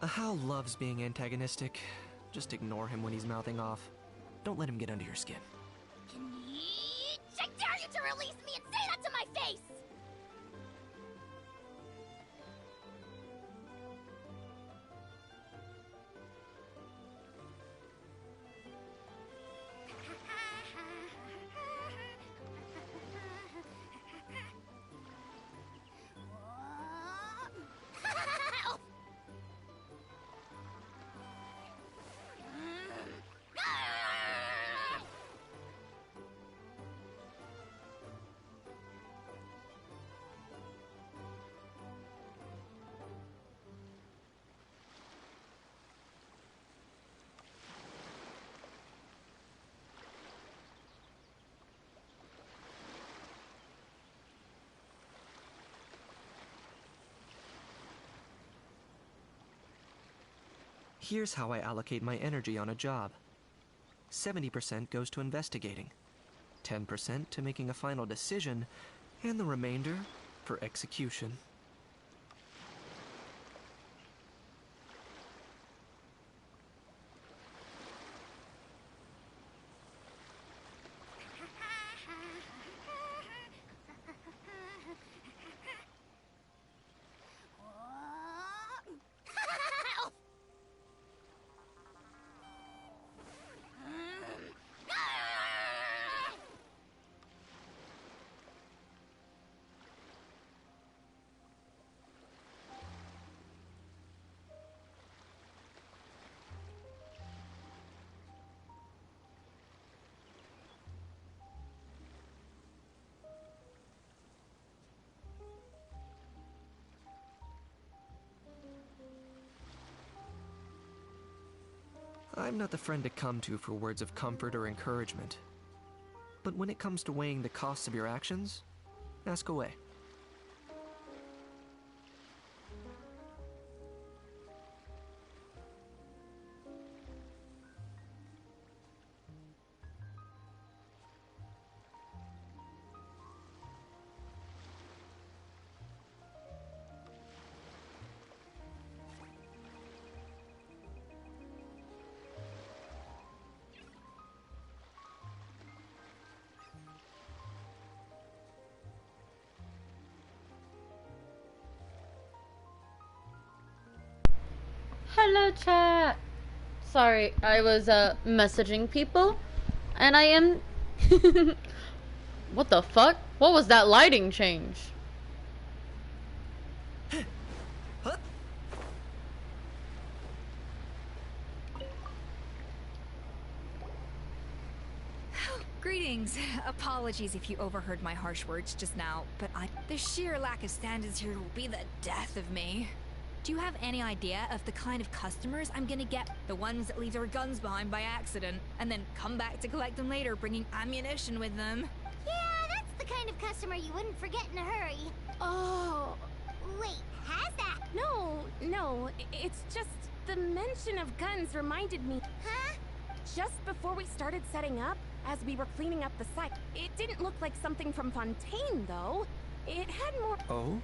Hal loves being antagonistic. Just ignore him when he's mouthing off. Don't let him get under your skin. I dare you to release me and say that to my face! Here's how I allocate my energy on a job. 70% goes to investigating, 10% to making a final decision, and the remainder for execution. I'm not the friend to come to for words of comfort or encouragement. But when it comes to weighing the costs of your actions, ask away. Hello, chat. Sorry, I was messaging people, and I am. What the fuck? What was that lighting change? Greetings. Apologies if you overheard my harsh words just now, but the sheer lack of standards here will be the death of me. Do you have any idea of the kind of customers I'm gonna get? The ones that leave their guns behind by accident, and then come back to collect them later, bringing ammunition with them. Yeah, that's the kind of customer you wouldn't forget in a hurry. Oh. Wait, has that? No, it's just the mention of guns reminded me. Huh? Just before we started setting up, as we were cleaning up the site, it didn't look like something from Fontaine, though. It had more... Oh?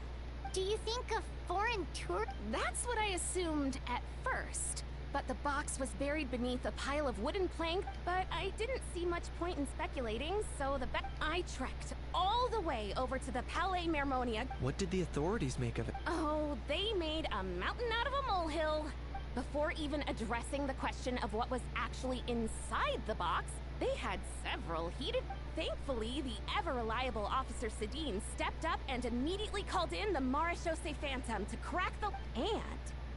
Do you think a foreign tour? That's what I assumed at first. But the box was buried beneath a pile of wooden plank, but I didn't see much point in speculating, so I trekked all the way over to the Palais Mermonia. What did the authorities make of it? Oh, they made a mountain out of a molehill. Before even addressing the question of what was actually inside the box, they had several heated... Thankfully, the ever-reliable Officer Sedin stepped up and immediately called in the Marechaussee Phantom to crack the... And,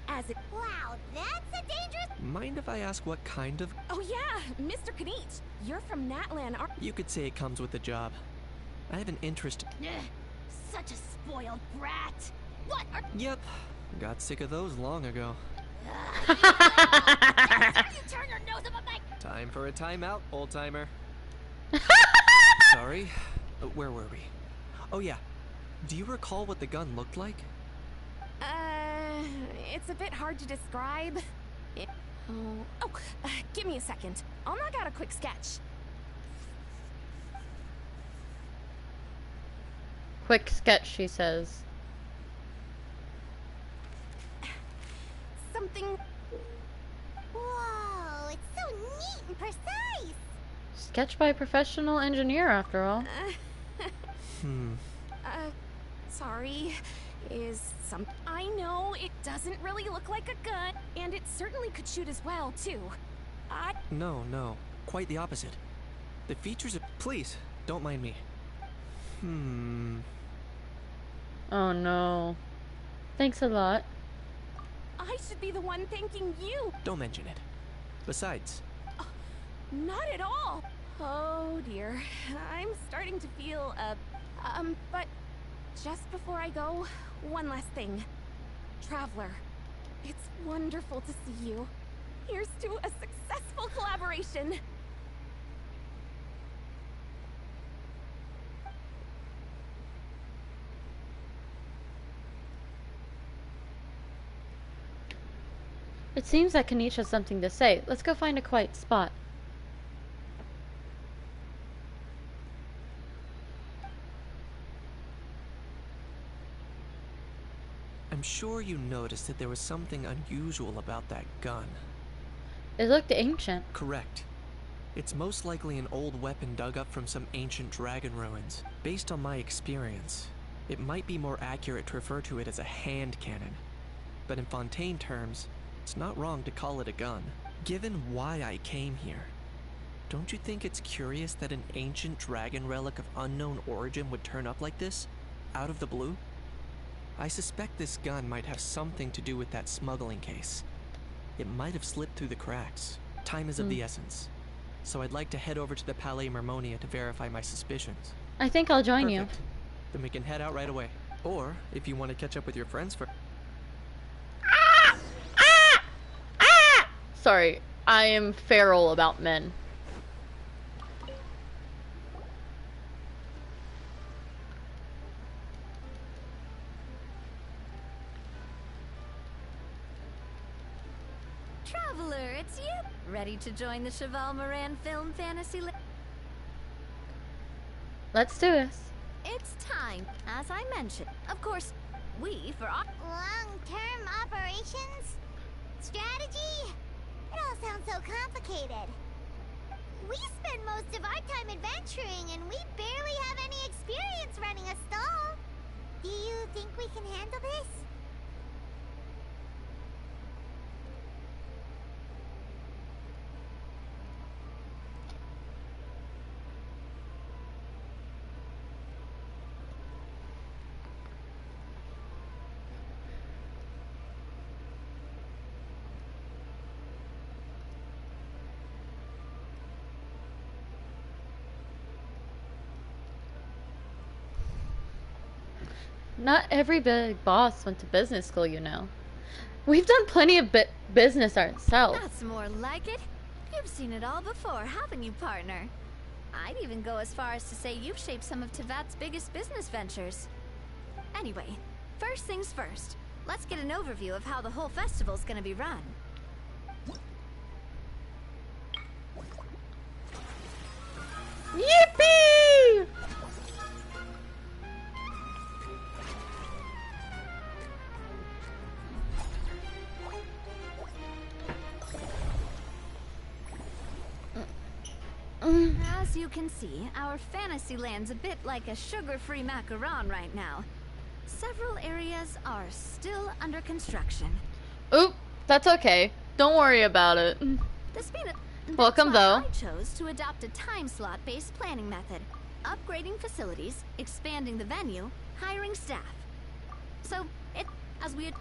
as it... Wow, that's a dangerous... Mind if I ask what kind of... Oh yeah, Mr. Kanich, you're from Natlan, aren't... You could say it comes with the job. I have an interest... Such a spoiled brat. What are... Yep, got sick of those long ago. You turn your nose up at my... Time for a timeout, old-timer. Sorry, where were we? Oh yeah, do you recall what the gun looked like? It's a bit hard to describe. Give me a second. I'll knock out a quick sketch. Quick sketch, she says. So something... Whoa, it's so neat and precise. Sketched by a professional engineer, after all. Sorry. Is some... I know it doesn't really look like a gun, and it certainly could shoot as well, too. No. Quite the opposite. The features of... Please, don't mind me. Oh no. Thanks a lot. I should be the one thanking you. Don't mention it. Besides... Not at all. Oh dear. I'm starting to feel, but just before I go, one last thing. Traveler, it's wonderful to see you. Here's to a successful collaboration. It seems that Kanish has something to say. Let's go find a quiet spot. I'm sure you noticed that there was something unusual about that gun. It looked ancient. Correct. It's most likely an old weapon dug up from some ancient dragon ruins. Based on my experience, it might be more accurate to refer to it as a hand cannon. But in Fontaine terms, it's not wrong to call it a gun. Given why I came here, don't you think it's curious that an ancient dragon relic of unknown origin would turn up like this, out of the blue? I suspect this gun might have something to do with that smuggling case. It might have slipped through the cracks. Time is of the essence. So I'd like to head over to the Palais Mermonia to verify my suspicions. I think I'll join you. Perfect. Then we can head out right away. Or, if you want to catch up with your friends for... Sorry, I am feral about men. Traveler, it's you! Ready to join the Cheval Moran Film Fantasy? Let's do this. It's time, as I mentioned. Of course, we, for our... Long-term operations? Strategy? It all sounds so complicated. We spend most of our time adventuring, and we barely have any experience running a stall. Do you think we can handle this? Not every big boss went to business school, you know. We've done plenty of business ourselves. That's more like it. You've seen it all before, haven't you, partner? I'd even go as far as to say you've shaped some of Tevat's biggest business ventures. Anyway, first things first. Let's get an overview of how the whole festival's gonna be run. Yippee! As you can see, our fantasy land's a bit like a sugar-free macaron right now. Several areas are still under construction. Oop, that's okay. Don't worry about it. Welcome, though. I chose to adopt a time slot-based planning method, upgrading facilities, expanding the venue, hiring staff. So, as we...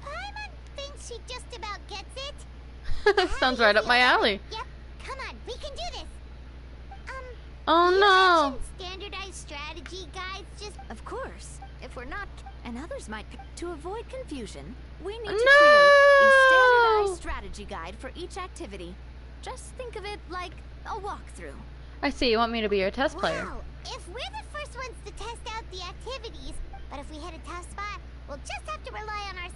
Paimon thinks she just about gets it. Sounds right up my alley. Yep, come on, we can do this. Oh you no. mentioned standardized strategy guides, just... Of course. If we're not, and others might... To avoid confusion, we need to No! create a standardized strategy guide for each activity. Just think of it like a walkthrough. I see, you want me to be your test player. Wow, if we're the first ones to test out the activities, but if we hit a tough spot, we'll just have to rely on our...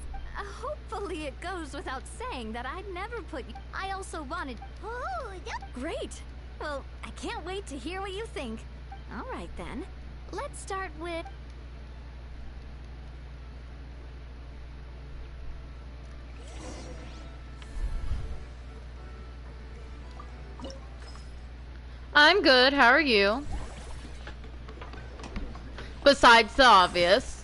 Hopefully it goes without saying that I'd never put you... I also wanted... Oh, Great! Well, I can't wait to hear what you think. Alright then. Let's start with... I'm good. How are you? Besides the obvious.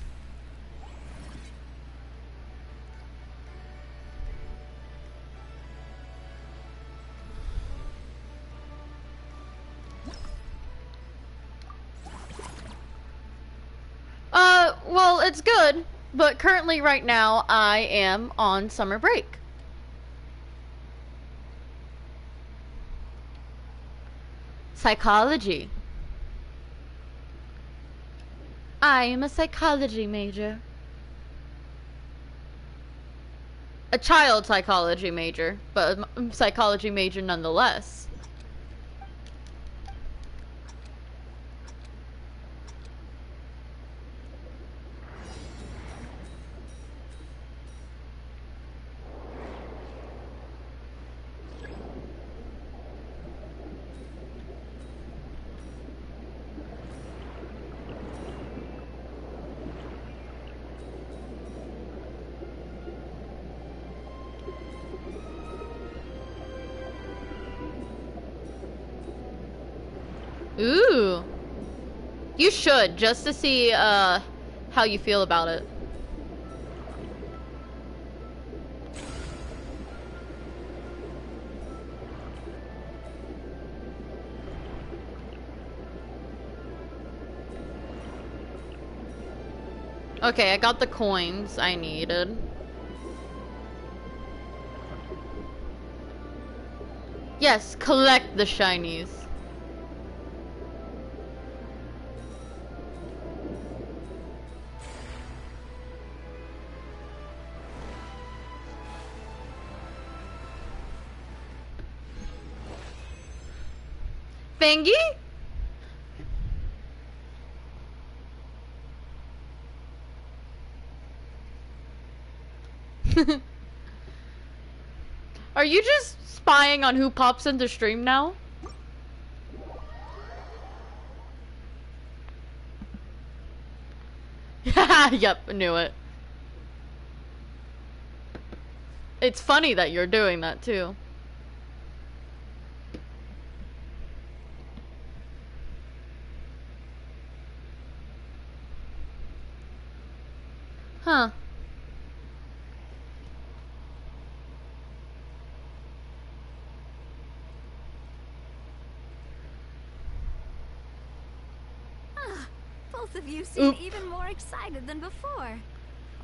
Well, it's good, but currently right now I am on summer break. Psychology. I am a psychology major. A child psychology major, but a psychology major nonetheless. Ooh. You should, just to see, how you feel about it. Okay, I got the coins I needed. Yes, collect the shinies. Fangy? Are you just spying on who pops into stream now? Yep, I knew it. It's funny that you're doing that too. Huh. Both of you seem even more excited than before.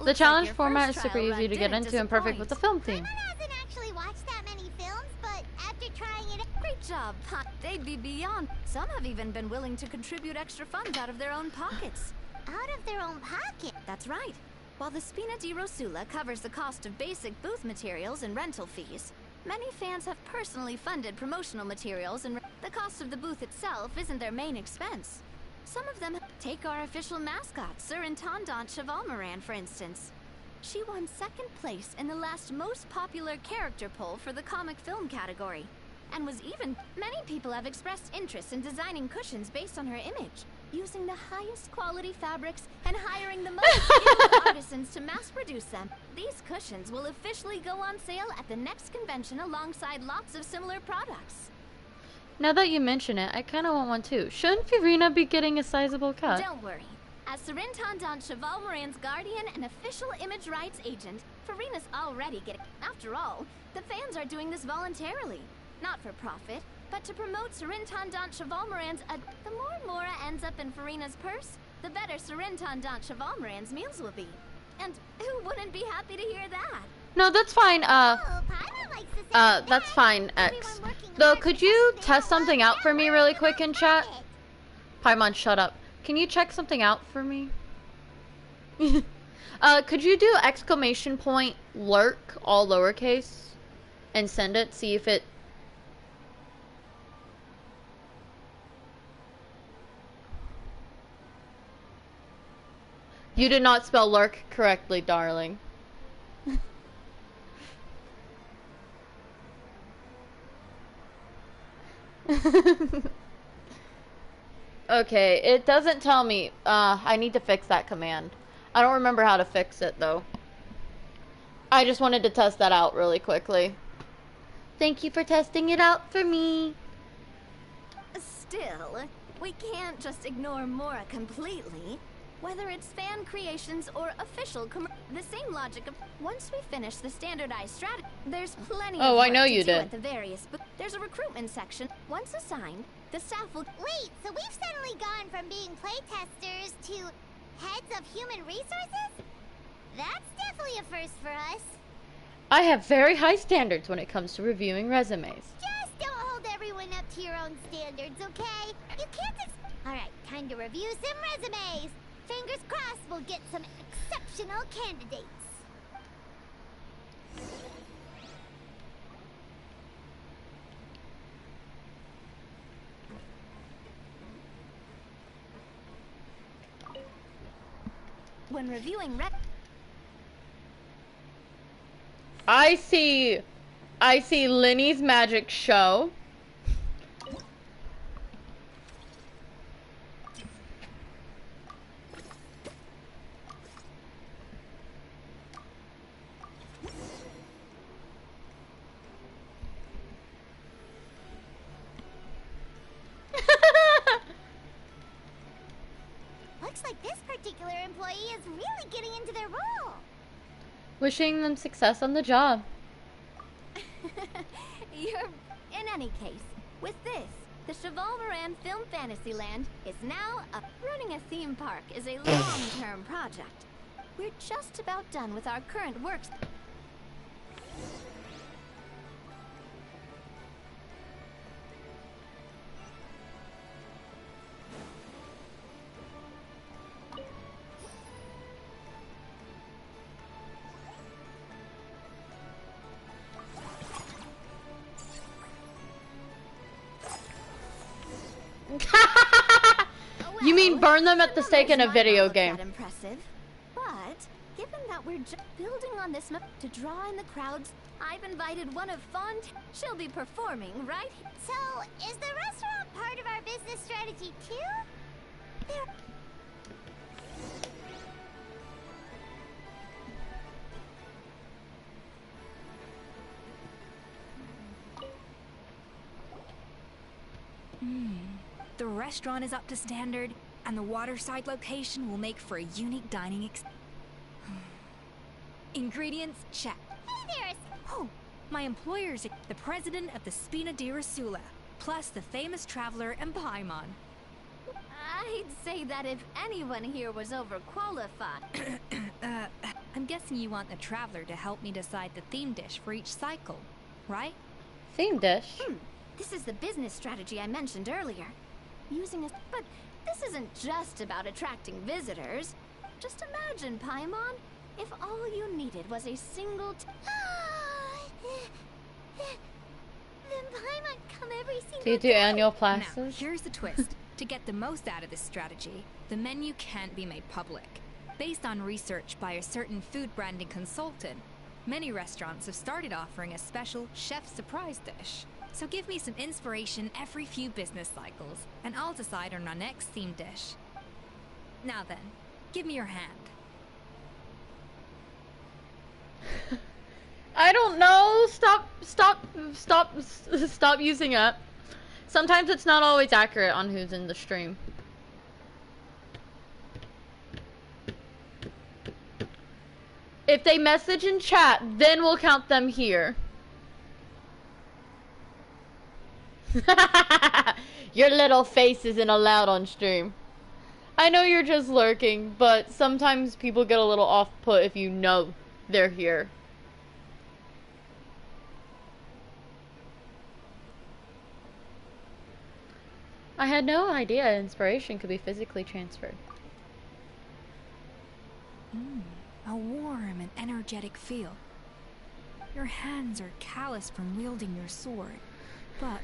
The challenge format is super easy to get into and perfect with the film theme. Paimon hasn't actually watched that many films, but after trying it, Great job, Pot. They'd be beyond. Some have even been willing to contribute extra funds out of their own pockets. out of their own pocket. That's right. While the Spina di Rosula covers the cost of basic booth materials and rental fees, many fans have personally funded promotional materials, and the cost of the booth itself isn't their main expense. Some of them take our official mascot, Sir Intendant Chevalmoran, for instance. She won second place in the last most popular character poll for the comic film category, and was even... Many people have expressed interest in designing cushions based on her image, using the highest quality fabrics and hiring the most skilled artisans to mass produce them. These cushions will officially go on sale at the next convention alongside lots of similar products. Now that you mention it, I kind of want one too. Shouldn't Furina be getting a sizable cut? Don't worry. As Sir Intendant Chevalmoran's guardian and official image rights agent, Furina's already getting... After all, the fans are doing this voluntarily. Not for profit, but to promote Sir Intendant Chevalmoran's... The more Mora ends up in Furina's purse, the better Sir Intendant Chevalmoran's meals will be. And who wouldn't be happy to hear that? No, that's fine, Paimon likes to say that's fine, X. Though, could you test something out for me really quick in chat? Paimon, shut up. Can you check something out for me? Could you do exclamation point lurk, all lowercase, and send it, see if it... You did not spell lurk correctly, darling. Okay, it doesn't tell me. I need to fix that command. I don't remember how to fix it, though. I just wanted to test that out really quickly. Thank you for testing it out for me. Still, we can't just ignore Mora completely. Whether it's fan creations or official the same logic of once we finish the standardized strategy, there's plenty of Oh, I work know to you do did. at the various there's a recruitment section. Once assigned, the staff will Wait, so we've suddenly gone from being playtesters to heads of human resources? That's definitely a first for us. I have very high standards when it comes to reviewing resumes. Just don't hold everyone up to your own standards, okay? You can't Alright, time to review some resumes. Fingers crossed we'll get some exceptional candidates. when reviewing I see Linny's magic show. Looks like this particular employee is really getting into their role. Wishing them success on the job. In any case, with this, the Cheval Moran Film Fantasyland is now up. Running a theme park is a long-term project. We're just about done with our current works. You mean burn them at the stake in a video game? That impressive, but given that we're just building on this map to draw in the crowds, I've invited one of Font. She'll be performing right. So, is the restaurant part of our business strategy too? There. The restaurant is up to standard, and the waterside location will make for a unique dining Ingredients, check. Hey there. Oh, my employer's the president of the Spina di Rasula, plus the famous traveler and Paimon. I'd say that if anyone here was overqualified. I'm guessing you want the traveler to help me decide the theme dish for each cycle, right? Theme dish? This is the business strategy I mentioned earlier. But this isn't just about attracting visitors. Just imagine, Paimon, if all you needed was a single Then Paimon come every single Do you do day. annual Now, classes? here's the twist. To get the most out of this strategy, the menu can't be made public. Based on research by a certain food branding consultant, many restaurants have started offering a special chef surprise dish. So give me some inspiration every few business cycles, and I'll decide on our next theme dish. Now then, give me your hand. I don't know. Stop using it. Sometimes it's not always accurate on who's in the stream. If they message in chat, then we'll count them here. Your little face isn't allowed on stream. I know you're just lurking, but sometimes people get a little off-put if you know they're here. I had no idea inspiration could be physically transferred. A warm and energetic feel. Your hands are calloused from wielding your sword. But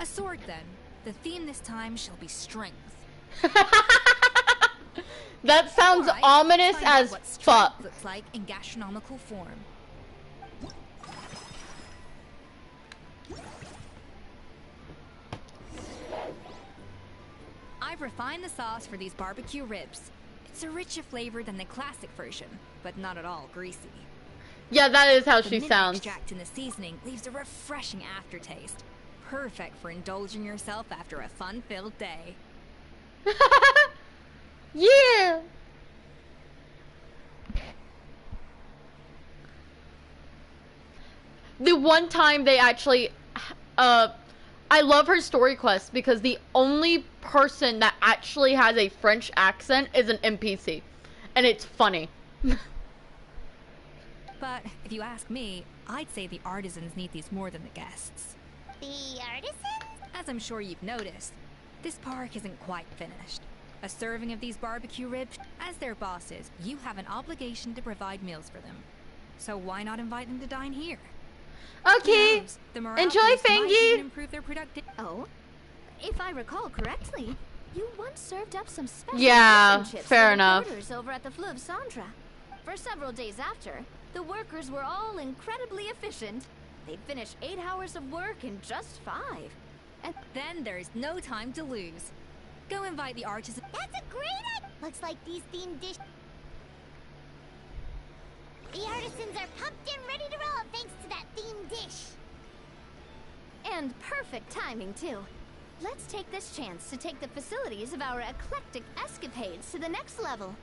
a sword then. The theme this time shall be strength. That sounds Alright, ominous find out as what strength fuck. looks like in gastronomical form. I've refined the sauce for these barbecue ribs. It's a richer flavor than the classic version, but not at all greasy. Yeah, that is how The she mint sounds. extract in the seasoning leaves a refreshing aftertaste. perfect for indulging yourself after a fun-filled day. Yeah. The one time they actually, I love her story quest because the only person that actually has a French accent is an NPC, and it's funny. But if you ask me, I'd say the artisans need these more than the guests. The artisans? As I'm sure you've noticed, this park isn't quite finished. A serving of these barbecue ribs, as their bosses, you have an obligation to provide meals for them. So why not invite them to dine here? Okay. Who knows, the morale Enjoy, boost might Fengi. even improve their productivity. Oh, if I recall correctly, you once served up some special Yeah, fish and chips fair for the enough. porters over at the Fleuve Centre. For several days after, the workers were all incredibly efficient. They'd finish 8 hours of work in just 5. And then there's no time to lose. Go invite the artisans. That's a great idea! Looks like these themed dishes. The artisans are pumped and ready to roll thanks to that themed dish. And perfect timing, too. Let's take this chance to take the facilities of our eclectic escapades to the next level.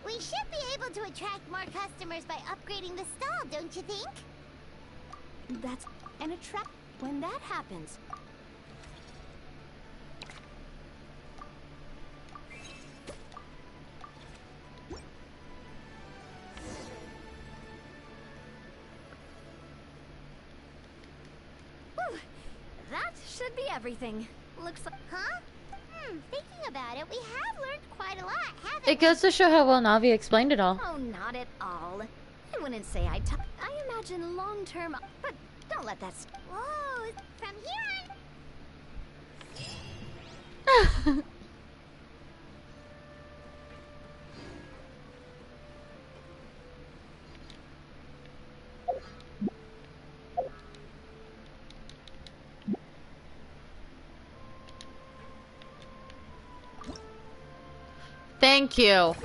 We should be able to attract more customers by upgrading the stall, don't you think? That's an attract. When that happens, whew, that should be everything. Looks like. Huh? Thinking about it, we have learned quite a lot, haven't we? It goes to show how well Navi explained it all. Oh, not at all. I wouldn't say I imagine long-term, but don't let that. Whoa, from here on. Thank you.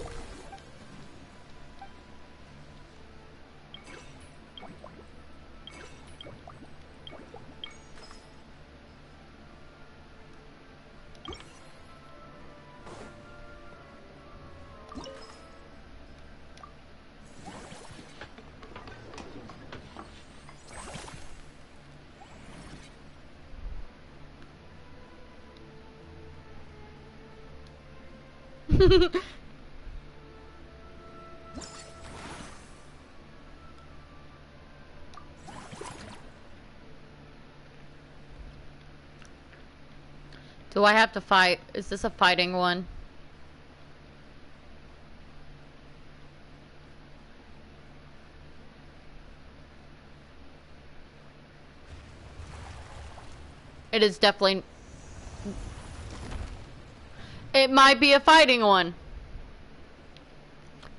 Do I have to fight? Is this a fighting one? It is definitely... It might be a fighting one.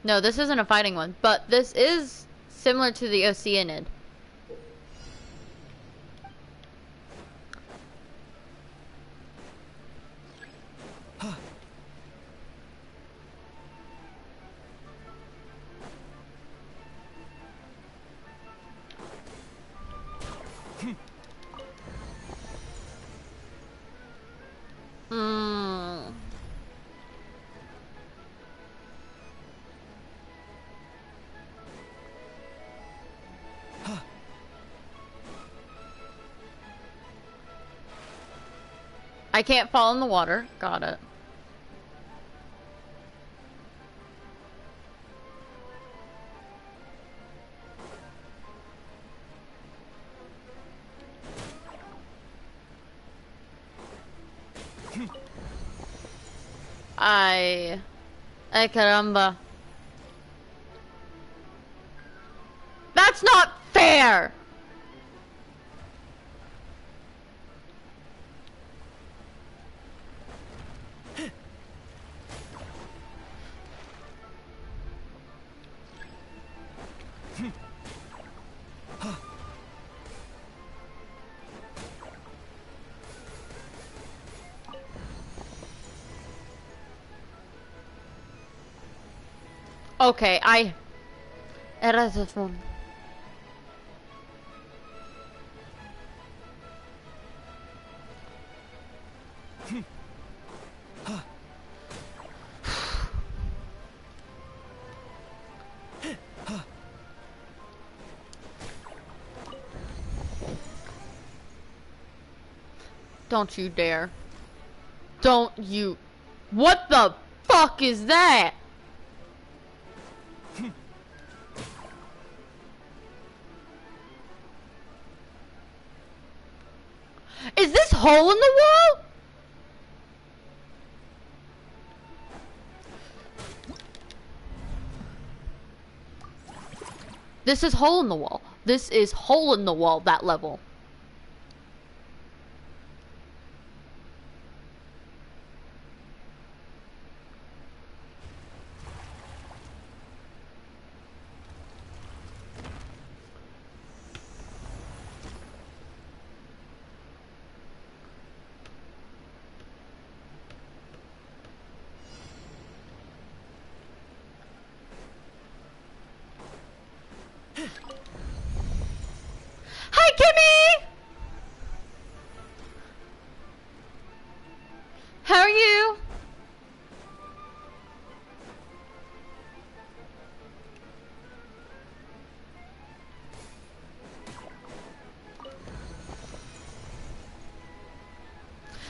No, this isn't a fighting one, but this is similar to the Oceanid. I can't fall in the water. Got it. Ay caramba. That's not fair! Okay, Eres a phone. Don't you dare. Don't you. What the fuck is that? Is this hole in the wall? This is hole in the wall. This is hole in the wall, that level. Hi, Kimmy! How are you?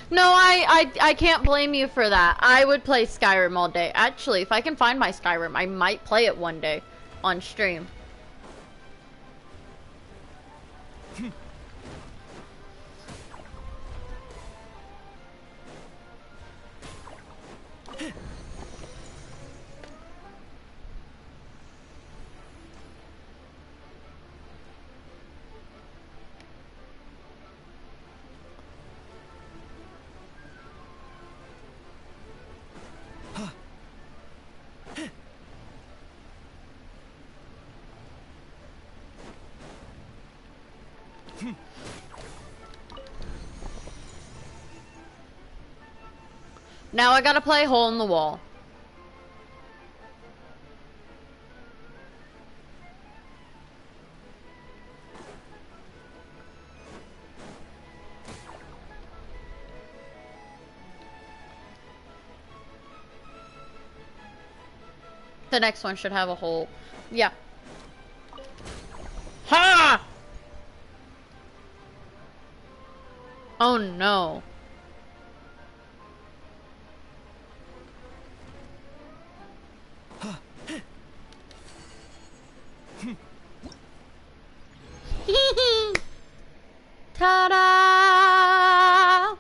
No, I can't blame you for that. I would play Skyrim all day. Actually, if I can find my Skyrim, I might play it one day on stream. Now I gotta play hole in the wall. The next one should have a hole. Yeah. Ha! Oh no. Ta-da!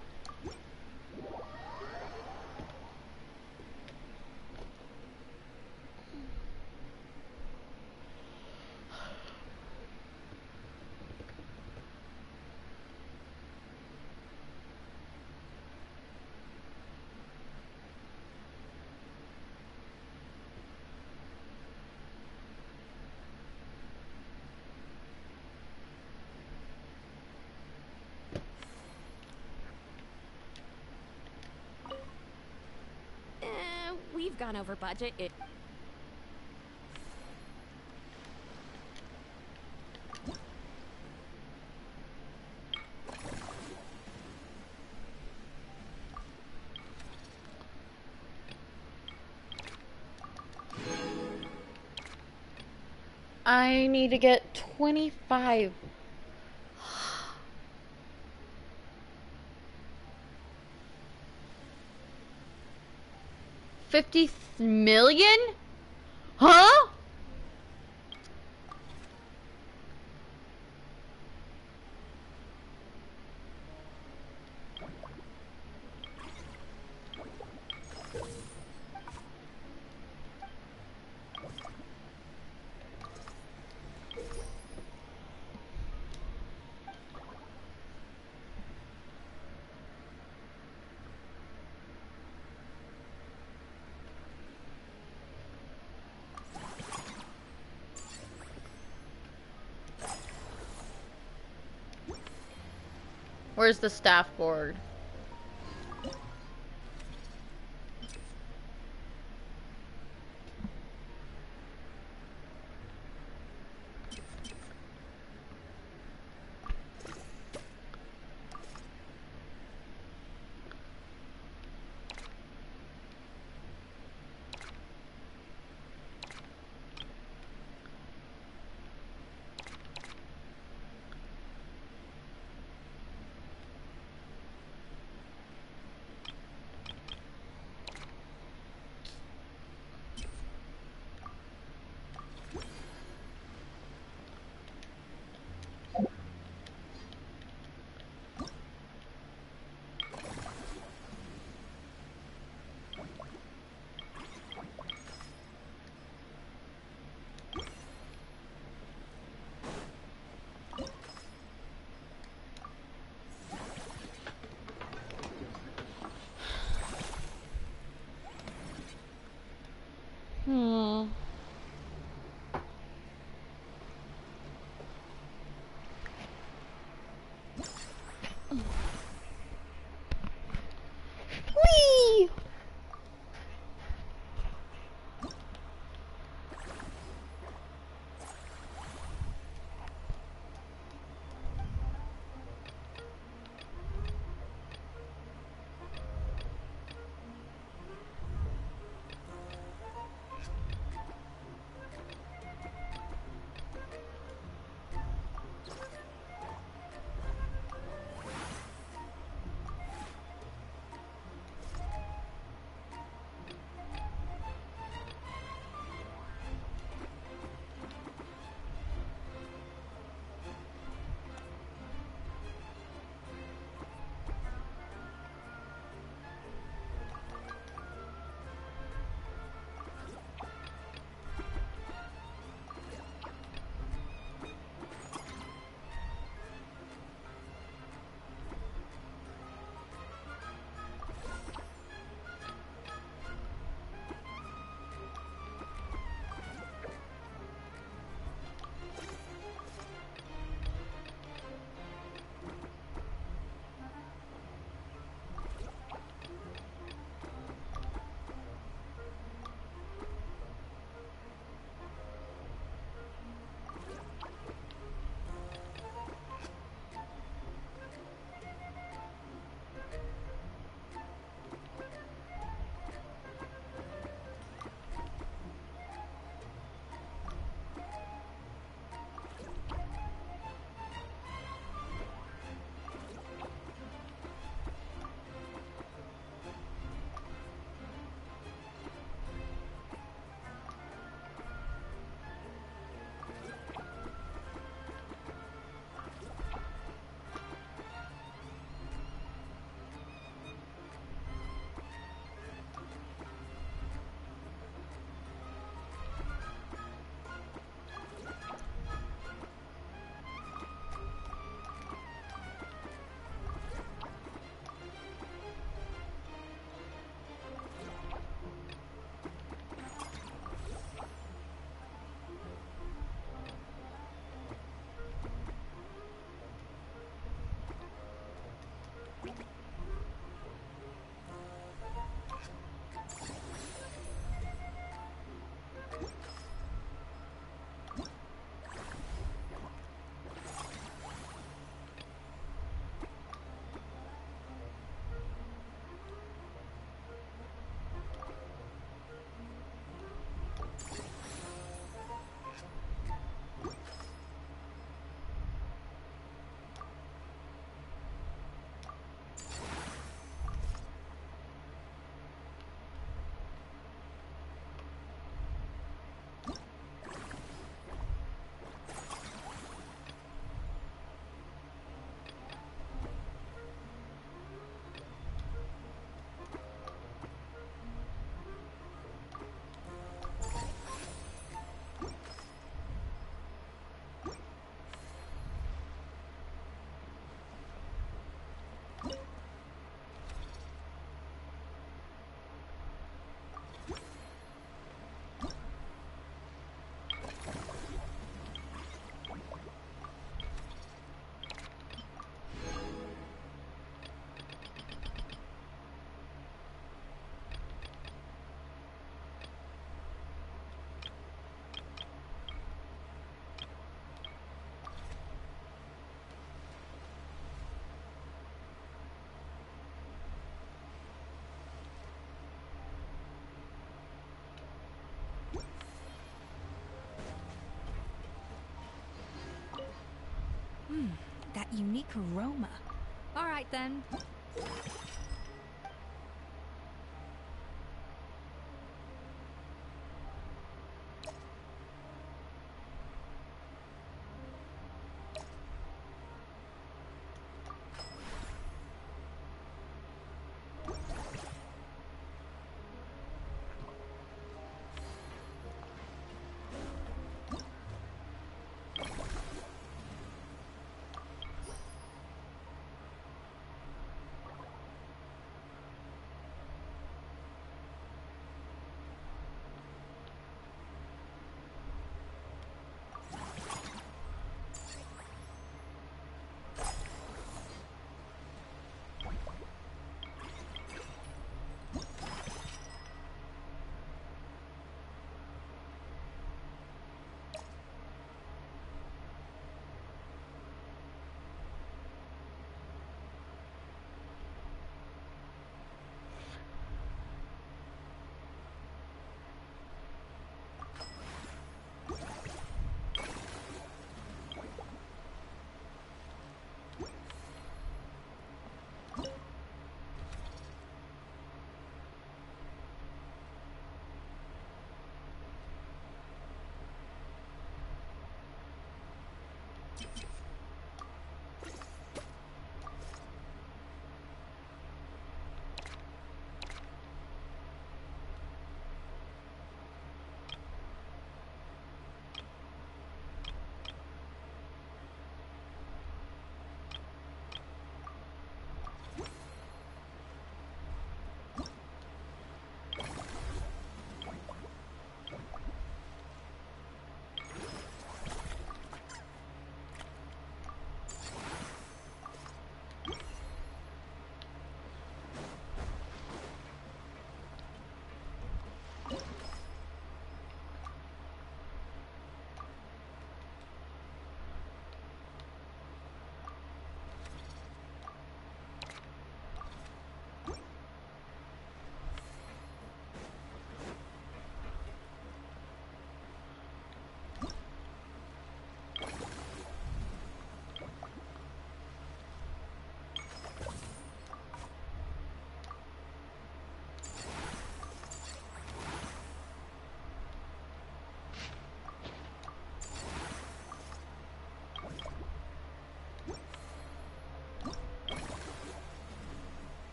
We've gone over budget. I need to get 25. 50 million? Huh? Where's the staff board? That unique aroma. All right then.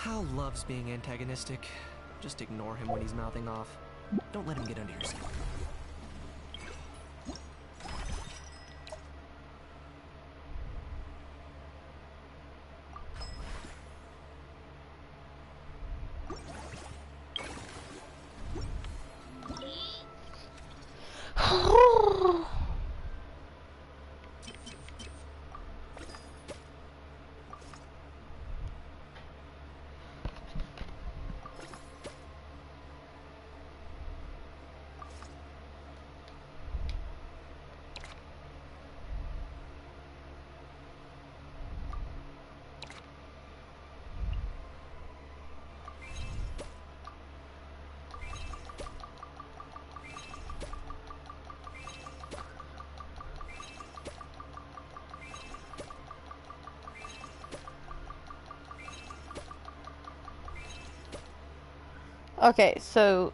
Hal loves being antagonistic. Just ignore him when he's mouthing off. Don't let him get under your skin. Okay, so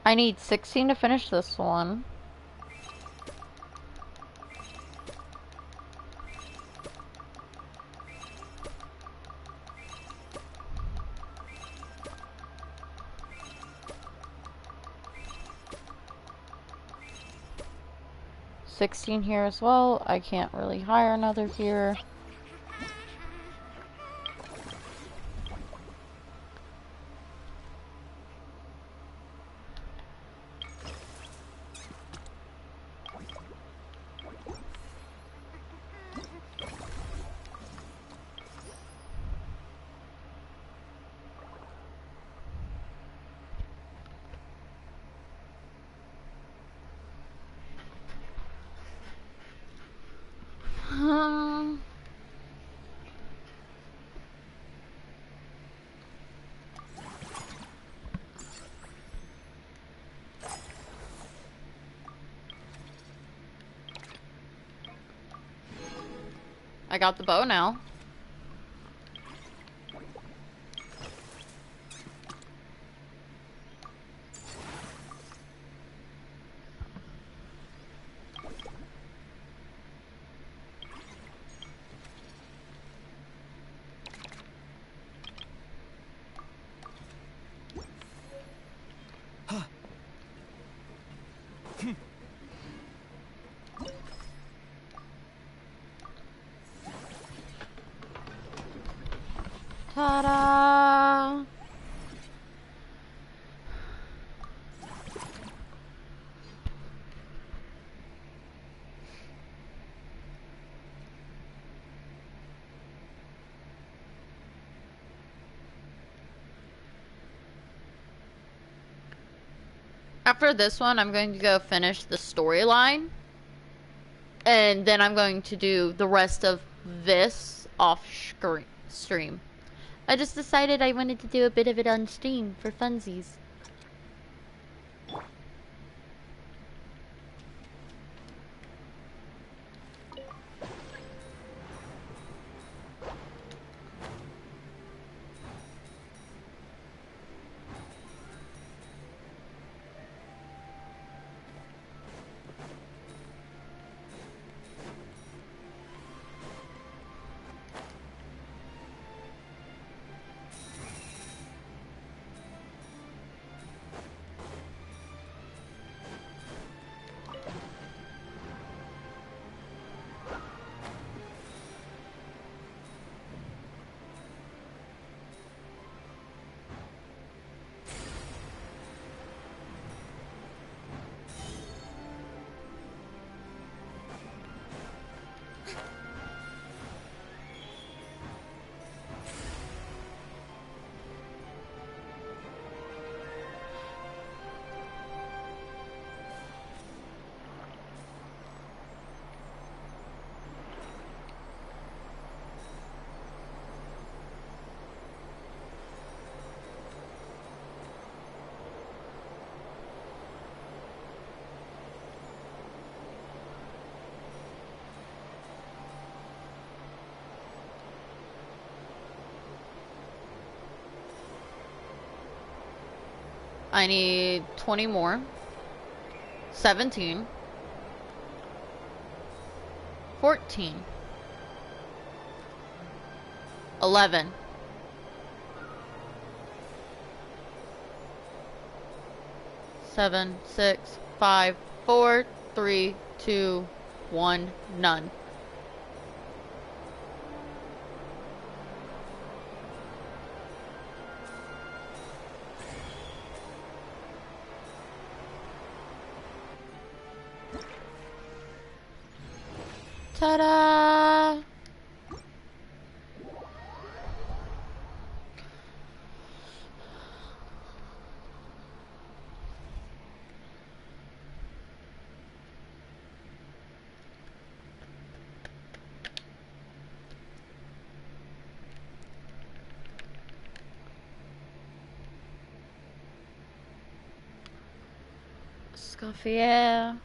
I need 16 to finish this one. $16 here as well. I can't really hire another here. got the bow now. Ta-da! After this one, I'm going to go finish the storyline. And then I'm going to do the rest of this off stream. I just decided I wanted to do a bit of it on stream for funsies. I need 20 more. 17. 14. 11. 7, 6, 5, 4, 3, 2, 1, none. Ta-da! Scoffier.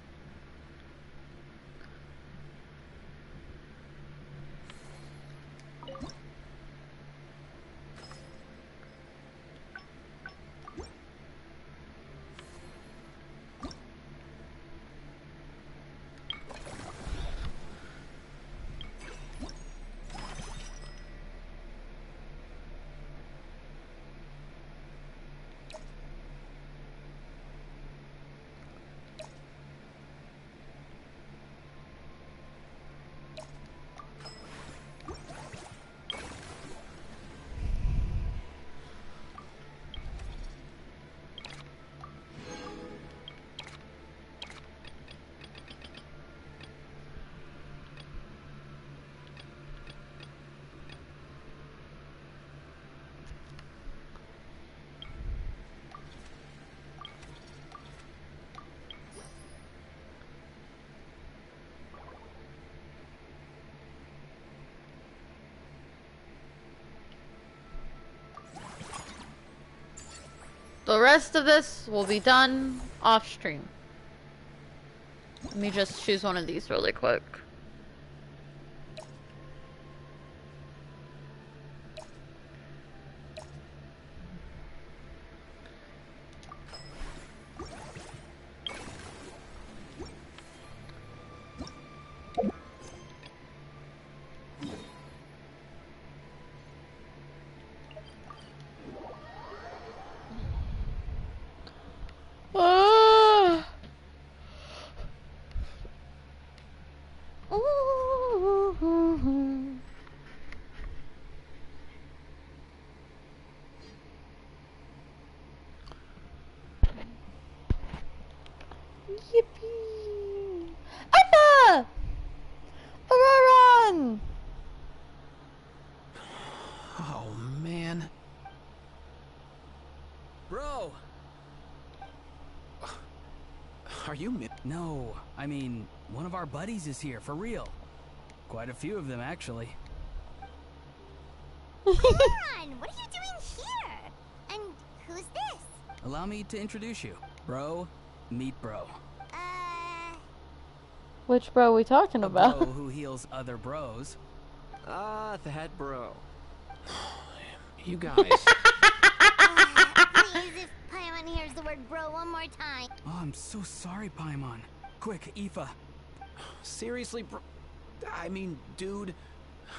The rest of this will be done off stream. Let me just choose one of these really quick. Yippee! Alpha! Run! Oh, man. Bro! Are you No, I mean, one of our buddies is here, for real. Quite a few of them, actually. Come on, what are you doing here? And who's this? Allow me to introduce you. Bro, meet bro. Which bro we talking A about? bro who heals other bros. Ah, that bro. You guys. Please, if Paimon hears the word bro one more time. Oh, I'm so sorry, Paimon. Quick, Aoife. Seriously, bro? I mean, dude.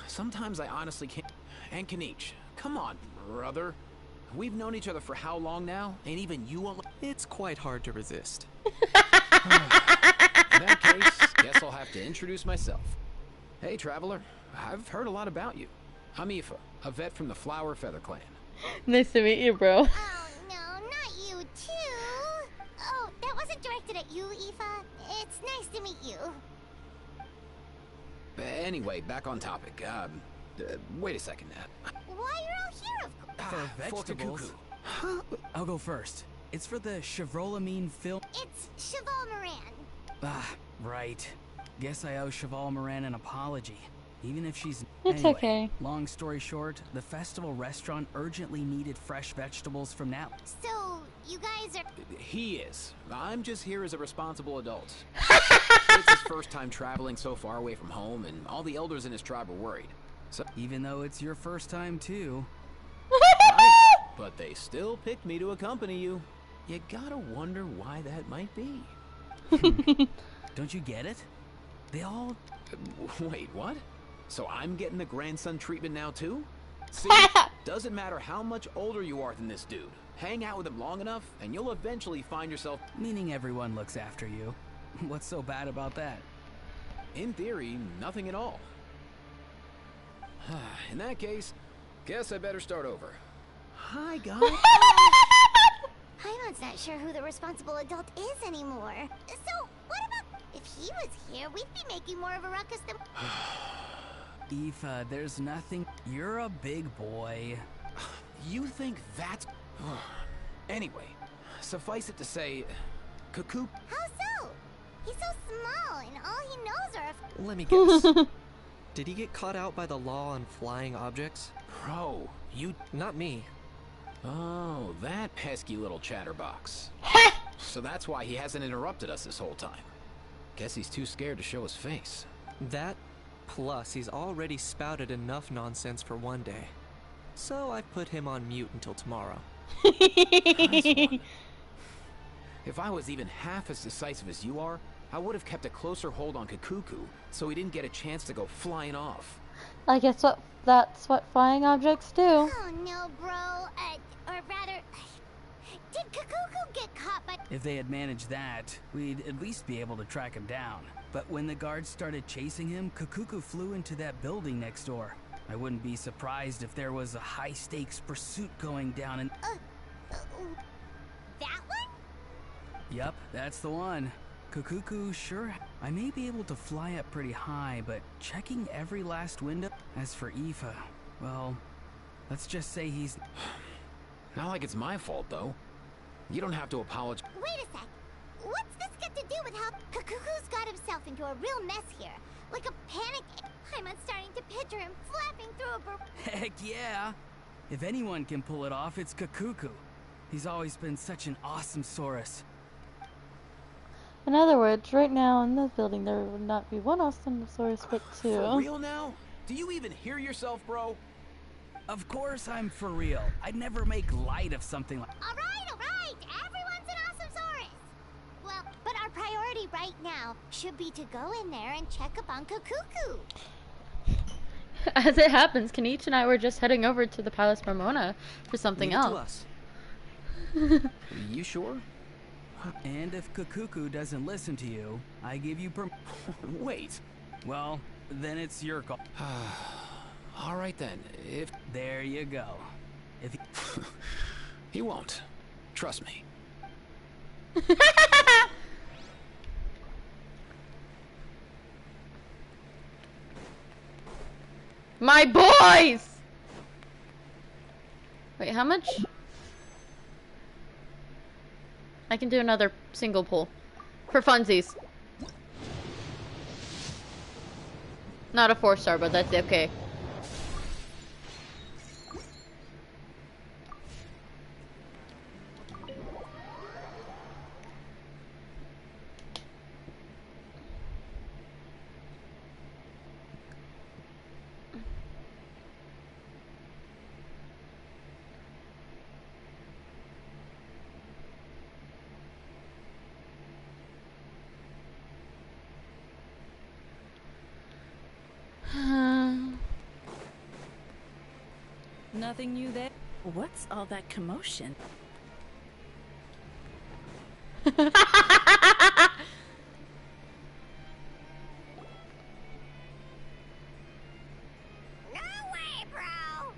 Sometimes I honestly can't. And Kanichi, come on, brother. We've known each other for how long now? And even you won't. It's quite hard to resist. In that case, guess I'll have to introduce myself. Hey, traveler. I've heard a lot about you. I'm Aoife, a vet from the Flower Feather Clan. Nice to meet you, bro. Oh no, not you too. Oh, that wasn't directed at you, Aoife. It's nice to meet you. Anyway, back on topic. Wait a second. Why you're all here, of course. For For vegetables. Kakuku. I'll go first. It's for the Chevrolamine film. It's Cheval Moran. Ah, right. Guess I owe Cheval Moran an apology. Even if she's... It's Anyway, okay. Long story short, the festival restaurant urgently needed fresh vegetables from now. So, you guys are... He is. I'm just here as a responsible adult. It's his first time traveling so far away from home, and all the elders in his tribe are worried. So, Even though it's your first time, too. right, but they still picked me to accompany you. You gotta wonder why that might be. Don't you get it? They all... Wait, what? So I'm getting the grandson treatment now too? See, doesn't matter how much older you are than this dude. Hang out with him long enough, and you'll eventually find yourself... Meaning everyone looks after you. What's so bad about that? In theory, nothing at all. In that case, guess I better start over. Hi, guys. Paimon's not sure who the responsible adult is anymore. So, what about... If he was here, we'd be making more of a ruckus than... Aoife, there's nothing... You're a big boy. You think that's... Anyway, suffice it to say, Cuckoo... How so? He's so small, and all he knows are... Let me guess. Did he get caught out by the law on flying objects? Bro, you... Not me. Oh, that pesky little chatterbox. So that's why he hasn't interrupted us this whole time. Guess he's too scared to show his face. That, plus he's already spouted enough nonsense for one day. So I've put him on mute until tomorrow. Nice one. If I was even half as decisive as you are, I would have kept a closer hold on Kakuku, so he didn't get a chance to go flying off. I guess that's what flying objects do. Oh no, bro. Or rather... Did Kakuku get caught by... If they had managed that, we'd at least be able to track him down. But when the guards started chasing him, Kakuku flew into that building next door. I wouldn't be surprised if there was a high-stakes pursuit going down and... That one? Yep, that's the one. Kakuku, sure, I may be able to fly up pretty high, but checking every last window... As for Aoife, well, let's just say he's... Not like it's my fault, though. You don't have to apologize. Wait a sec. What's this got to do with how Kakuku's got himself into a real mess here? Like a panic... I'm starting to picture him flapping through a... Heck yeah! If anyone can pull it off, it's Kakuku. He's always been such an awesome Saurus. In other words, right now in this building there would not be one Awesomosaurus, but two. For real now? Do you even hear yourself, bro? Of course I'm for real. I'd never make light of something like... All right. Everyone's an awesome Saurus. Well, but our priority right now should be to go in there and check up on Kakuku. As it happens, Kanichi and I were just heading over to the Palace Pomona for something Leave it to else. us. You sure? And if Kakuku doesn't listen to you, I give you Wait. Well, then it's your call. All right then, if... There you go. If he... He won't. Trust me. My boys! Wait, how much? I can do another single pull. For funsies. Not a 4-star, but that's okay. Nothing new there? What's all that commotion? No way, bro!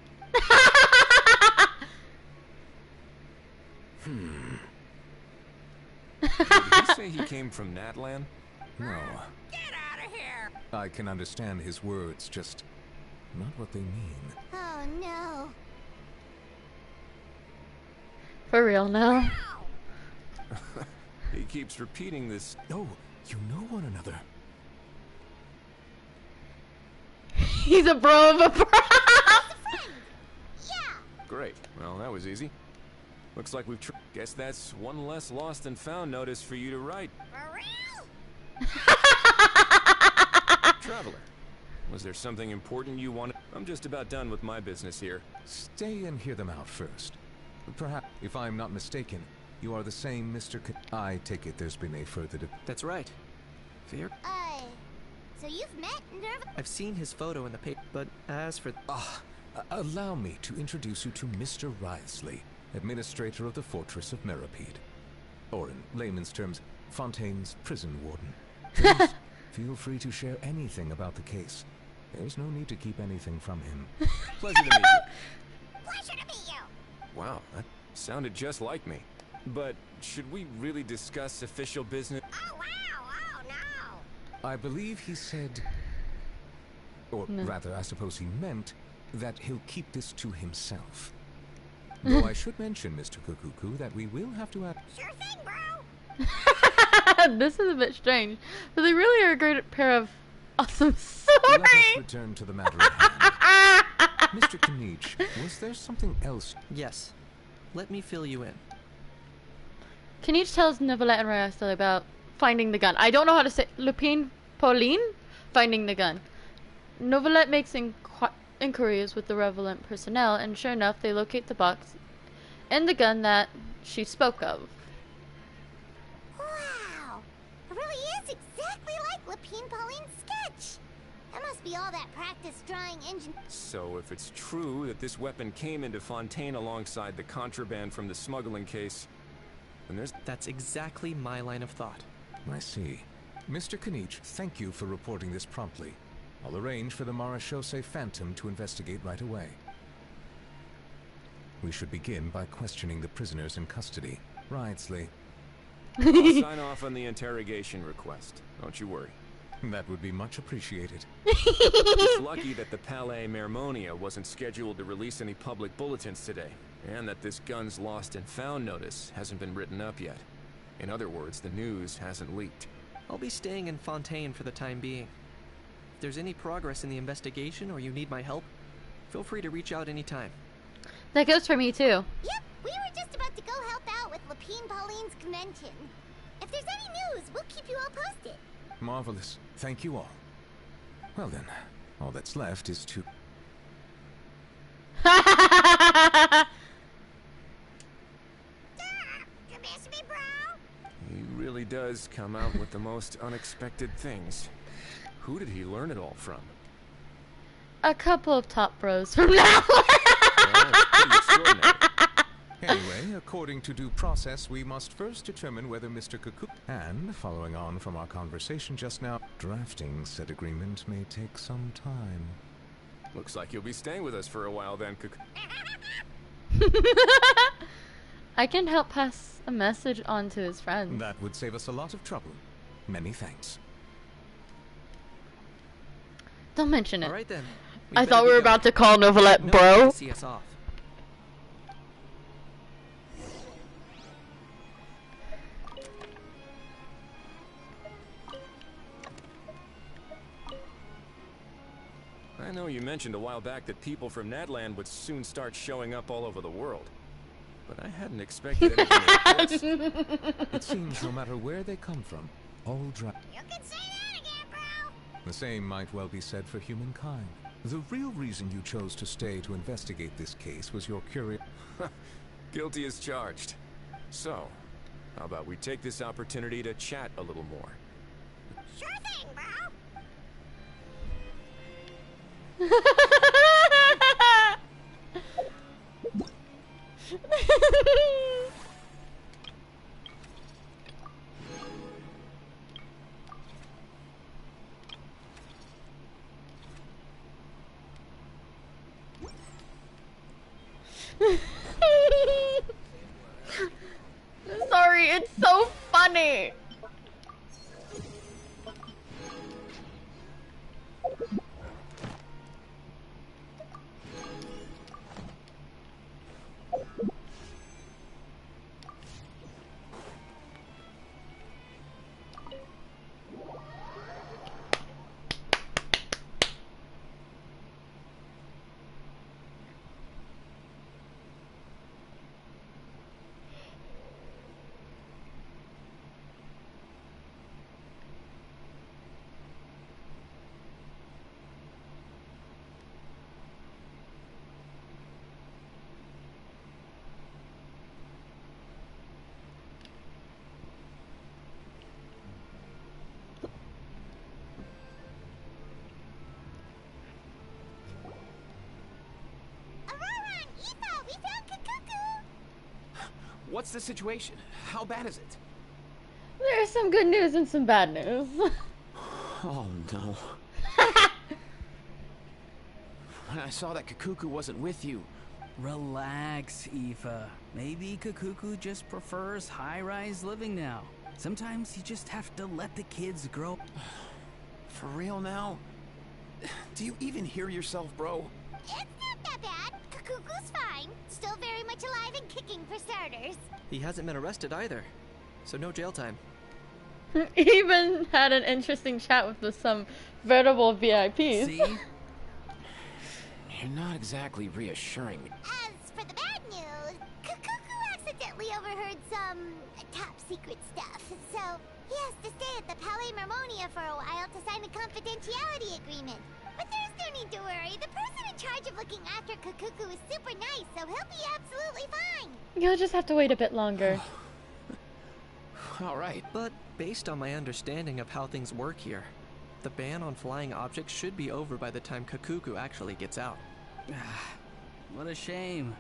Did he say he came from Natlan? No. Get out of here! I can understand his words, just not what they mean. Oh no. For real now. He keeps repeating this. Oh, you know one another. He's a bro of a bro. Yeah! Great. Well, that was easy. Looks like we've guess that's one less lost and found notice for you to write. For real? Traveler, was there something important you wanted? I'm just about done with my business here. Stay and hear them out first. Perhaps, if I'm not mistaken, you are the same Mr. I take it there's been a further That's right. Fair. So you've met Nerva? I've seen his photo in the paper, but as for... allow me to introduce you to Mr. Wriothesley, Administrator of the Fortress of Meripede. Or in layman's terms, Fontaine's prison warden. Please, feel free to share anything about the case. There's no need to keep anything from him. Pleasure to meet you. Pleasure to meet you! Wow, that sounded just like me. But should we really discuss official business? Oh wow! Oh no! I believe he said, or rather, I suppose he meant, that he'll keep this to himself. Though I should mention, Mr. Kukuku, that we will have to act. Sure thing, bro! This is a bit strange. But they really are a great pair of awesome. Let us Sorry. return to the matter at hand. Mr. Kanich, was there something else? Yes. Let me fill you in. Can you tell us Neuvillette and Wriothesley about finding the gun? I don't know how to say Lupin Pauline finding the gun. Neuvillette makes inquiries with the relevant personnel, and sure enough, they locate the box and the gun that she spoke of. Wow! It really is exactly like Lapine Pauline's sketch! That must be all that practice drawing engine. So if it's true that this weapon came into Fontaine alongside the contraband from the smuggling case, then there's... That's exactly my line of thought. I see. Mr. Kanich, thank you for reporting this promptly. I'll arrange for the Marechaussee Phantom to investigate right away. We should begin by questioning the prisoners in custody. Wriothesley. I'll sign off on the interrogation request. Don't you worry. That would be much appreciated. It's lucky that the Palais Mermonia wasn't scheduled to release any public bulletins today, and that this gun's lost and found notice hasn't been written up yet. In other words, the news hasn't leaked. I'll be staying in Fontaine for the time being. If there's any progress in the investigation or you need my help, feel free to reach out anytime. That goes for me too. Yep, we were just about to go help out with Lapine Pauline's convention. If there's any news, we'll keep you all posted. Marvelous. Thank you all. Well then, all that's left is to... You miss me, bro? He really does come out with the most unexpected things. Who did he learn it all from? A couple of top bros from now. Pretty extraordinary. Anyway, according to due process, we must first determine whether Mr. Kuku... And, following on from our conversation just now, drafting said agreement may take some time. Looks like you'll be staying with us for a while then, I can help pass a message on to his friends. That would save us a lot of trouble. Many thanks. Don't mention it. All right then. I thought we were about to call Novelette No bro. one to see us off. I know you mentioned a while back that people from Natland would soon start showing up all over the world. But I hadn't expected anything like this. It seems no matter where they come from, all You can say that again, bro! The same might well be said for humankind. The real reason you chose to stay to investigate this case was your curiosity. Guilty as charged. So, how about we take this opportunity to chat a little more? Sure thing, bro! Sorry, it's so funny. What's the situation? How bad is it? There's some good news and some bad news. Oh no. When I saw that Kakuku wasn't with you. Relax, Aoife. Maybe Kakuku just prefers high-rise living now. Sometimes you just have to let the kids grow. For real now? Do you even hear yourself, bro? It's not that bad. Kakuku's fine. Still very much alive and kicking for starters. He hasn't been arrested either, so no jail time. Even had an interesting chat with some veritable VIPs. See? You're not exactly reassuring me. As for the bad news, Kakuku accidentally overheard some top secret stuff, so he has to stay at the Palais Mermonia for a while to sign a confidentiality agreement. But there's no need to worry. The person in charge of looking after Kakuku is super nice, so he'll be absolutely fine. You'll just have to wait a bit longer. All right. But based on my understanding of how things work here, the ban on flying objects should be over by the time Kakuku actually gets out. What a shame.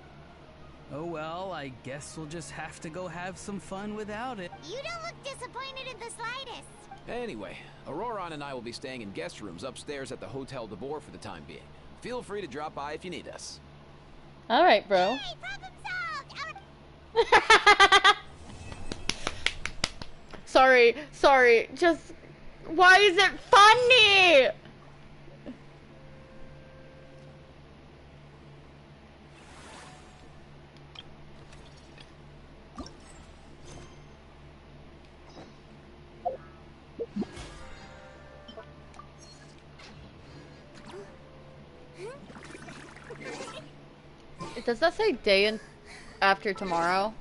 Oh well, I guess we'll just have to go have some fun without it. You don't look disappointed in the slightest. Anyway, Auroron and I will be staying in guest rooms upstairs at the Hotel de Boer for the time being. Feel free to drop by if you need us. Alright, bro. Hey, problem solved! Sorry, just... Why is it funny? Does that say day and after tomorrow?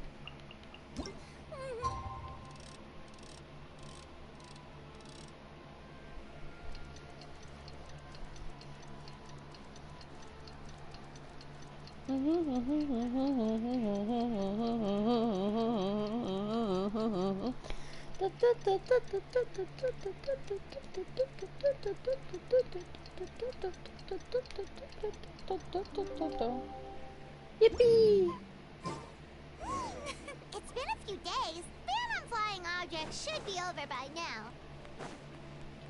Yippee! It's been a few days. Ban on flying objects should be over by now.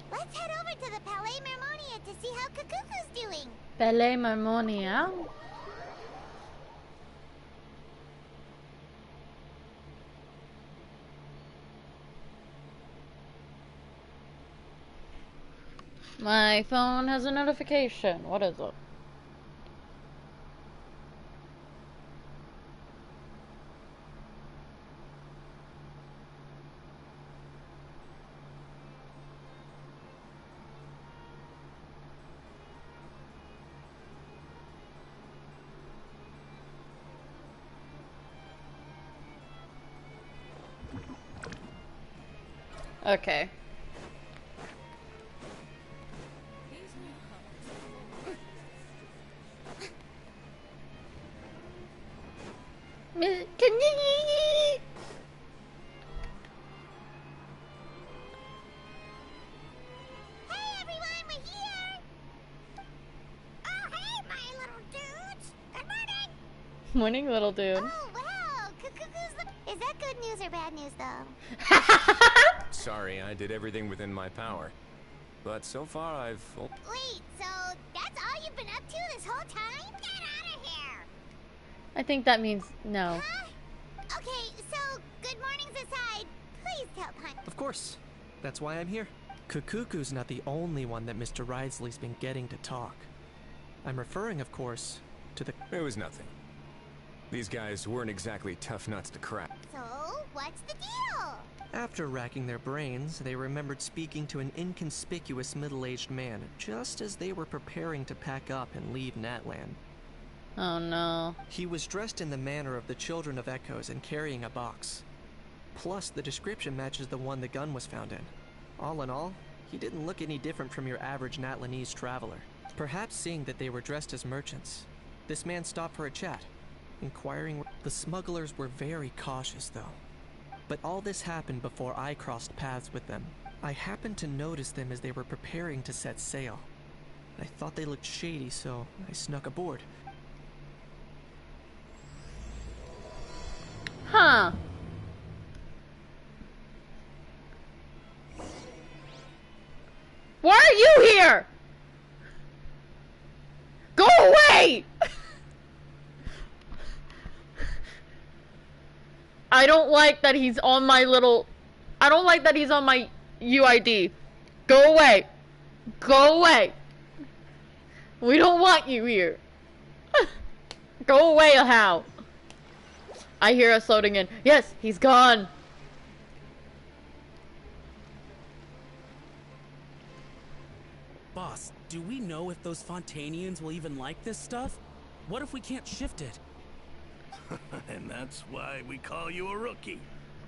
Let's head over to the Palais Mermonia to see how Kakuku's doing. Palais Mermonia? My phone has a notification. What is it? Okay. Hey everyone, we're here! Oh hey, my little dudes! Good morning! Morning, little dude. Oh wow, is that good news or bad news though? Sorry, I did everything within my power. But so far I've... Wait, so that's all you've been up to this whole time? Get out of here! I think that means no. Huh? Okay, so good mornings aside, please tell Pun. Of course. That's why I'm here. Kukuku's not the only one that Mr. Ridesley's been getting to talk. I'm referring, of course, to the... It was nothing. These guys weren't exactly tough nuts to crack. So, what's the deal? After racking their brains, they remembered speaking to an inconspicuous middle-aged man just as they were preparing to pack up and leave Natland. Oh no. He was dressed in the manner of the Children of Echoes and carrying a box. Plus, the description matches the one the gun was found in. All in all, he didn't look any different from your average Natlanese traveler. Perhaps seeing that they were dressed as merchants, this man stopped for a chat, inquiring. The smugglers were very cautious, though. But all this happened before I crossed paths with them. I happened to notice them as they were preparing to set sail. I thought they looked shady, so I snuck aboard. Huh. Why are you here? Go away! I don't like that he's on my little... I don't like that he's on my UID. Go away. Go away. We don't want you here. Go away, How. I hear us loading in. Yes, he's gone. Boss, do we know if those Fontanians will even like this stuff? What if we can't shift it? And that's why we call you a rookie.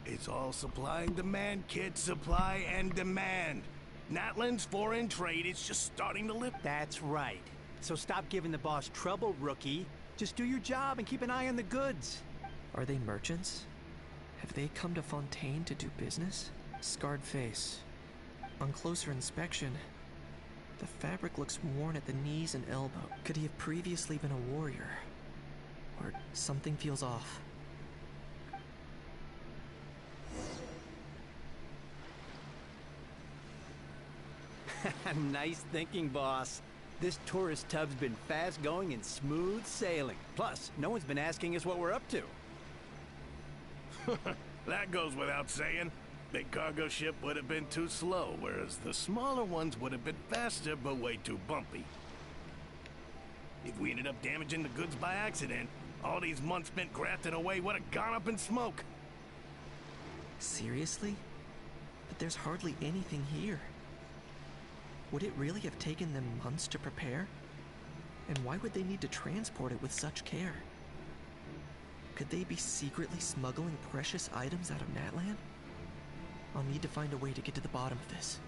It's all supply and demand, kid. Supply and demand. Natland's foreign trade is just starting to lift. That's right. So stop giving the boss trouble, rookie. Just do your job and keep an eye on the goods. Are they merchants? Have they come to Fontaine to do business? Scarred face. On closer inspection, the fabric looks worn at the knees and elbow. Could he have previously been a warrior? Or something feels off. Nice thinking, boss. This tourist tub's been fast going and smooth sailing. Plus, no one's been asking us what we're up to. That goes without saying. Big cargo ship would have been too slow, whereas the smaller ones would have been faster but way too bumpy. If we ended up damaging the goods by accident, all these months spent grafting away would have gone up in smoke. Seriously? But there's hardly anything here. Would it really have taken them months to prepare? And why would they need to transport it with such care? Could they be secretly smuggling precious items out of Natland? I'll need to find a way to get to the bottom of this.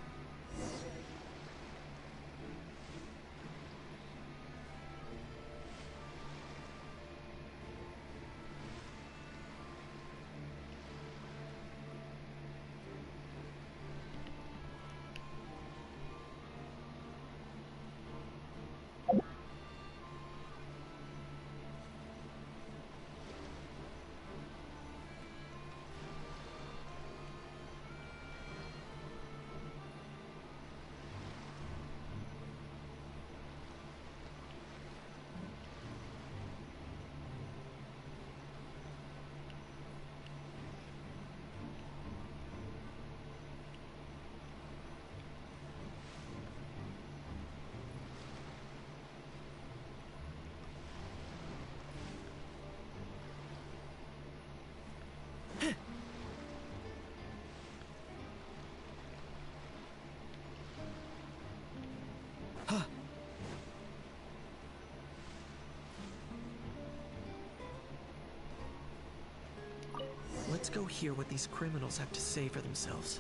Let's go hear what these criminals have to say for themselves.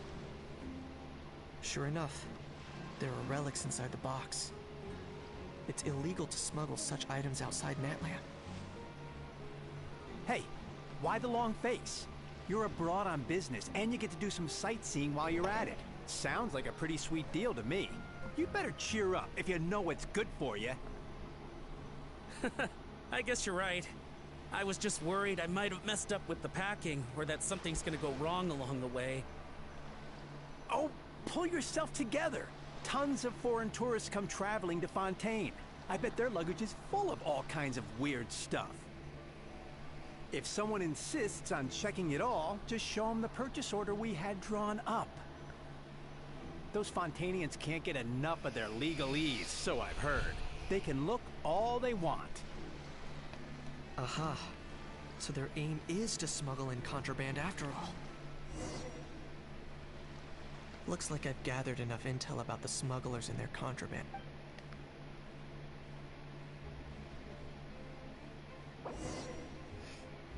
Sure enough, there are relics inside the box. It's illegal to smuggle such items outside Natland. Hey, why the long face? You're abroad on business, and you get to do some sightseeing while you're at it. Sounds like a pretty sweet deal to me. You better cheer up if you know what's good for you. I guess you're right. I was just worried I might have messed up with the packing, or that something's gonna go wrong along the way. Oh, pull yourself together. Tons of foreign tourists come traveling to Fontaine. I bet their luggage is full of all kinds of weird stuff. If someone insists on checking it all, just show them the purchase order we had drawn up. Those Fontainians can't get enough of their legalese, so I've heard. They can look all they want. Aha. So their aim is to smuggle in contraband after all. Looks like I've gathered enough intel about the smugglers and their contraband.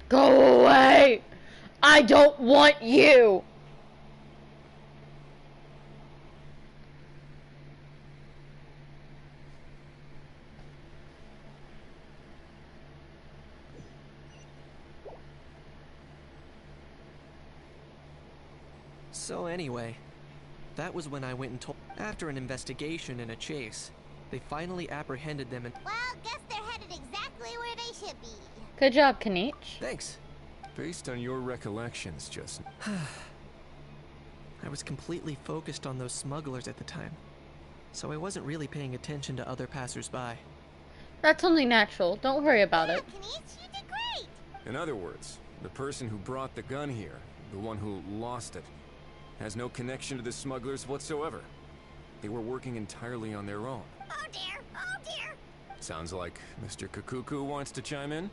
Go away! I don't want you! So anyway, that was when I went and told. After an investigation and a chase, they finally apprehended them and. Well, guess they're headed exactly where they should be. Good job, Kanich. Thanks. Based on your recollections, just. I was completely focused on those smugglers at the time, so I wasn't really paying attention to other passersby. That's only natural. Don't worry about it. Kanich, you did great. In other words, the person who brought the gun here, the one who lost it, has no connection to the smugglers whatsoever. They were working entirely on their own. Oh dear, oh dear. Sounds like Mr. Kakuku wants to chime in?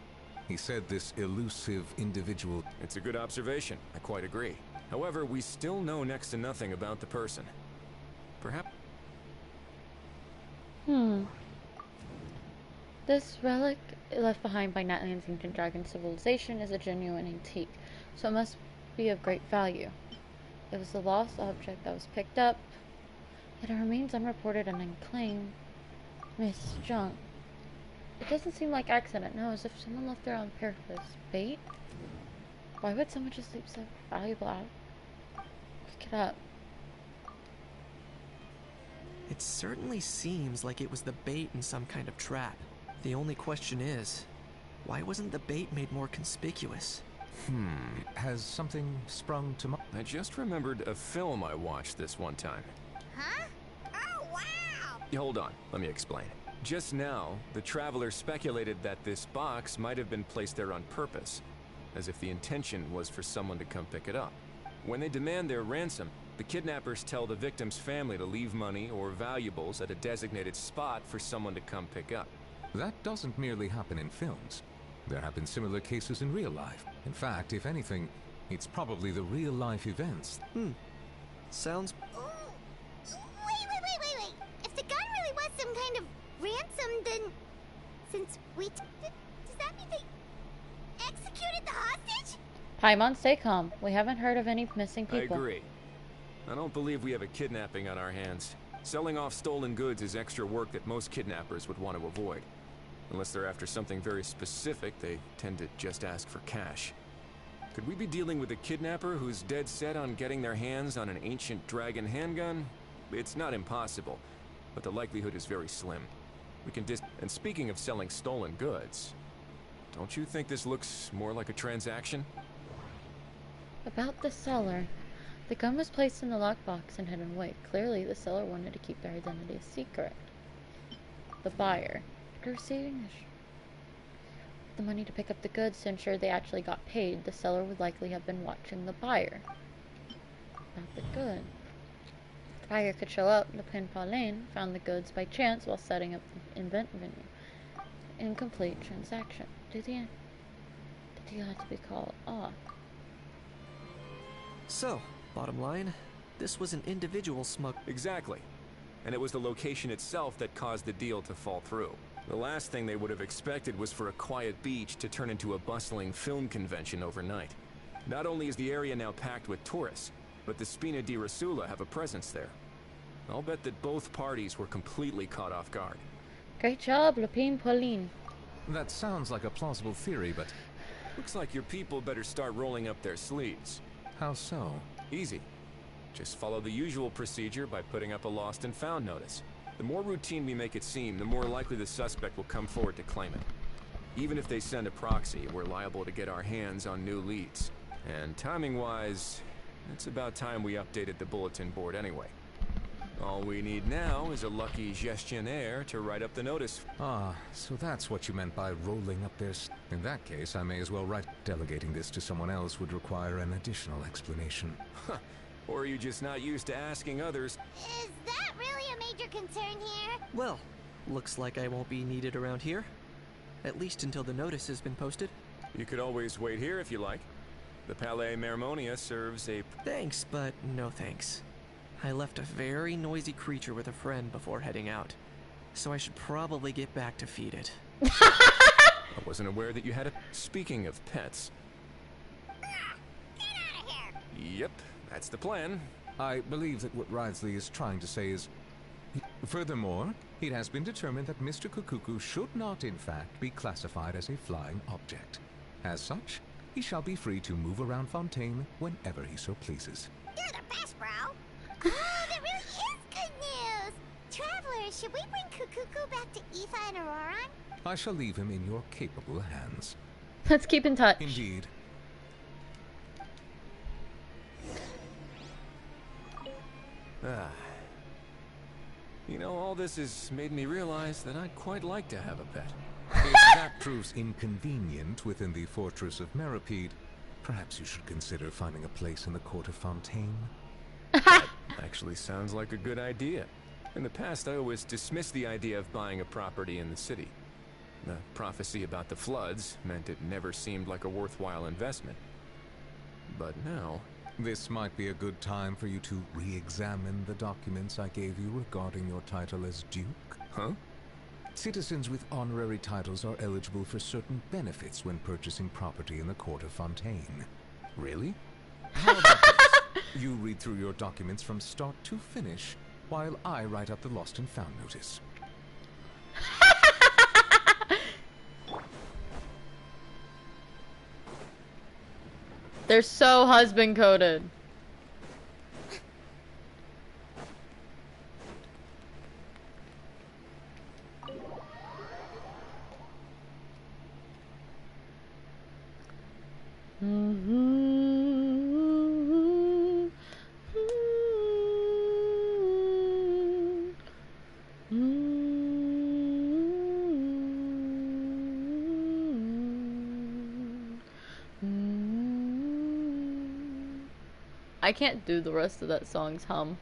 He said this elusive individual... It's a good observation. I quite agree. However, we still know next to nothing about the person. Perhaps... This relic left behind by Natland's ancient dragon civilization is a genuine antique, so it must be of great value. It was the lost object that was picked up, yet it remains unreported and unclaimed. Miss Junk. It doesn't seem like accident, no, as if someone left there on purpose. Bait? Why would someone just leave so valuable out? Pick it up. It certainly seems like it was the bait in some kind of trap. The only question is, why wasn't the bait made more conspicuous? Has something sprung to mind? I just remembered a film I watched this one time. Huh? Oh, wow! Hold on, let me explain. Just now, the traveler speculated that this box might have been placed there on purpose, as if the intention was for someone to come pick it up. When they demand their ransom, the kidnappers tell the victim's family to leave money or valuables at a designated spot for someone to come pick up. That doesn't merely happen in films. There have been similar cases in real life. In fact, if anything, it's probably the real-life events. Sounds... Ooh. Wait. If the gun really was some kind of ransom, then... Since we... does that mean they executed the hostage? Paimon, stay calm. We haven't heard of any missing people. I agree. I don't believe we have a kidnapping on our hands. Selling off stolen goods is extra work that most kidnappers would want to avoid. Unless they're after something very specific, they tend to just ask for cash. Could we be dealing with a kidnapper who's dead set on getting their hands on an ancient dragon handgun? It's not impossible, but the likelihood is very slim. We can And speaking of selling stolen goods, don't you think this looks more like a transaction? About the seller. The gun was placed in the lockbox and hidden away. Clearly, the seller wanted to keep their identity a secret. The buyer. After receiving the money to pick up the goods to ensure they actually got paid, the seller would likely have been watching the buyer. About the good. The buyer could show up. The Pin Pauline found the goods by chance while setting up the event venue. Incomplete transaction. Did the deal have to be called off? So, bottom line, this was an individual smug... Exactly. And it was the location itself that caused the deal to fall through. The last thing they would have expected was for a quiet beach to turn into a bustling film convention overnight. Not only is the area now packed with tourists, but the Spina di Rosula have a presence there. I'll bet that both parties were completely caught off guard. Great job, Lapine Pauline. That sounds like a plausible theory, but... Looks like your people better start rolling up their sleeves. How so? Easy. Just follow the usual procedure by putting up a lost and found notice. The more routine we make it seem, the more likely the suspect will come forward to claim it. Even if they send a proxy, we're liable to get our hands on new leads. And timing-wise, it's about time we updated the bulletin board anyway. All we need now is a lucky gestionnaire to write up the notice. Ah, so that's what you meant by rolling up their... In that case, I may as well write. Delegating this to someone else would require an additional explanation. Or are you just not used to asking others? Is that really a major concern here? Well, looks like I won't be needed around here. At least until the notice has been posted. You could always wait here if you like. The Palais Mermonia serves a... Thanks, but no thanks. I left a very noisy creature with a friend before heading out, so I should probably get back to feed it. I wasn't aware that you had a... Speaking of pets... Get out of here! Yep, that's the plan. I believe that what Wriothesley is trying to say is... Furthermore, it has been determined that Mr. Kukuku should not, in fact, be classified as a flying object. As such, he shall be free to move around Fontaine whenever he so pleases. You're the best, bro! Oh, that really is good news! Travelers, should we bring Kukuku back to Aoife and Auroran? I shall leave him in your capable hands. Let's keep in touch. Indeed. You know, all this has made me realize that I'd quite like to have a pet. If that proves inconvenient within the fortress of Meripede, perhaps you should consider finding a place in the court of Fontaine. That actually sounds like a good idea. In the past, I always dismissed the idea of buying a property in the city. The prophecy about the floods meant it never seemed like a worthwhile investment. But now... This might be a good time for you to re-examine the documents I gave you regarding your title as Duke. Huh? Citizens with honorary titles are eligible for certain benefits when purchasing property in the court of Fontaine. Really? How about this? You read through your documents from start to finish, while I write up the lost and found notice. They're so husband coded. I can't do the rest of that song's hum.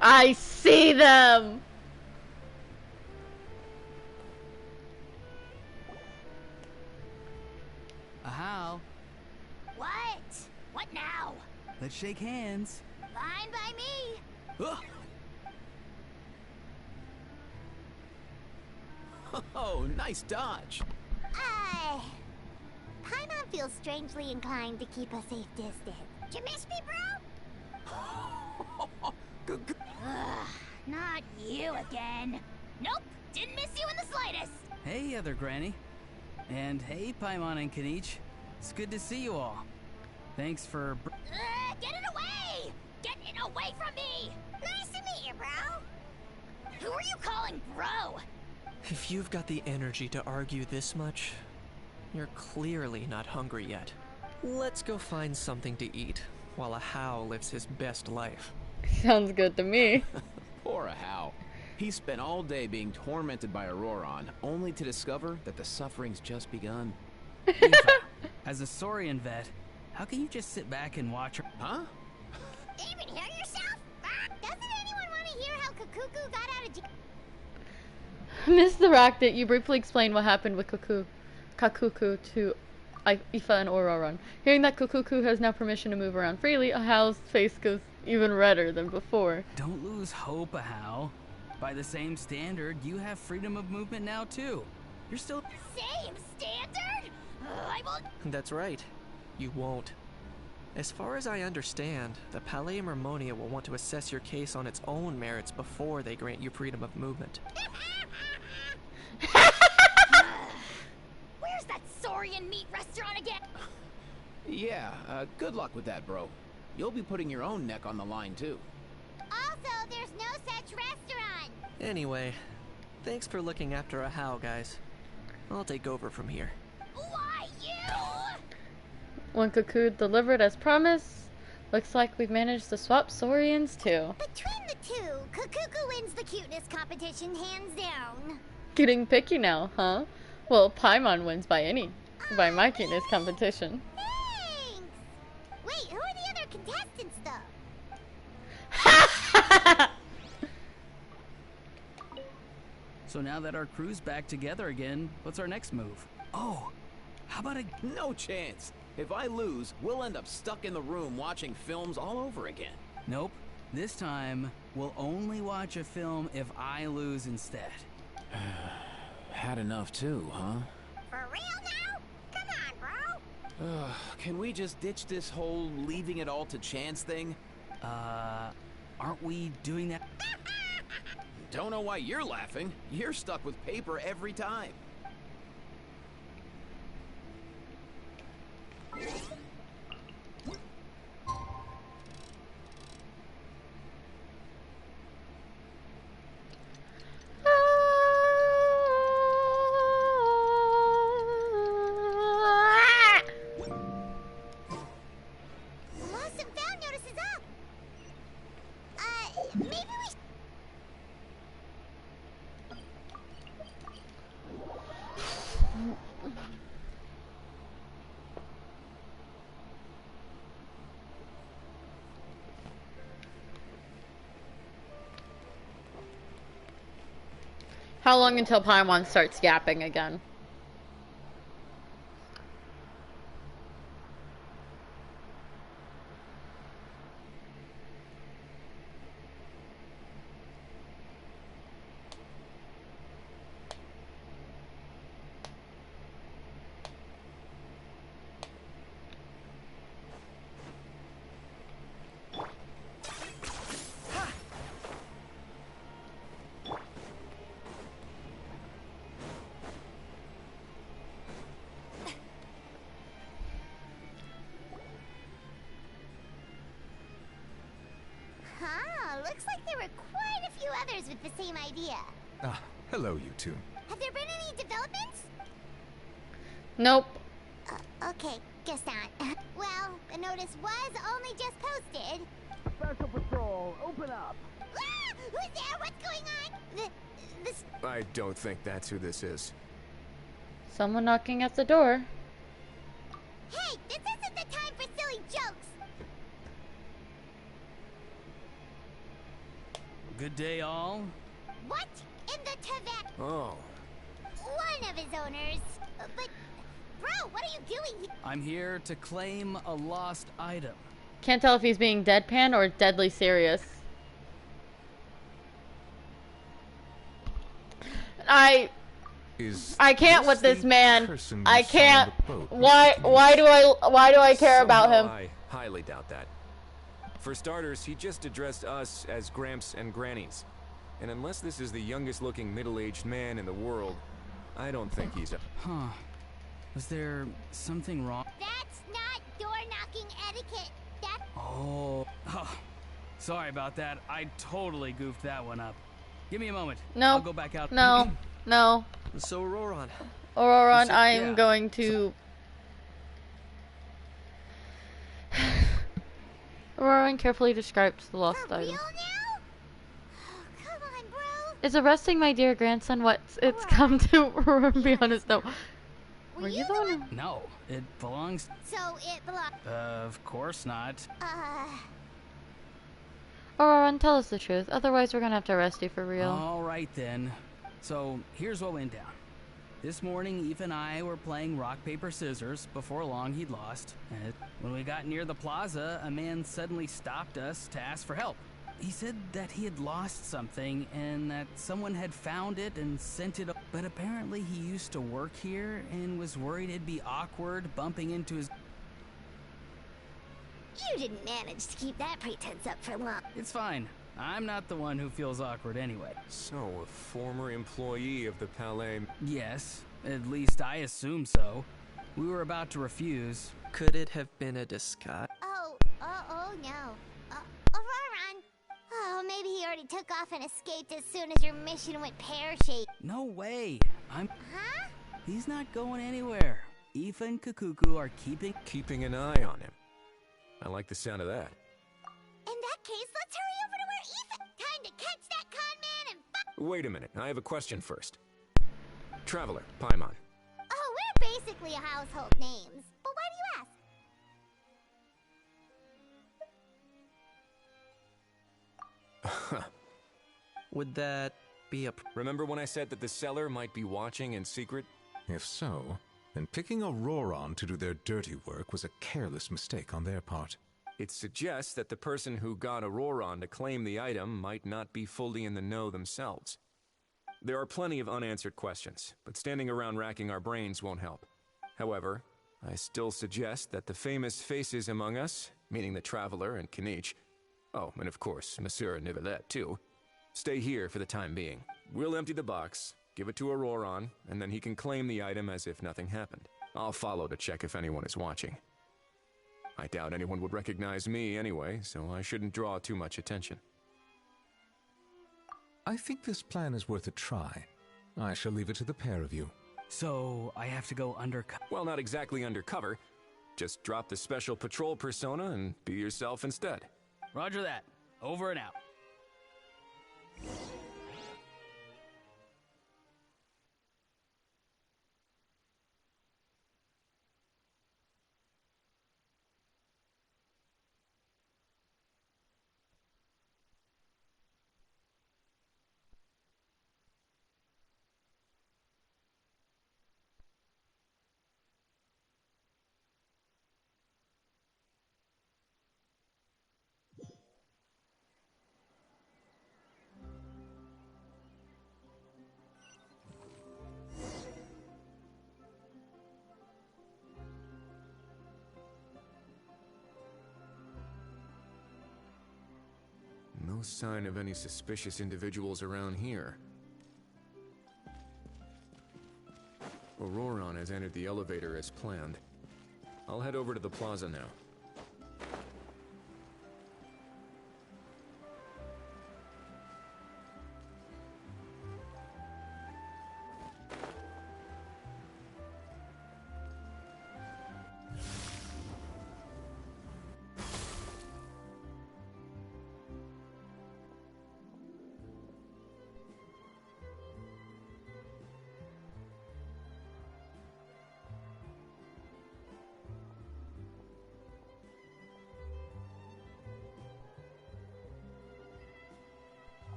I see them! How? What? What now? Let's shake hands. Fine by me. Oh, nice dodge. Paimon feels strangely inclined to keep a safe distance. Did you miss me, bro? Ugh, not you again. Nope, didn't miss you in the slightest. Hey, other granny. And hey, Paimon and Kanich. It's good to see you all. Thanks for... Get it away! Get it away from me! Nice to meet you, bro. Who are you calling bro? If you've got the energy to argue this much, you're clearly not hungry yet. Let's go find something to eat while a How lives his best life. Sounds good to me. Poor How. He spent all day being tormented by Auroran, only to discover that the suffering's just begun. Aoife, as a Saurian vet, how can you just sit back and watch her? Huh? Even hear yourself? Doesn't anyone want to hear how Kukuku got out of jail? Missed the rack that you briefly explained what happened with Kakuku to Ifa and Ororon. Hearing that Kakuku has now permission to move around freely, Ahao's face goes even redder than before. Don't lose hope, Ahao. By the same standard, you have freedom of movement now too. You're still... Same standard? I won't. That's right. You won't. As far as I understand, the Palais Mermonia will want to assess your case on its own merits before they grant you freedom of movement. Where's that Saurian meat restaurant again? Yeah, good luck with that, bro. You'll be putting your own neck on the line, too. Also, there's no such restaurant. Anyway, thanks for looking after Ahao, guys. I'll take over from here. Why you? When Cuckoo delivered as promised, looks like we've managed to swap Saurians too. Between the two, Kakuku wins the cuteness competition hands down. Getting picky now, huh? Well, Paimon wins by my cuteness competition. Thanks! Wait, who are the other contestants, though? So now that our crew's back together again, what's our next move? Oh, how about a... No chance. If I lose, we'll end up stuck in the room watching films all over again. Nope. This time, we'll only watch a film if I lose instead. Had enough too, huh? For real now? Come on, bro. Can we just ditch this whole leaving it all to chance thing? Aren't we doing that? Don't know why you're laughing. You're stuck with paper every time. Lost and found notice is up. Maybe we How long until Paimon starts yapping again? looks like there were quite a few others with the same idea. Ah, hello, you two. Have there been any developments? Nope. Okay, guess not. Well, the notice was only just posted. Special Patrol, open up! Ah! Who's there? What's going on? This... I don't think that's who this is. Someone knocking at the door. Hey, this isn't the time for silly jokes! Good day, all. What? In the tavern? Oh. One of his owners. But, bro, what are you doing here? I'm here to claim a lost item. Can't tell if he's being deadpan or deadly serious. I can't with this man. I can't. Why do I care about him? I highly doubt that. For starters, he just addressed us as Gramps and Grannies. And unless this is the youngest looking middle-aged man in the world, I don't think he's a... Huh. Was there something wrong? That's not door-knocking etiquette. That's... Oh. Sorry about that. I totally goofed that one up. Give me a moment. No. I'll go back out. No. No. So, Ororon. Ororon, I am going to... Ororon carefully describes the lost item. Real now? Oh, come on, bro. Is arresting my dear grandson what it's come to? Ororon, be honest, no. Were you the one? No, it belongs... So it belongs... Of course not. Ororon, tell us the truth. Otherwise, we're gonna have to arrest you for real. All right, then. So, here's what went down. This morning, Eve and I were playing rock, paper, scissors. Before long, he'd lost. And when we got near the plaza, a man suddenly stopped us to ask for help. He said that he had lost something and that someone had found it and sent it. But apparently he used to work here and was worried it'd be awkward bumping into his... You didn't manage to keep that pretense up for long. It's fine. I'm not the one who feels awkward anyway. So, a former employee of the Palais... Yes, at least I assume so. We were about to refuse. Could it have been a disguise? Oh no. Auroron. Oh, maybe he already took off and escaped as soon as your mission went pear-shaped. No way. Huh? He's not going anywhere. Aoife and Kakuku are keeping an eye on him. I like the sound of that. In that case, let's hurry over to where Aoife... Time to catch that con man and fuck... Wait a minute, I have a question first. Traveler, Paimon. Oh, we're basically a household names. But why do you ask? Would that be a... Remember when I said that the seller might be watching in secret? If so, then picking Auroron to do their dirty work was a careless mistake on their part. It suggests that the person who got Auroron to claim the item might not be fully in the know themselves. There are plenty of unanswered questions, but standing around racking our brains won't help. However, I still suggest that the famous faces among us, meaning the Traveler and Kinich, oh, and of course, Monsieur Nivelette too, stay here for the time being. We'll empty the box, give it to Auroron, and then he can claim the item as if nothing happened. I'll follow to check if anyone is watching. I doubt anyone would recognize me anyway, so I shouldn't draw too much attention. I think this plan is worth a try. I shall leave it to the pair of you. So, I have to go undercover? Well, not exactly undercover. Just drop the special patrol persona and be yourself instead. Roger that. Over and out. No sign of any suspicious individuals around here. Auroron has entered the elevator as planned. I'll head over to the plaza now.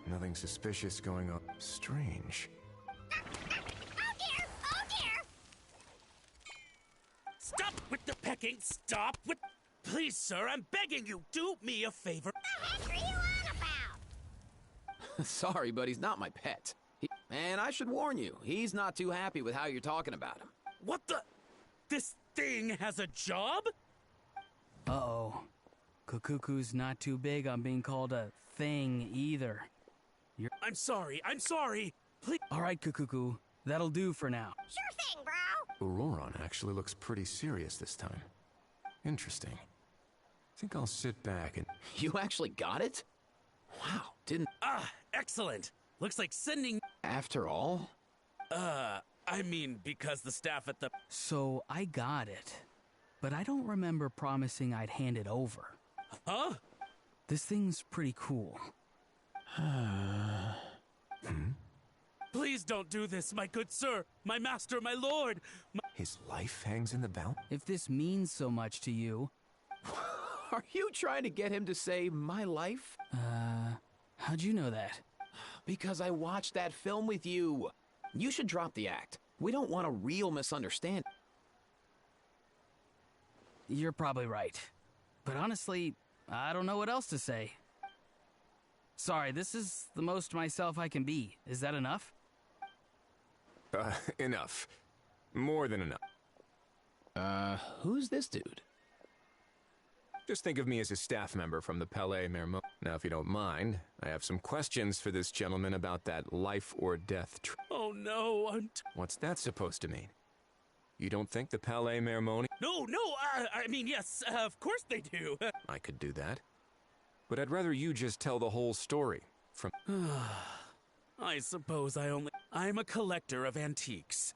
Nothing suspicious going on. Strange. Oh dear! Stop with the pecking! Stop with... Please, sir, I'm begging you, do me a favor. The heck are you on about? Sorry, but he's not my pet. And I should warn you, he's not too happy with how you're talking about him. What the... This thing has a job? Uh-oh. Kakuku's not too big on being called a thing either. I'm sorry. Please. All right, Kakuku. That'll do for now. Sure thing, bro. Auroron actually looks pretty serious this time. Interesting. I think I'll sit back and... You actually got it? Wow, didn't... Ah, excellent. Looks like sending... After all? I mean, because the staff at the... So, I got it. But I don't remember promising I'd hand it over. Huh? This thing's pretty cool. Please don't do this, my good sir, my master, my lord. His life hangs in the balance? If this means so much to you... Are you trying to get him to say, my life? How'd you know that? Because I watched that film with you. You should drop the act. We don't want a real misunderstanding. You're probably right. But honestly, I don't know what else to say. Sorry, this is the most myself I can be. Is that enough? Enough. More than enough. Who's this dude? Just think of me as a staff member from the Palais Mermont. Now, if you don't mind, I have some questions for this gentleman about that life or death Oh no, What's that supposed to mean? You don't think the Palais Mermont? No, I mean, yes, of course they do. I could do that. But I'd rather you just tell the whole story from... I suppose I'm a collector of antiques.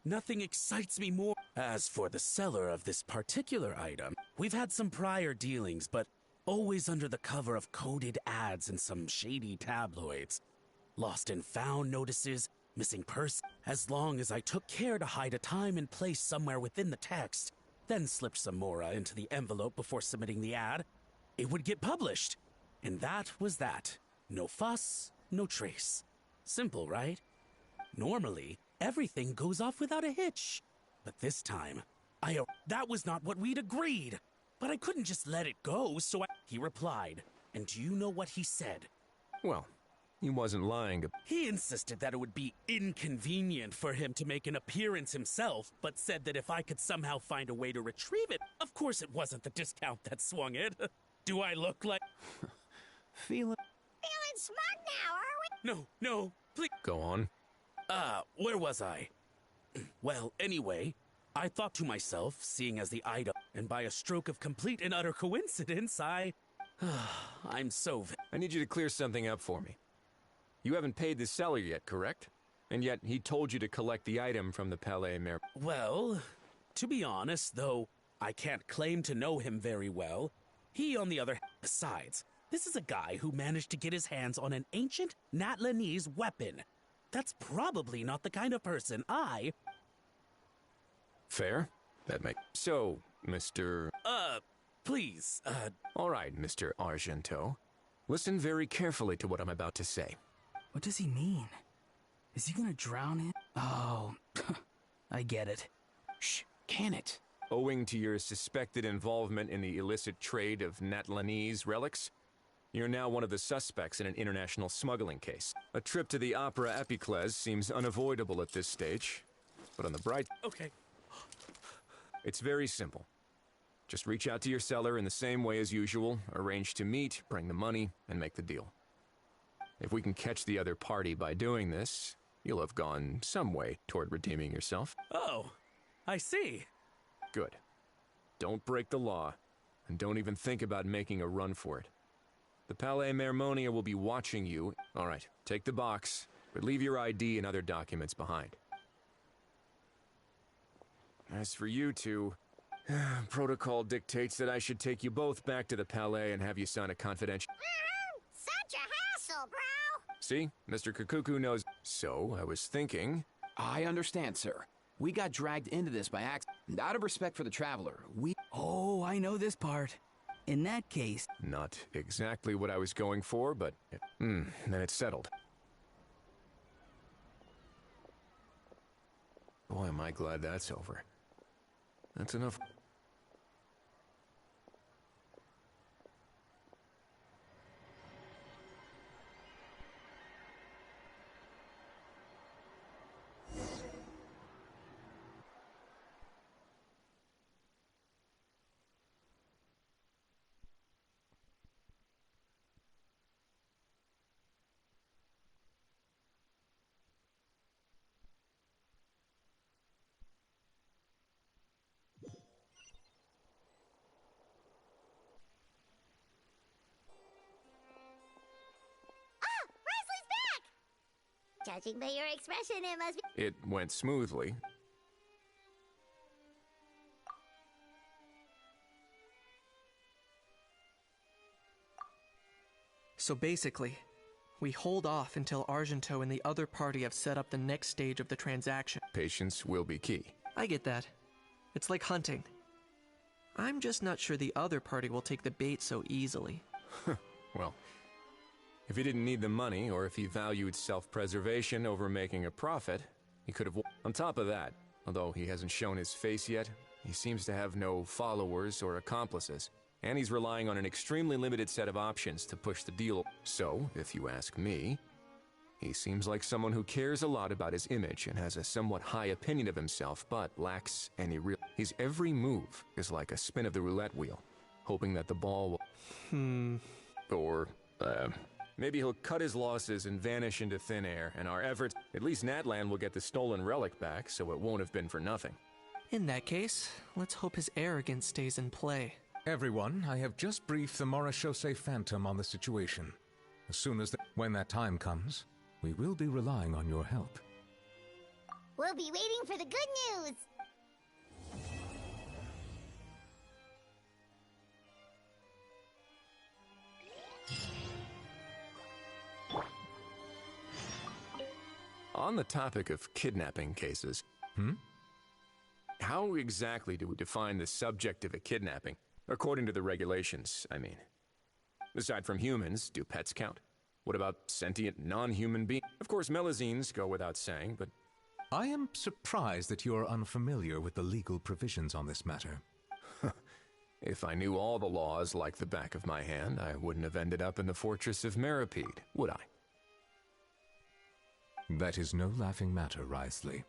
Nothing excites me more. As for the seller of this particular item, we've had some prior dealings, but always under the cover of coded ads in some shady tabloids. Lost and found notices, missing person. As long as I took care to hide a time and place somewhere within the text, then slipped some mora into the envelope before submitting the ad, it would get published. And that was that. No fuss, no trace. Simple, right? Normally, everything goes off without a hitch. But this time, that was not what we'd agreed. But I couldn't just let it go, so he replied. And do you know what he said? Well, he wasn't lying. He insisted that it would be inconvenient for him to make an appearance himself, but said that if I could somehow find a way to retrieve it, of course it wasn't the discount that swung it. Do I look like... Feeling smart now, are we? No, please. Go on. Where was I? Well, anyway, I thought to myself, seeing as the item, and by a stroke of complete and utter coincidence, I'm so... I need you to clear something up for me. You haven't paid the seller yet, correct? And yet he told you to collect the item from the Palais Mer... Well, to be honest, though, I can't claim to know him very well. He, on the other hand, besides, this is a guy who managed to get his hands on an ancient Natlanese weapon. That's probably not the kind of person Fair? That makes... So, Mr... Please, All right, Mr. Argento. Listen very carefully to what I'm about to say. What does he mean? Is he gonna drown him? Oh, I get it. Shh, can it? Owing to your suspected involvement in the illicit trade of Natlanese relics, you're now one of the suspects in an international smuggling case. A trip to the Opera Epiclese seems unavoidable at this stage, but on the bright... Okay. It's very simple. Just reach out to your seller in the same way as usual, arrange to meet, bring the money, and make the deal. If we can catch the other party by doing this, you'll have gone some way toward redeeming yourself. Oh, I see. Good. Don't break the law, and don't even think about making a run for it. The Palais Mermonia will be watching you. All right, take the box, but leave your ID and other documents behind. As for you two, protocol dictates that I should take you both back to the Palais and have you sign a confidential... Such a hassle, bro! See? Mr. Kakuku knows... So, I was thinking... I understand, sir. We got dragged into this by accident. Out of respect for the traveler, Oh, I know this part. In that case... Not exactly what I was going for, but... then it's settled. Boy, am I glad that's over. That's enough... Judging by your expression, it must be... It went smoothly. So basically, we hold off until Argento and the other party have set up the next stage of the transaction. Patience will be key. I get that. It's like hunting. I'm just not sure the other party will take the bait so easily. Well, If he didn't need the money, or if he valued self-preservation over making a profit, he could have... On top of that, although he hasn't shown his face yet, he seems to have no followers or accomplices, and he's relying on an extremely limited set of options to push the deal. So, if you ask me, he seems like someone who cares a lot about his image and has a somewhat high opinion of himself, but lacks any real... His every move is like a spin of the roulette wheel, hoping that the ball will... Or, maybe he'll cut his losses and vanish into thin air, and our efforts... At least Natlan will get the stolen relic back, so it won't have been for nothing. In that case, let's hope his arrogance stays in play. Everyone, I have just briefed the Morishose Phantom on the situation. As soon as when that time comes, we will be relying on your help. We'll be waiting for the good news. On the topic of kidnapping cases... How exactly do we define the subject of a kidnapping? According to the regulations, I mean. Aside from humans, do pets count? What about sentient, non-human beings? Of course, melazines go without saying, but... I am surprised that you are unfamiliar with the legal provisions on this matter. If I knew all the laws like the back of my hand, I wouldn't have ended up in the fortress of Meripede, would I? That is no laughing matter, Wriothesley.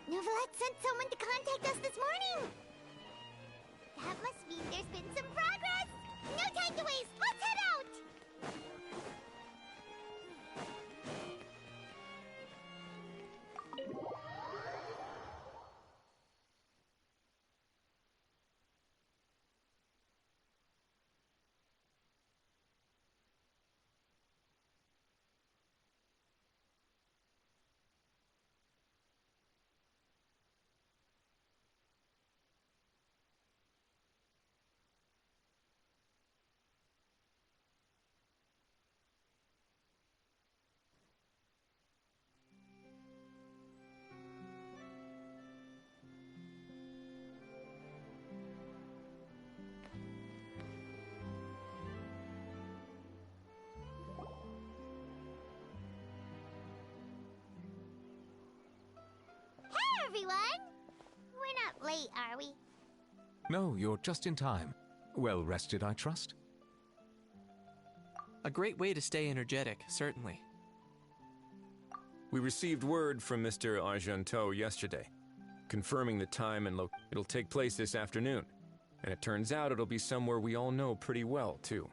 Novelette sent someone to contact us this morning! That must mean there's been some progress! No time to waste! Let's head out! Everyone! We're not late, are we? No, you're just in time. Well rested, I trust? A great way to stay energetic, certainly. We received word from Mr. Argenteau yesterday, confirming the time and it'll take place this afternoon. And it turns out it'll be somewhere we all know pretty well, too.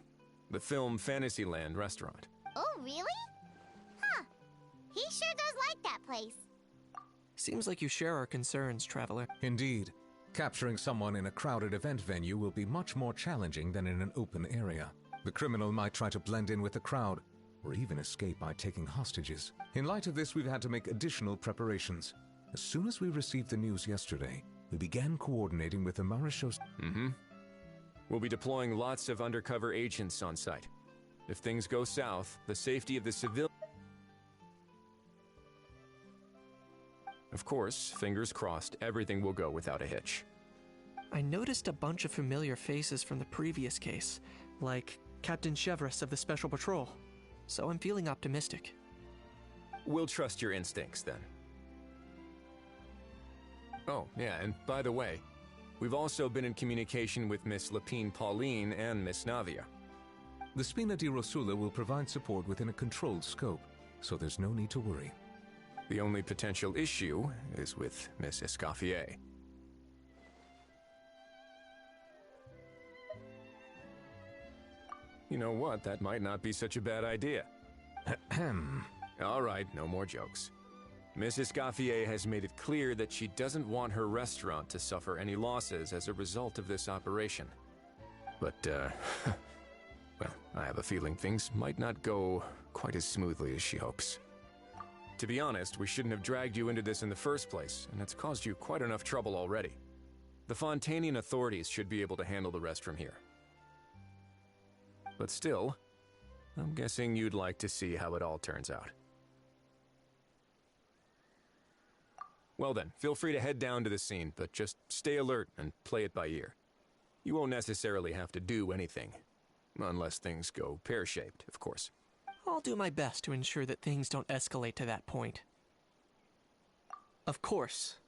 The Film Fantasyland restaurant. Oh, really? Huh. He sure does like that place. Seems like you share our concerns, Traveler. Indeed. Capturing someone in a crowded event venue will be much more challenging than in an open area. The criminal might try to blend in with the crowd, or even escape by taking hostages. In light of this, we've had to make additional preparations. As soon as we received the news yesterday, we began coordinating with the Morishose... We'll be deploying lots of undercover agents on site. If things go south, the safety of the civil... Of course, fingers crossed, everything will go without a hitch. I noticed a bunch of familiar faces from the previous case, like Captain Chevrolet of the Special Patrol, so I'm feeling optimistic. We'll trust your instincts, then. Oh, yeah, and by the way, we've also been in communication with Miss Lapine Pauline and Miss Navia. The Spina di Rosula will provide support within a controlled scope, so there's no need to worry. The only potential issue is with Miss Escoffier. You know what? That might not be such a bad idea. All right, no more jokes. Mrs. Gaffier has made it clear that she doesn't want her restaurant to suffer any losses as a result of this operation. But, well, I have a feeling things might not go quite as smoothly as she hopes. To be honest, we shouldn't have dragged you into this in the first place, and it's caused you quite enough trouble already. The Fontainian authorities should be able to handle the rest from here. But still, I'm guessing you'd like to see how it all turns out. Well then, feel free to head down to the scene, but just stay alert and play it by ear. You won't necessarily have to do anything, unless things go pear-shaped, of course. I'll do my best to ensure that things don't escalate to that point. Of course,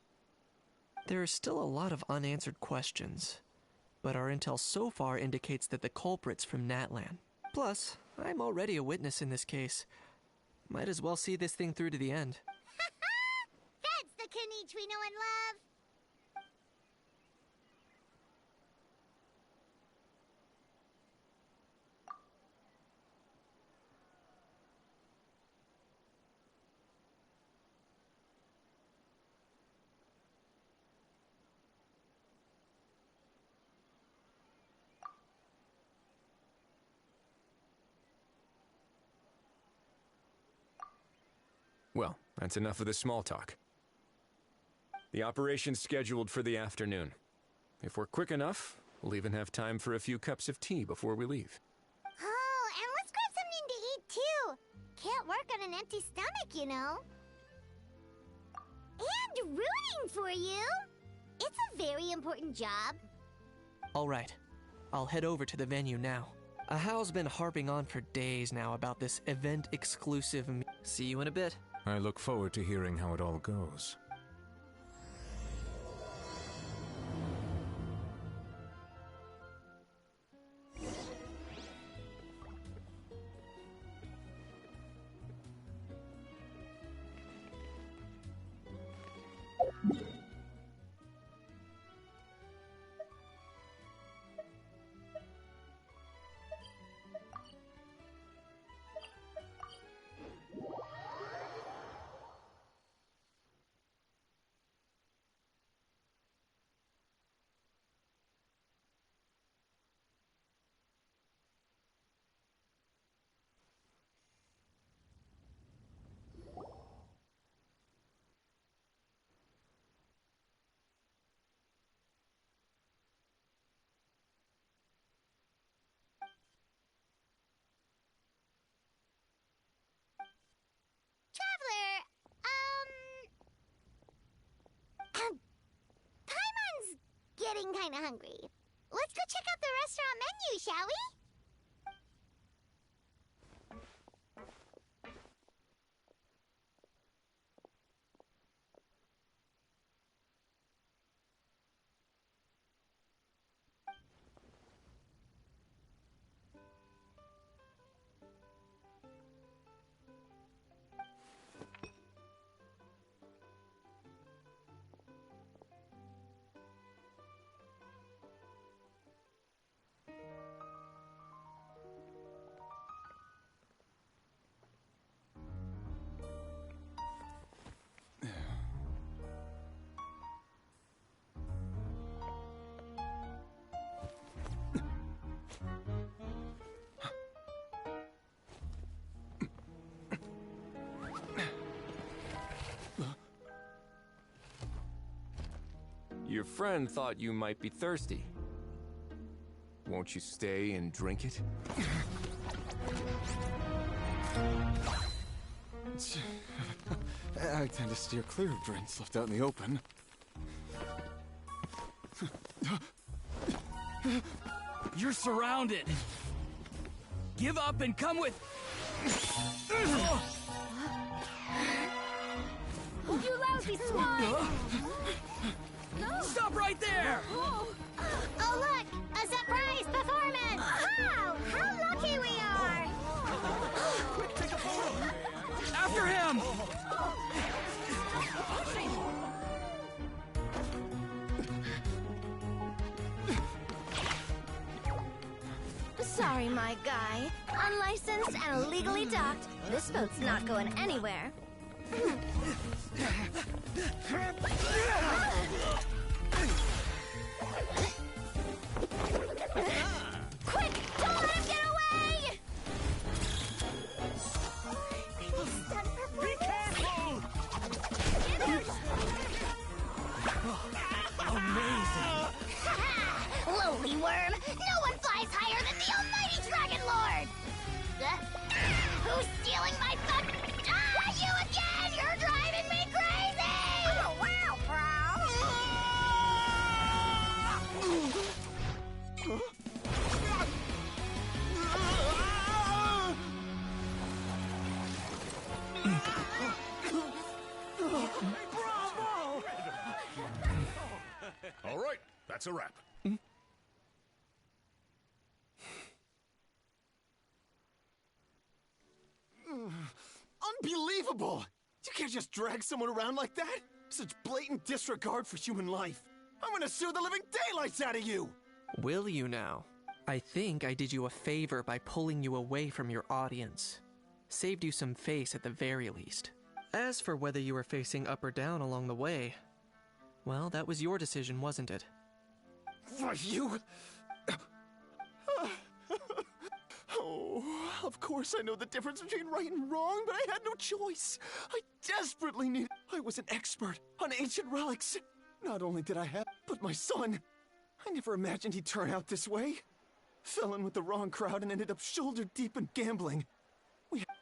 there are still a lot of unanswered questions, but our intel so far indicates that the culprit's from Natlan. Plus, I'm already a witness in this case. Might as well see this thing through to the end. That's the Kenichi we know and love! Well, that's enough of the small talk. The operation's scheduled for the afternoon. If we're quick enough, we'll even have time for a few cups of tea before we leave. Oh, and let's grab something to eat too! Can't work on an empty stomach, you know. And rooting for you! It's a very important job. Alright, I'll head over to the venue now. Ahal's been harping on for days now about this event-exclusive See you in a bit. I look forward to hearing how it all goes. Paimon's getting kinda hungry. Let's go check out the restaurant menu, shall we? Your friend thought you might be thirsty. Won't you stay and drink it? I tend to steer clear of drinks left out in the open. You're surrounded. Give up and come with... You lousy swine! Stop right there! Oh, look! A surprise performance! Wow! How lucky we are! Quick, take a photo! After him! Sorry, my guy. Unlicensed and illegally docked. This boat's not going anywhere. Quick! Don't let him get away! Be careful! Amazing! Lowly worm! No one flies higher than the almighty Dragon Lord! Who's stealing my fun? Ah, you again! You're driving me crazy! Oh, wow, Bravo! All right, that's a wrap. Unbelievable! You can't just drag someone around like that! Such blatant disregard for human life! I'm gonna sue the living daylights out of you! Will you now? I think I did you a favor by pulling you away from your audience. Saved you some face at the very least. As for whether you were facing up or down along the way, well, that was your decision, wasn't it? Why, you... Oh, of course I know the difference between right and wrong, but I had no choice. I desperately needed... I was an expert on ancient relics. Not only did I have... but my son... I never imagined he'd turn out this way. Fell in with the wrong crowd and ended up shoulder deep in gambling.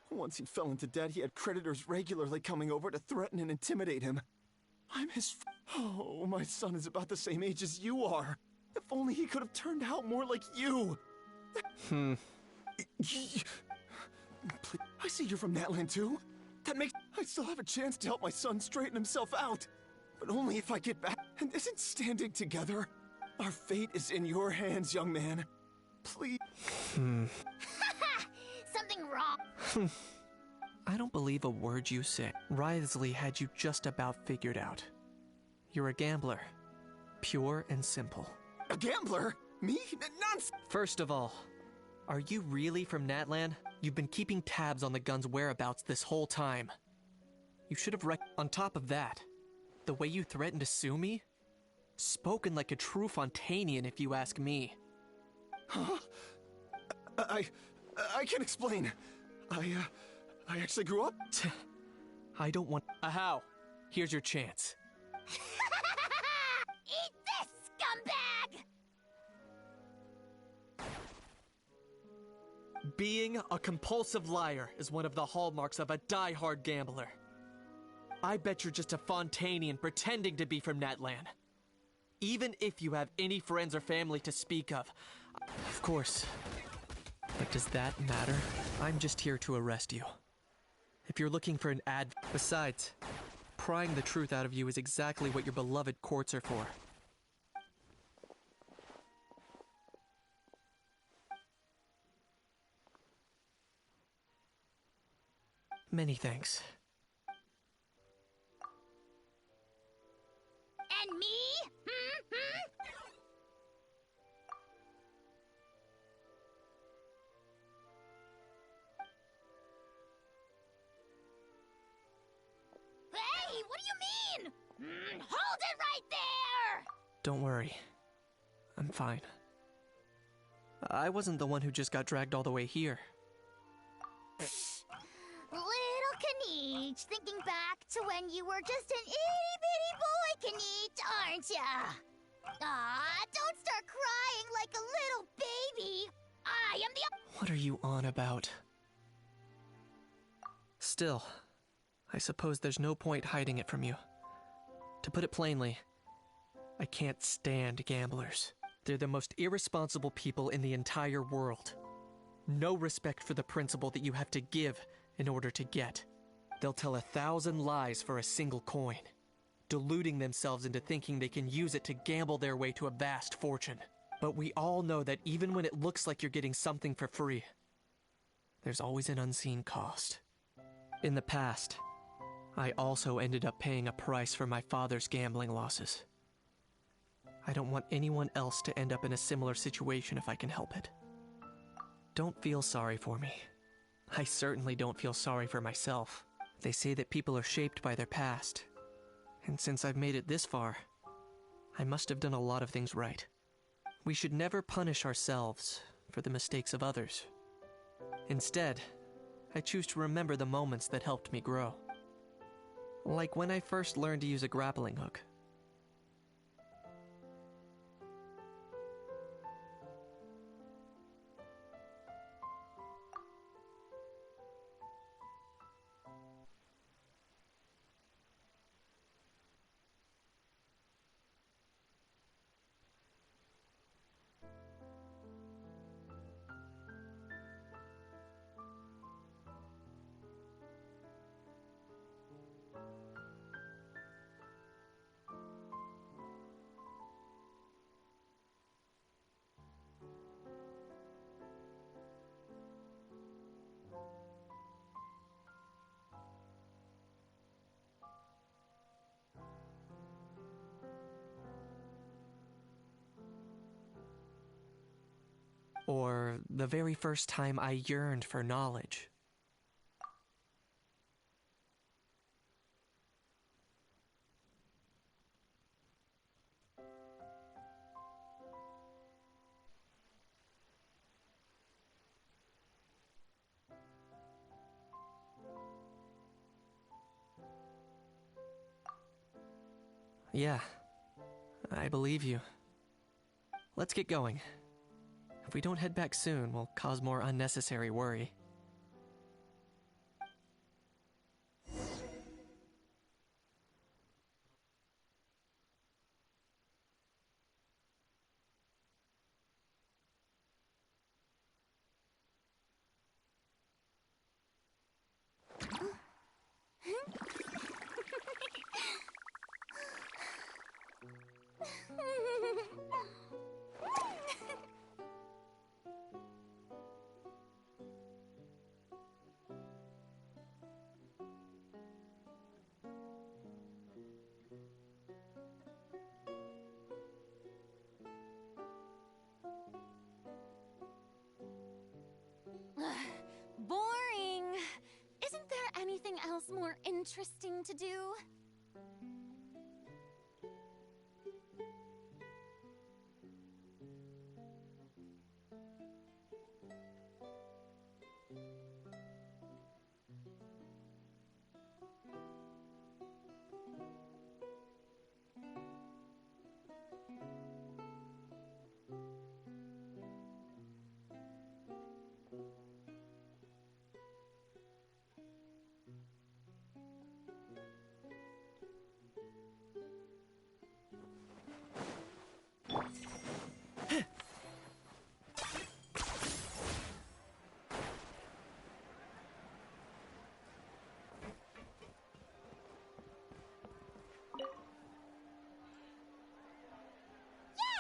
Once he fell into debt, he had creditors regularly coming over to threaten and intimidate him. I'm his... Oh, my son is about the same age as you are. If only he could have turned out more like you. I see you're from Natland too. That makes... I still have a chance to help my son straighten himself out. But only if I get back and isn't standing together. Our fate is in your hands, young man. Please. Something wrong. I don't believe a word you say. Wriothesley had you just about figured out. You're a gambler. Pure and simple. A gambler? Me? Nonsense! First of all, are you really from Natlan? You've been keeping tabs on the gun's whereabouts this whole time. You should have On top of that, the way you threatened to sue me? Spoken like a true Fontanian, if you ask me. Huh? I can explain. I actually grew up... I don't want... How? Here's your chance. Eat this, scumbag! Being a compulsive liar is one of the hallmarks of a die-hard gambler. I bet you're just a Fontanian pretending to be from Natlan. Even if you have any friends or family to speak of. Of course. But does that matter? I'm just here to arrest you. If you're looking for an ad... Besides, prying the truth out of you is exactly what your beloved courts are for. Many thanks. And me? Hey, what do you mean? Hold it right there! Don't worry. I'm fine. I wasn't the one who just got dragged all the way here. Little Kaniche, thinking back to when you were just an itty-bitty boy, Kaniche, aren't ya? Aw, don't start crying like a little baby. I am the... What are you on about? Still, I suppose there's no point hiding it from you. To put it plainly, I can't stand gamblers. They're the most irresponsible people in the entire world. No respect for the principle that you have to give in order to get. They'll tell 1,000 lies for a single coin, deluding themselves into thinking they can use it to gamble their way to a vast fortune. But we all know that even when it looks like you're getting something for free, there's always an unseen cost. In the past, I also ended up paying a price for my father's gambling losses. I don't want anyone else to end up in a similar situation if I can help it. Don't feel sorry for me. I certainly don't feel sorry for myself. They say that people are shaped by their past. And since I've made it this far, I must have done a lot of things right. We should never punish ourselves for the mistakes of others. Instead, I choose to remember the moments that helped me grow. Like when I first learned to use a grappling hook. Or the very first time I yearned for knowledge. Yeah, I believe you. Let's get going. If we don't head back soon, we'll cause more unnecessary worry. Boring. Isn't there anything else more interesting to do?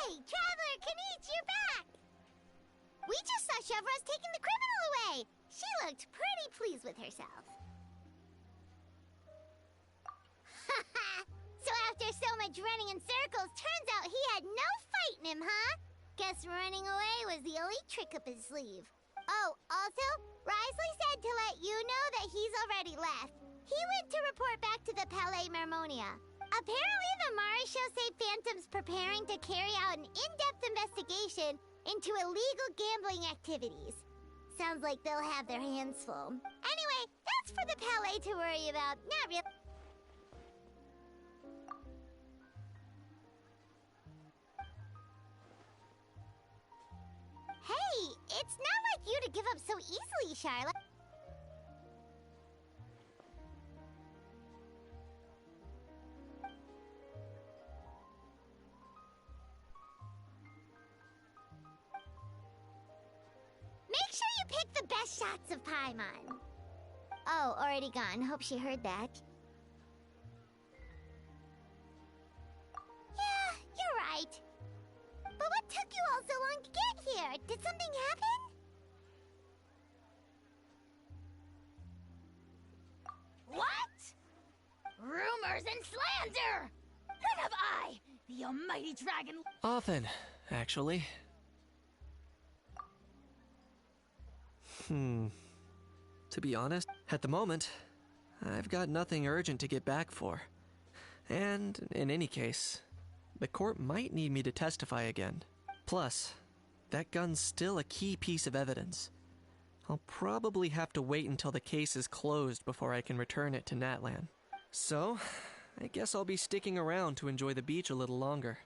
Traveler Kanichi, you're back! We just saw Chevro's taking the criminal away. She looked pretty pleased with herself. So after so much running in circles, turns out he had no fight in him, huh? Guess running away was the only trick up his sleeve. Oh, also, Risley said to let you know that he's already left. He went to report back to the Palais Mermonia. Apparently, the Marisho say Phantom's preparing to carry out an in-depth investigation into illegal gambling activities. Sounds like they'll have their hands full. Anyway, that's for the Palais to worry about, not really. Hey, it's not like you to give up so easily, Charlotte. Make sure you pick the best shots of Paimon. Oh, already gone. Hope she heard that. Yeah, you're right. But what took you all so long to get here? Did something happen? What? Rumors and slander! When have I, the almighty dragon... Often, actually. To be honest, at the moment, I've got nothing urgent to get back for. And, in any case, the court might need me to testify again. Plus, that gun's still a key piece of evidence. I'll probably have to wait until the case is closed before I can return it to Natlan. So, I guess I'll be sticking around to enjoy the beach a little longer.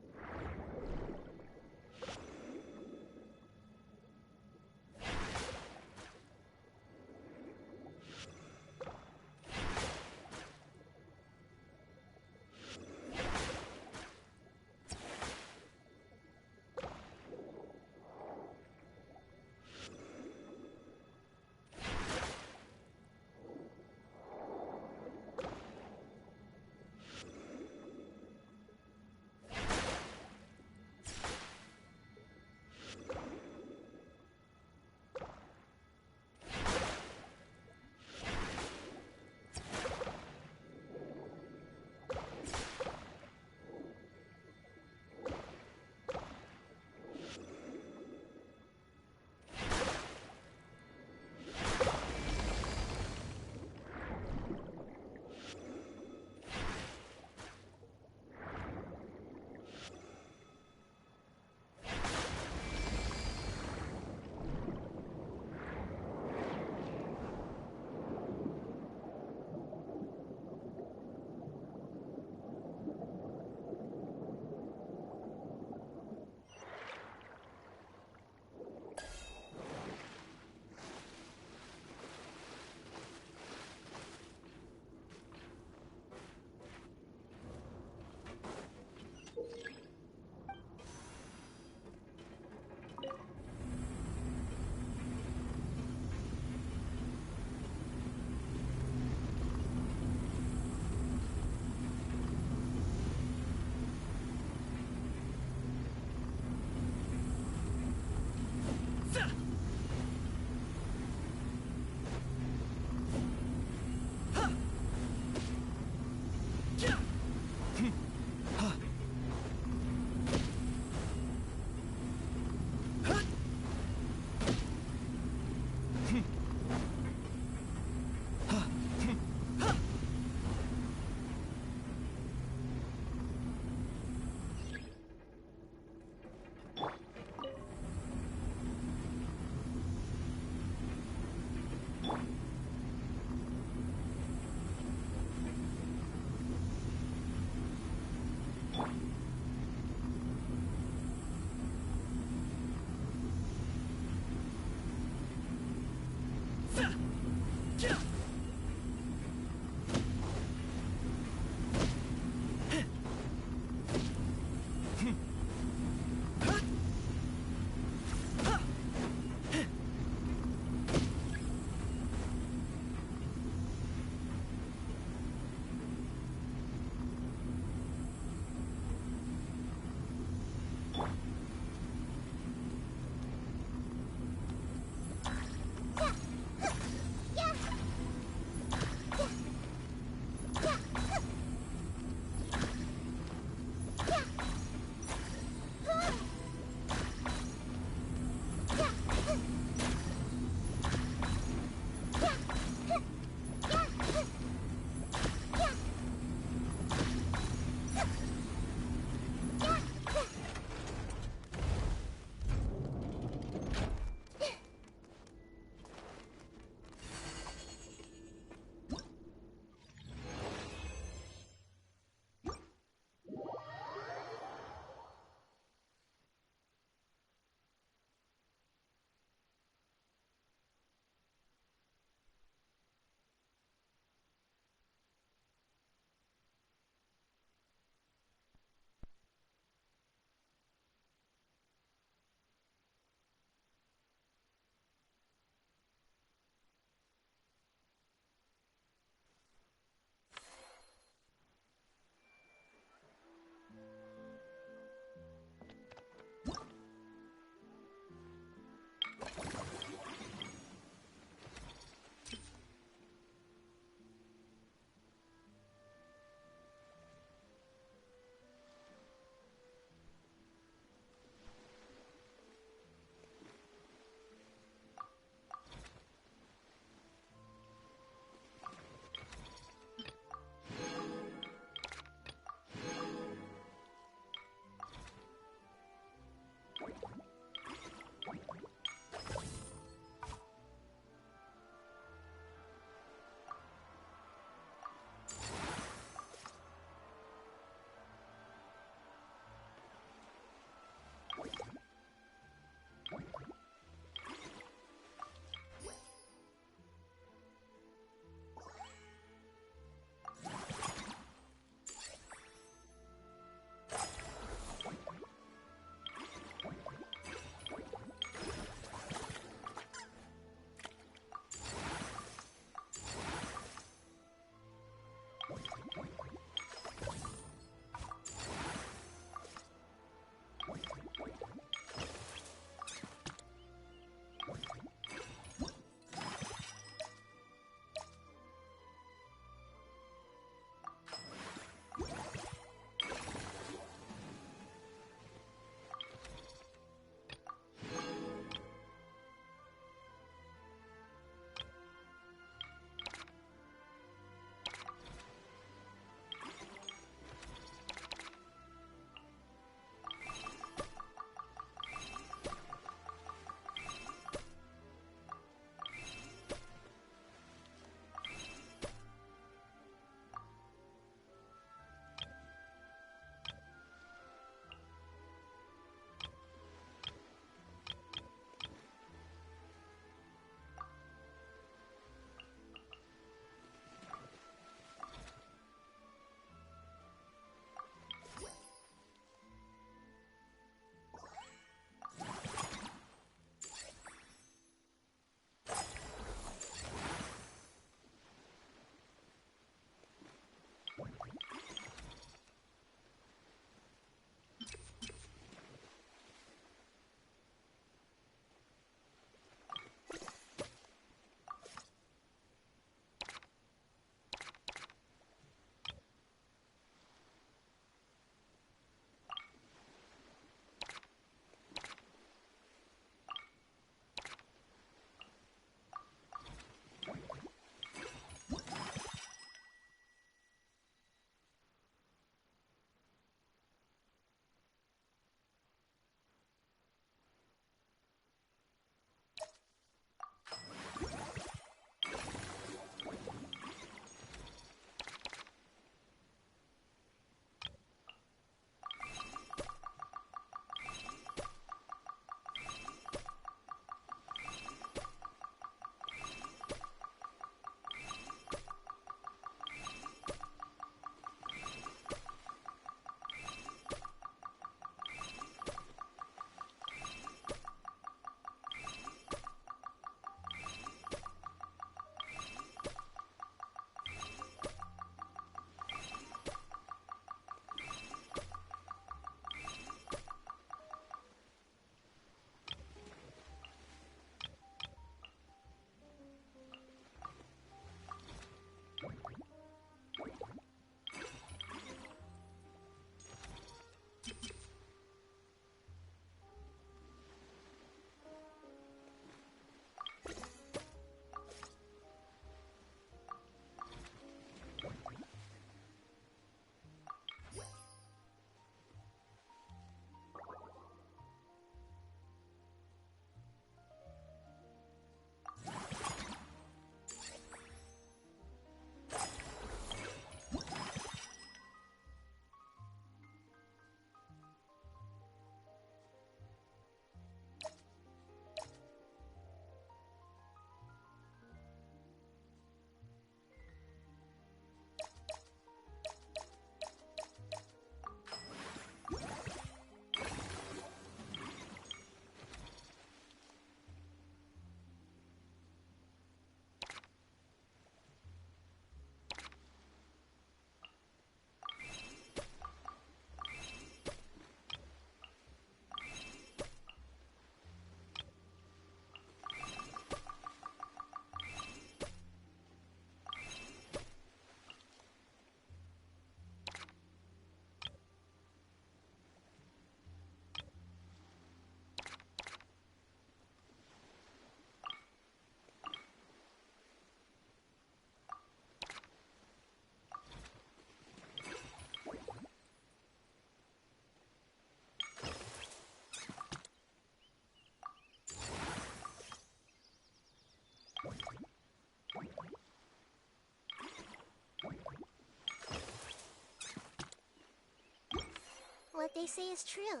they say is true.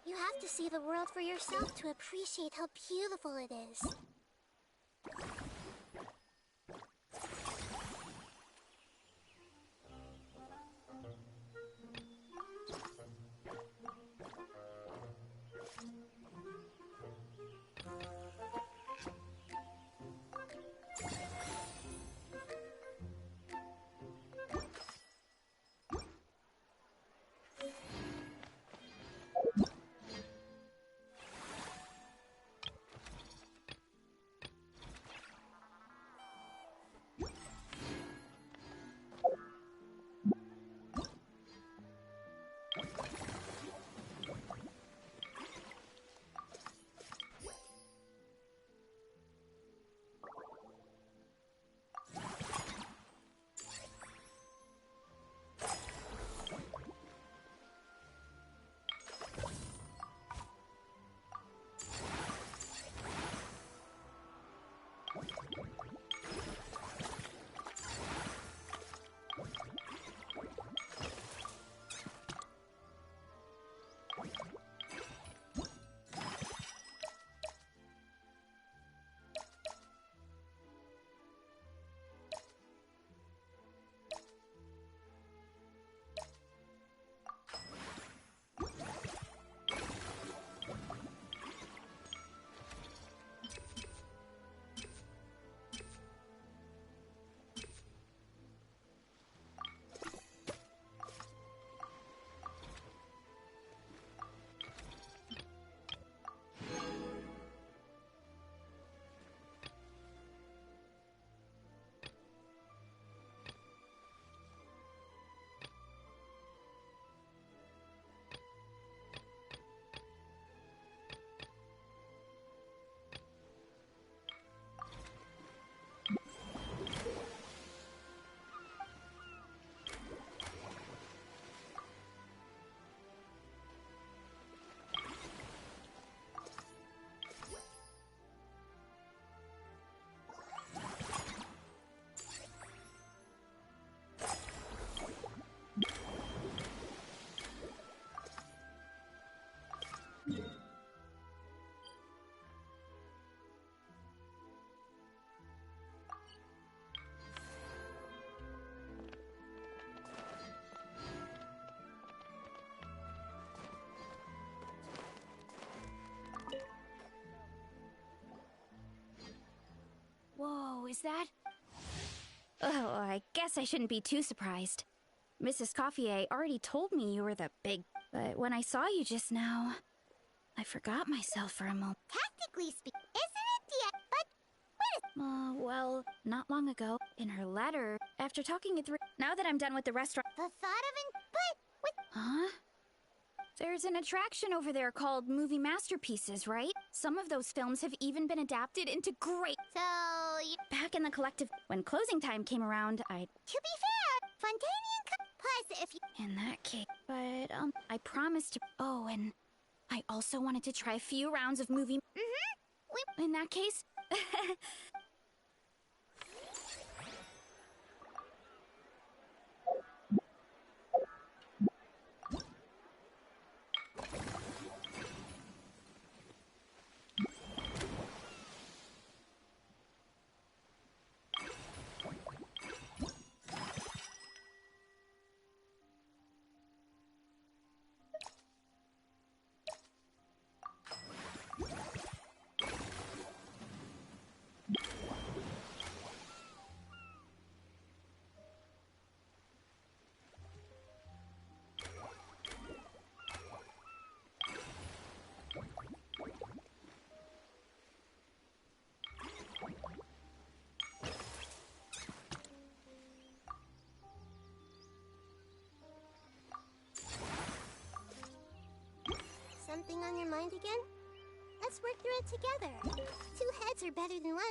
You have to see the world for yourself to appreciate how beautiful it is. Whoa, is that? Oh, I guess I shouldn't be too surprised. Mrs. Coiffier already told me you were the big... But when I saw you just now, I forgot myself for a moment. Tactically speaking, isn't it? But well, not long ago, in her letter, after talking it through... Now that I'm done with the restaurant... the thought of it... But... Huh? There's an attraction over there called Movie Masterpieces, right? Some of those films have even been adapted into great... So, you... Back in the collective... When closing time came around, I... To be fair, Fontanian... Plus, if you... In that case... But, I promised to... Oh, and... I also wanted to try a few rounds of movie... In that case... Something on your mind again? Let's work through it together. Two heads are better than one.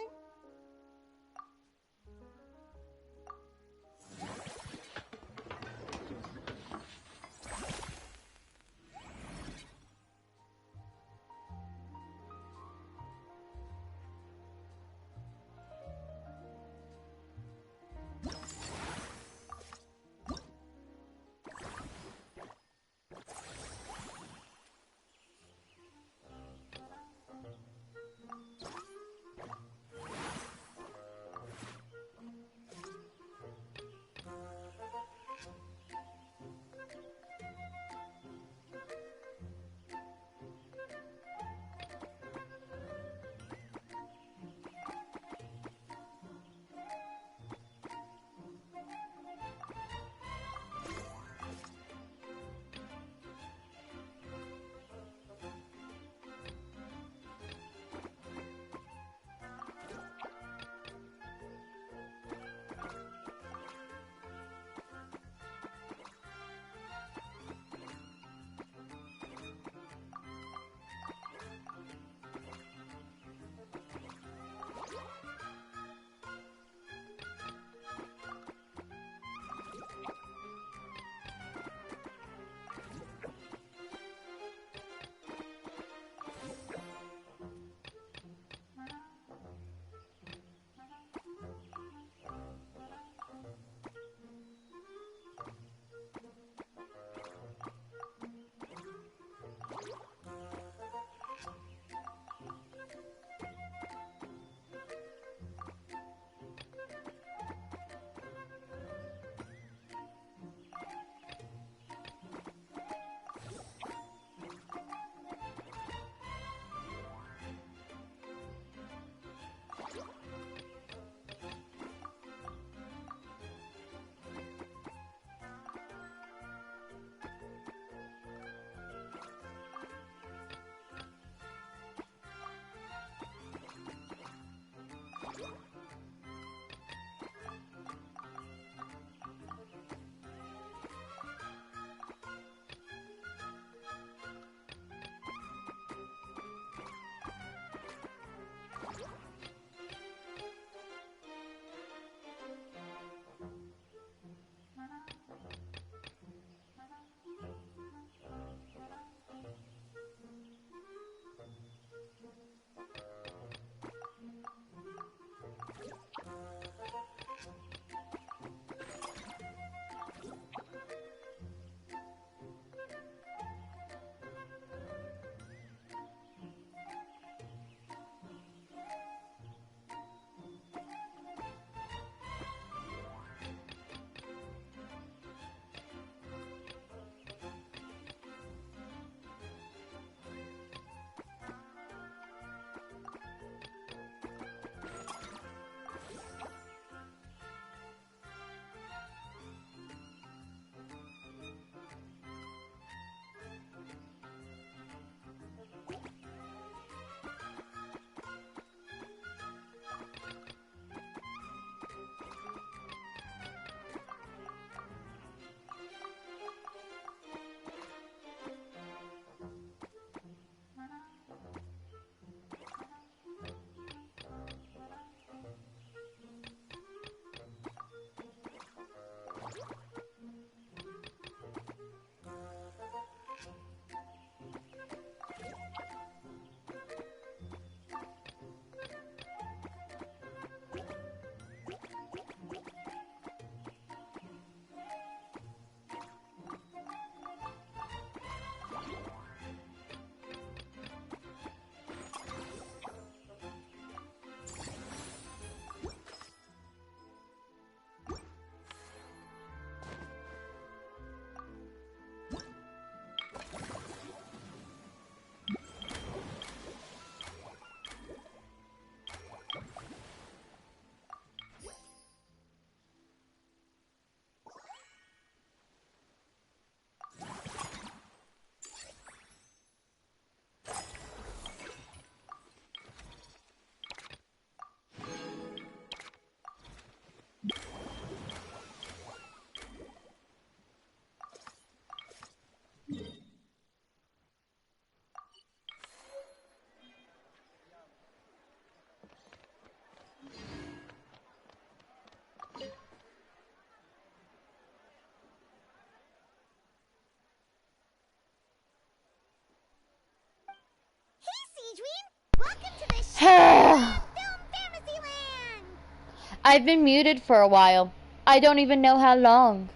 I've been muted for a while. I don't even know how long.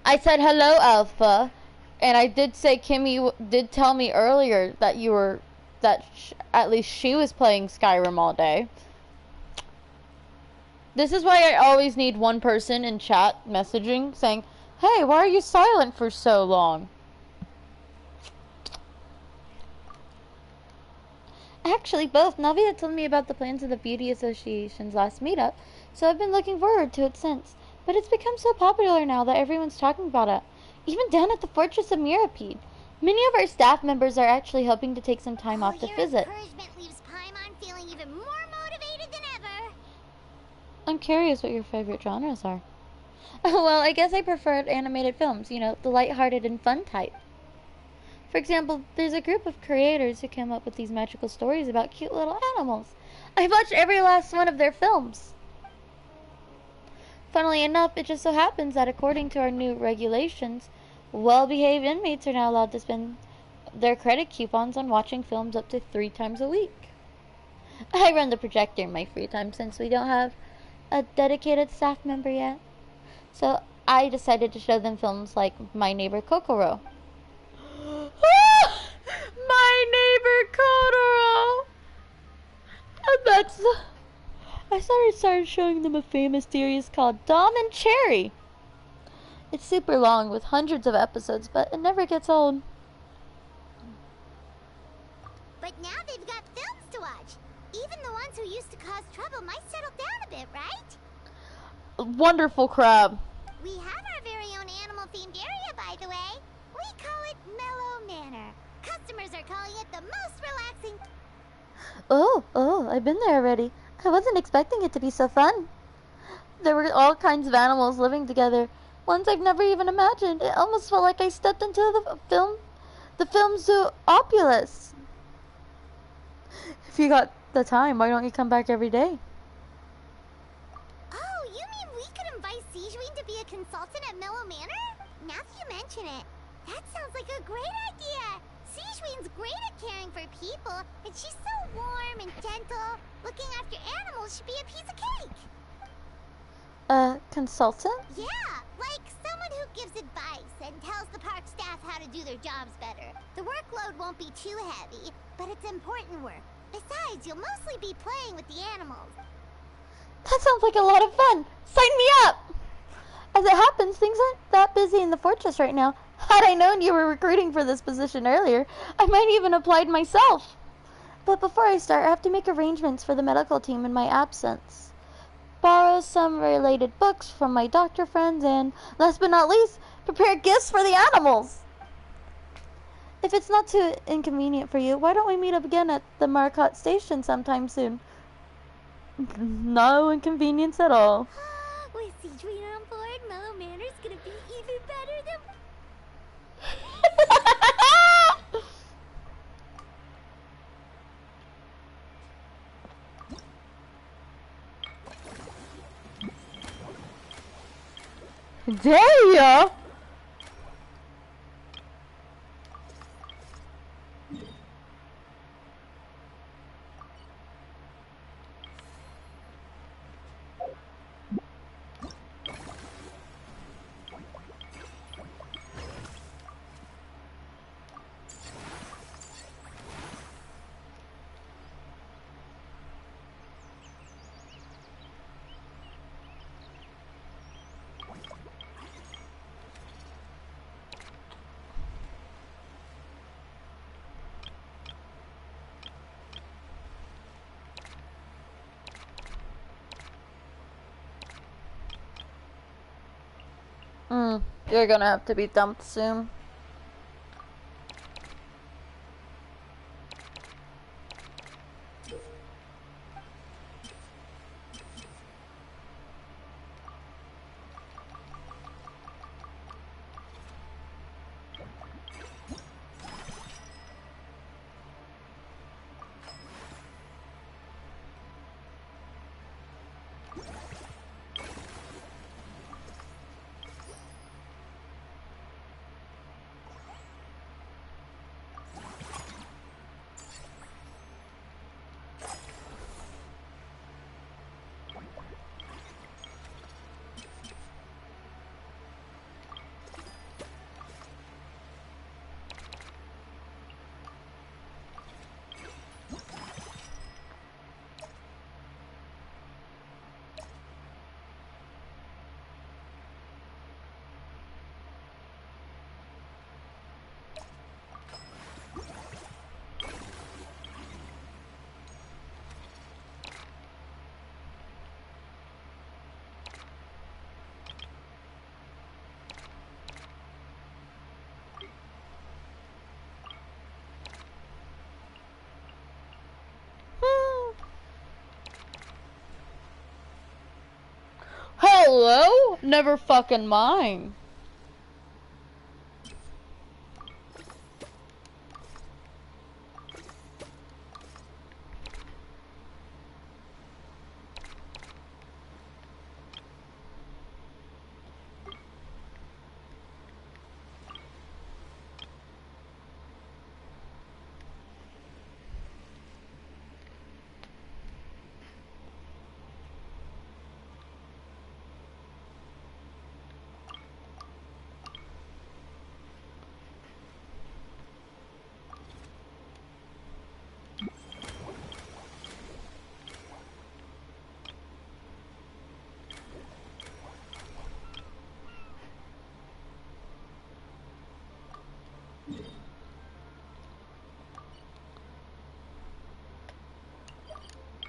I said hello, Alpha, and I did say Kimmy did tell me earlier that you were, at least she was playing Skyrim all day. This is why I always need one person in chat messaging saying, hey, why are you silent for so long? Actually, both. Navia told me about the plans of the Beauty Association's last meetup, so I've been looking forward to it since. But it's become so popular now that everyone's talking about it. Even down at the Fortress of Mirapede. Many of our staff members are actually hoping to take some time off to visit. Encouragement leaves Paimon feeling even more motivated than ever. I'm curious what your favorite genres are. Well, I guess I prefer animated films, you know, the lighthearted and fun type. For example, there's a group of creators who came up with these magical stories about cute little animals. I've watched every last one of their films. Funnily enough, it just so happens that according to our new regulations, well-behaved inmates are now allowed to spend their credit coupons on watching films up to 3 times a week. I run the projector in my free time since we don't have a dedicated staff member yet. So I decided to show them films like My Neighbor Kokoro. My Neighbor Kokoro! I started showing them a famous series called Dom and Cherry. It's super long with hundreds of episodes, but it never gets old. But now they've got films to watch. Even the ones who used to cause trouble might settle down a bit, right? Wonderful crab. We have our very own animal-themed area, by the way. We call it Mellow Manor. Customers are calling it the most relaxing... Oh, I've been there already. I wasn't expecting it to be so fun. There were all kinds of animals living together. Ones I've never even imagined. It almost felt like I stepped into the film Zoopopulous. If you got the time, why don't you come back every day? Oh, you mean we could invite Sijuin to be a consultant at Mellow Manor? Now that you mention it, that sounds like a great idea. Sijuin's great at caring for people, and she's so warm and gentle. Looking after animals should be a piece of cake. Consultant? Yeah, like someone who gives advice and tells the park staff how to do their jobs better. The workload won't be too heavy, but it's important work. Besides, you'll mostly be playing with the animals. That sounds like a lot of fun. Sign me up! As it happens, things aren't that busy in the fortress right now. Had I known you were recruiting for this position earlier, I might even applied myself. But before I start, I have to make arrangements for the medical team in my absence. Borrow some related books from my doctor friends, and last but not least, prepare gifts for the animals. If it's not too inconvenient for you, why don't we meet up again at the Marcotte station sometime soon? No inconvenience at all. With Sijuin on board, Mellow Manor's gonna be even better than... There ya! You're gonna have to be dumped soon. Never fucking mind.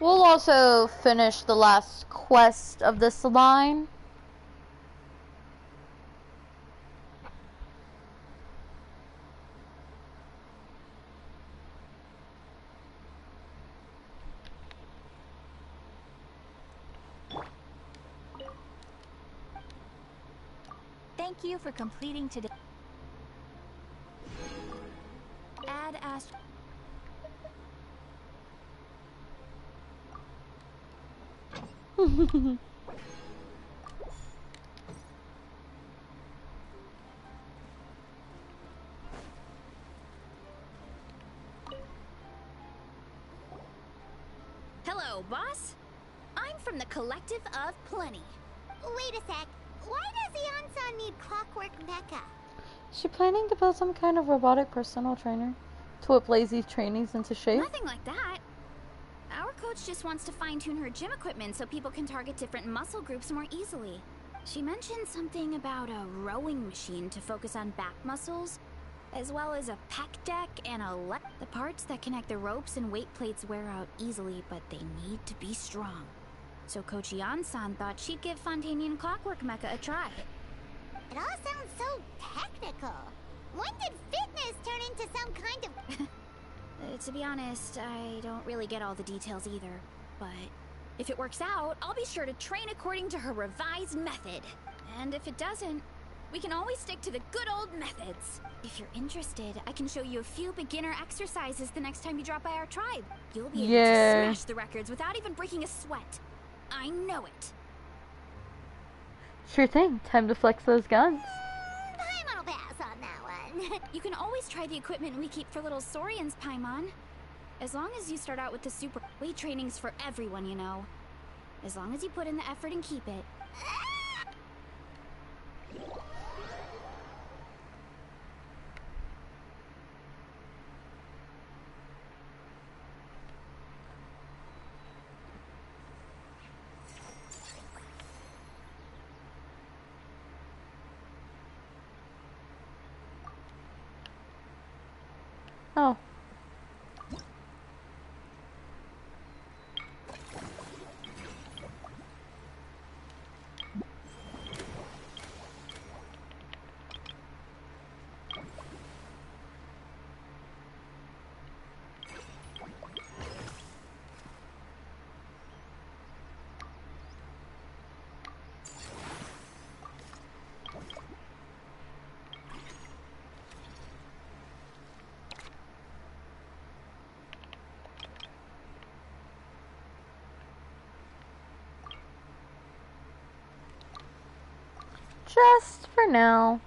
We'll also finish the last quest of this line. Thank you for completing today. Add Ast. Hello, boss. I'm from the Collective of Plenty. Wait a sec. Why does Eon-san need Clockwork Mecha? Is she planning to build some kind of robotic personal trainer to whip Lazy's trainings into shape? Nothing like that. Our coach just wants to fine-tune her gym equipment so people can target different muscle groups more easily. She mentioned something about a rowing machine to focus on back muscles, as well as a pec deck and the parts that connect the ropes and weight plates wear out easily, but they need to be strong. So Coach Yan-san thought she'd give Fontanian Clockwork Mecha a try. It all sounds so technical. When did fitness turn into some kind of... To be honest, I don't really get all the details either, but if it works out, I'll be sure to train according to her revised method. And if it doesn't, we can always stick to the good old methods. If you're interested, I can show you a few beginner exercises the next time you drop by our tribe. You'll be able to smash the records without even breaking a sweat. I know it. Sure thing. Time to flex those guns. Paimon will pass on that one. You can always try the equipment we keep for little Saurians, Paimon. As long as you start out with the super weight training's for everyone, you know. As long as you put in the effort and keep it. Oh. Just for now.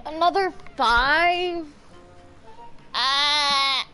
Another 5? Ah.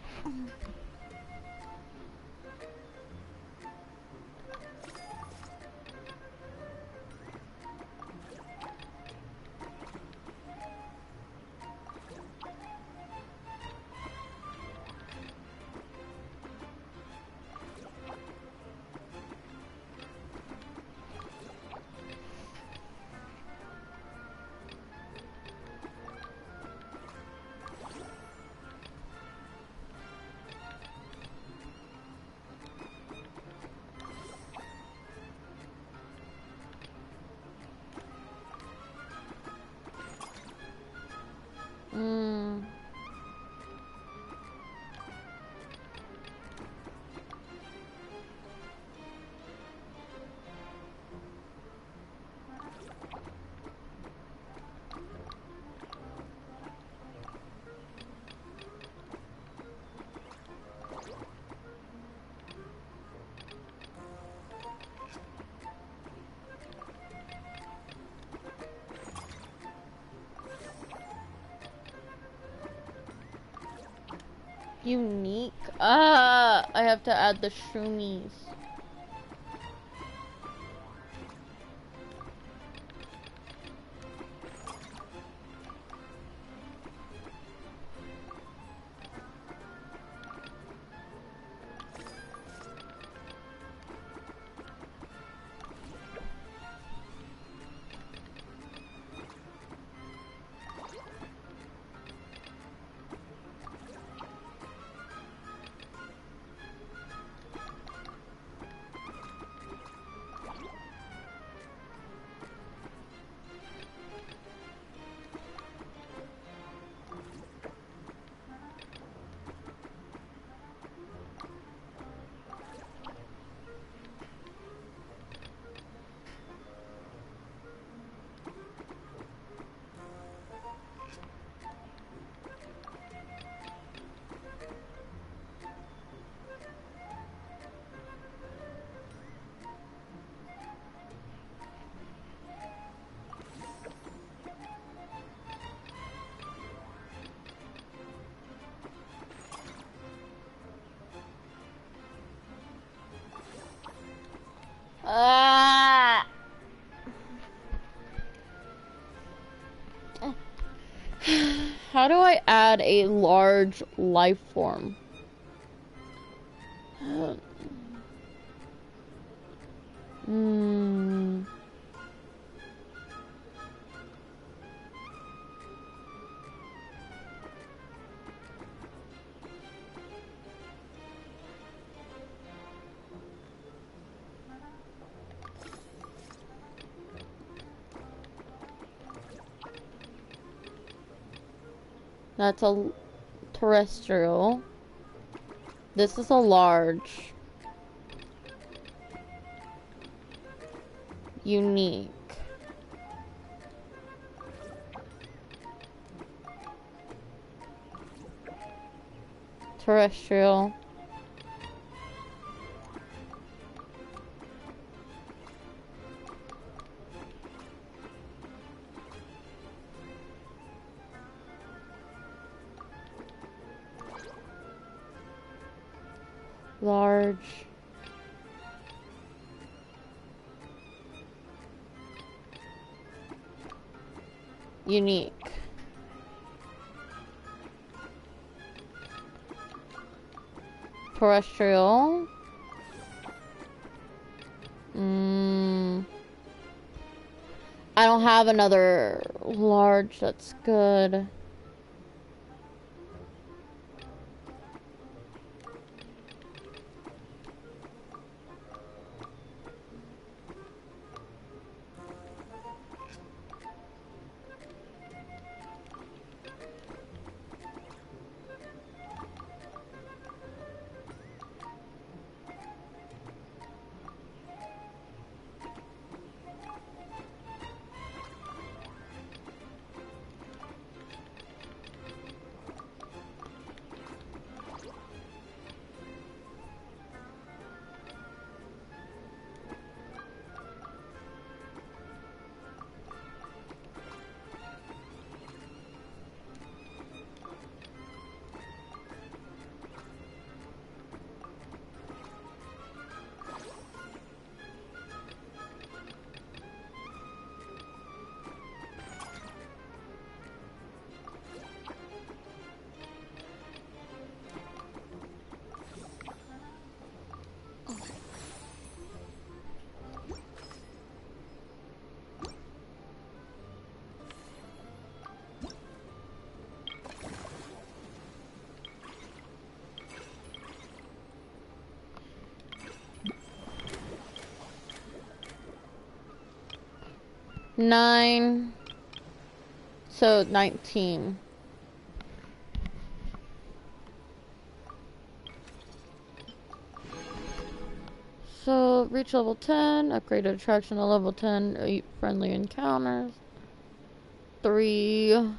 Unique. Ah, I have to add the shroomies. Ah. How do I add a large life form? That's a terrestrial. This is a large. Unique. Terrestrial. Large. Unique. Terrestrial. I don't have another large that's good. 9. So 19. So reach level 10, upgrade attraction to level 10, 8 friendly encounters. 3.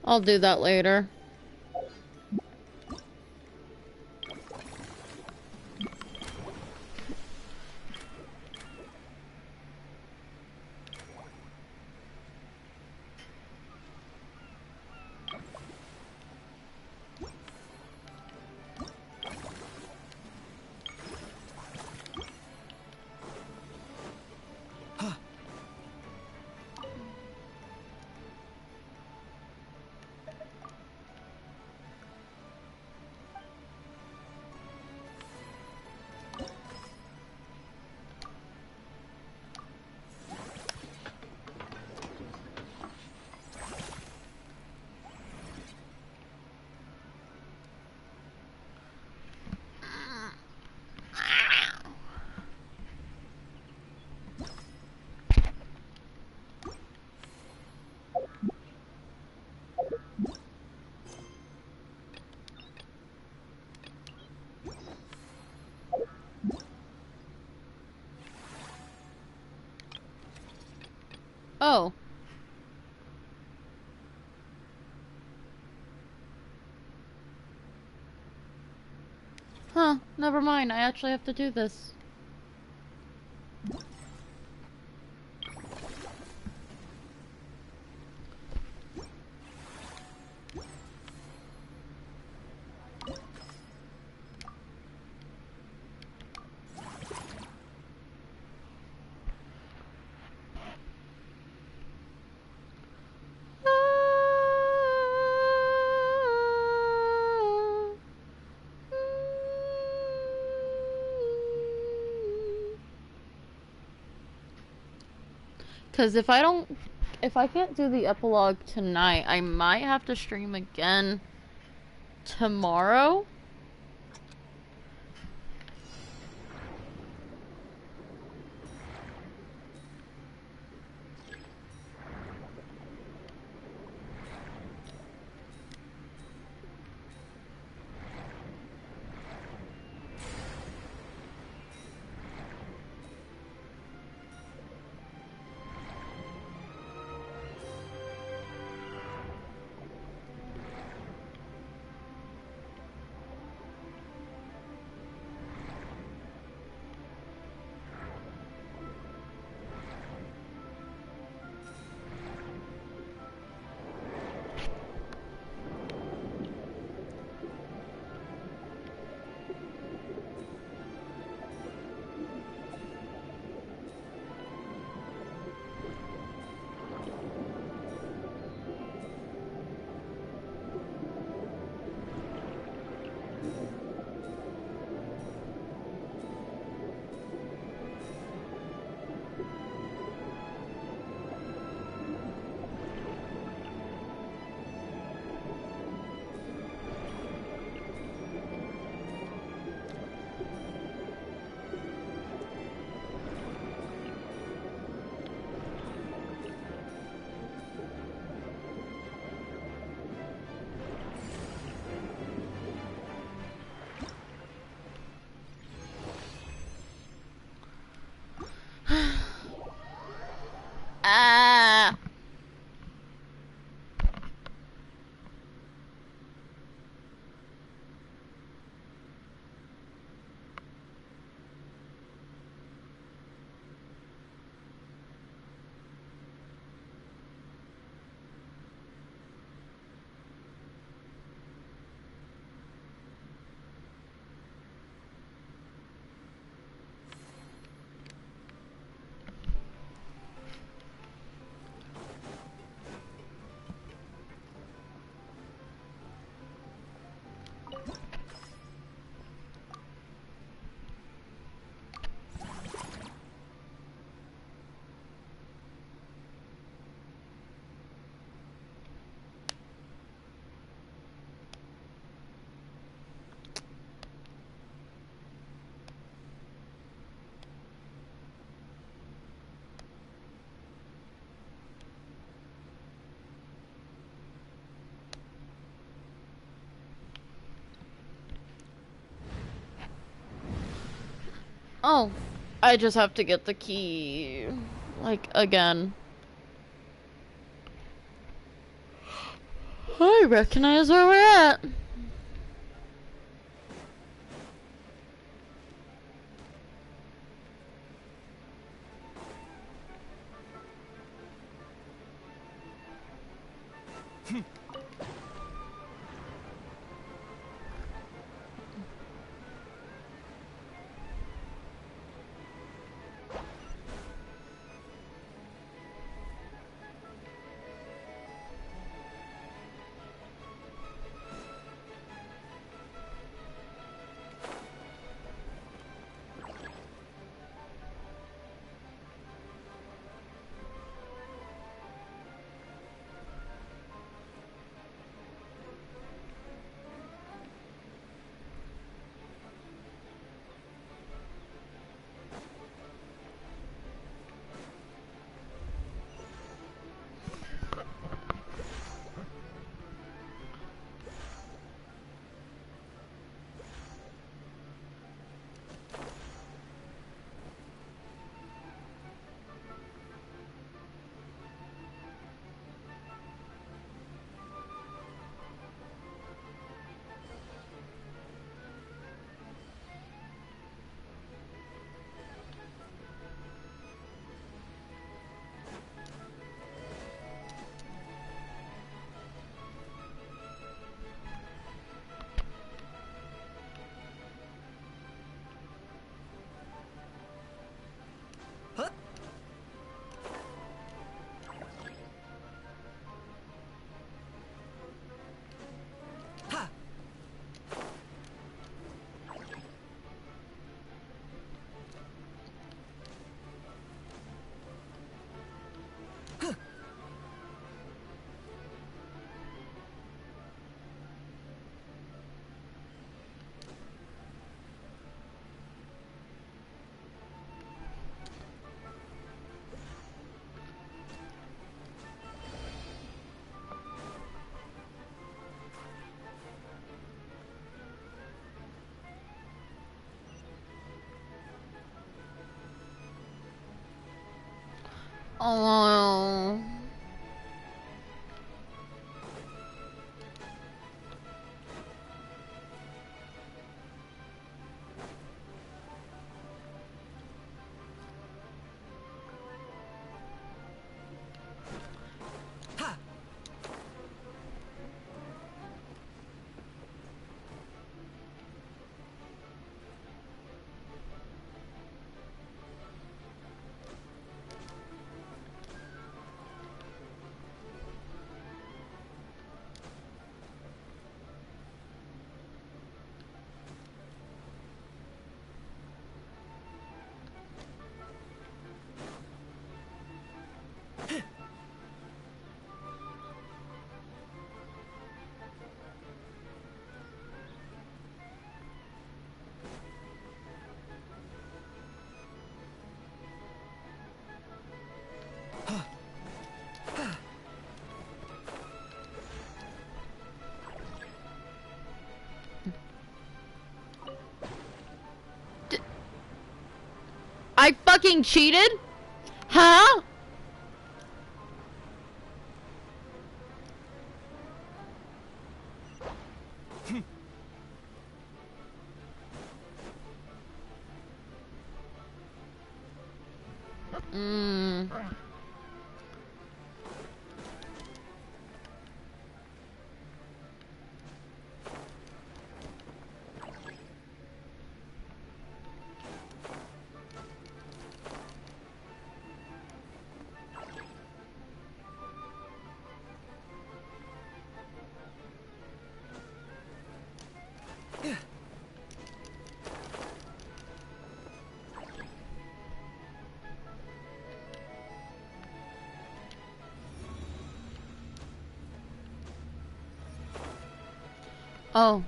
I'll do that later. Oh. Huh, never mind. I actually have to do this. Because if I can't do the epilogue tonight, I might have to stream again tomorrow. Oh, I just have to get the key. Like, again. I recognize where we're at. Oh. I fucking cheated? Huh? Oh.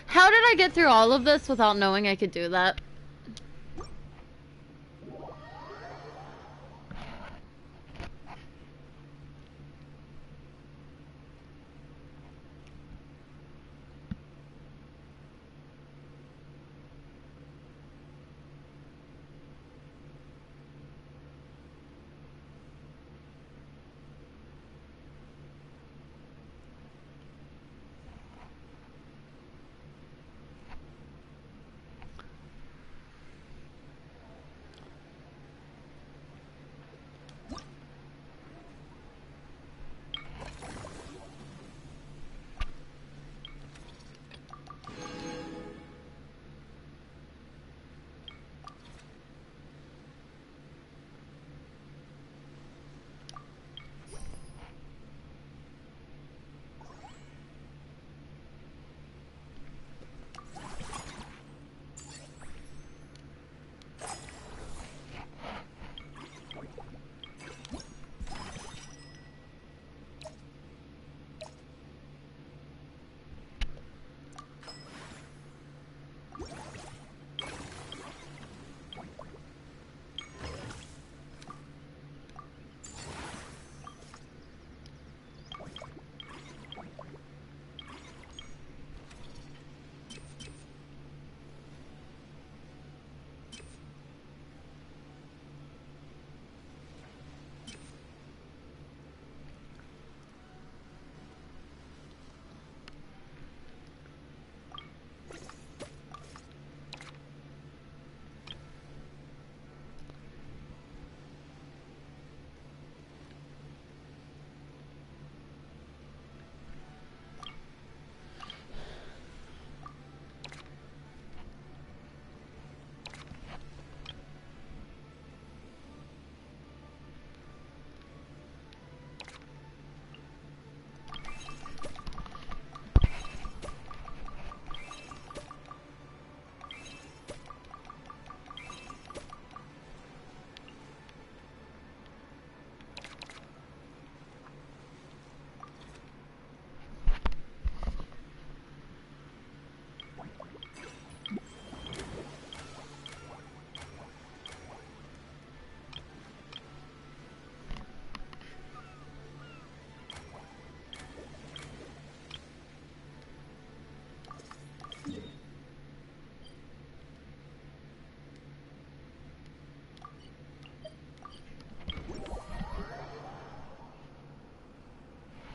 How did I get through all of this without knowing I could do that?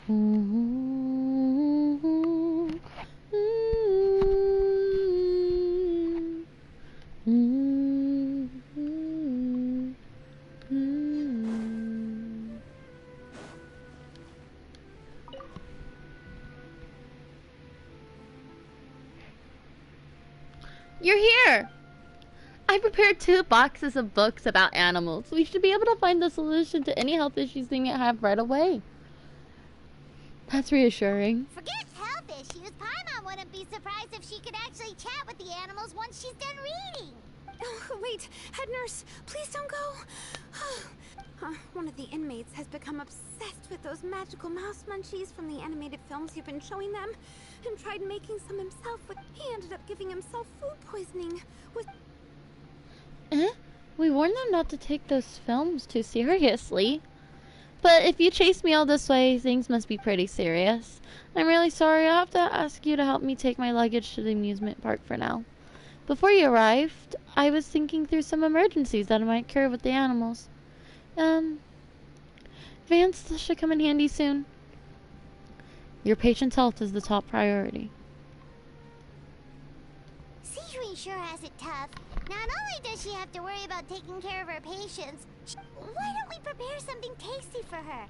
You're here! I prepared 2 boxes of books about animals. We should be able to find the solution to any health issues they may have right away. That's reassuring. Forget health issues. Paimon wouldn't be surprised if she could actually chat with the animals once she's done reading. Oh, wait, head nurse, please don't go. One of the inmates has become obsessed with those magical mouse munchies from the animated films you've been showing them, and tried making some himself, but he ended up giving himself food poisoning. We warned them not to take those films too seriously. But if you chase me all this way, things must be pretty serious. I'm really sorry. I'll have to ask you to help me take my luggage to the amusement park for now. Before you arrived, I was thinking through some emergencies that I might cure with the animals. Vance should come in handy soon. Your patient's health is the top priority. Sijui sure has it tough. Not only does she have to worry about taking care of her patients, why don't we prepare something tasty for her?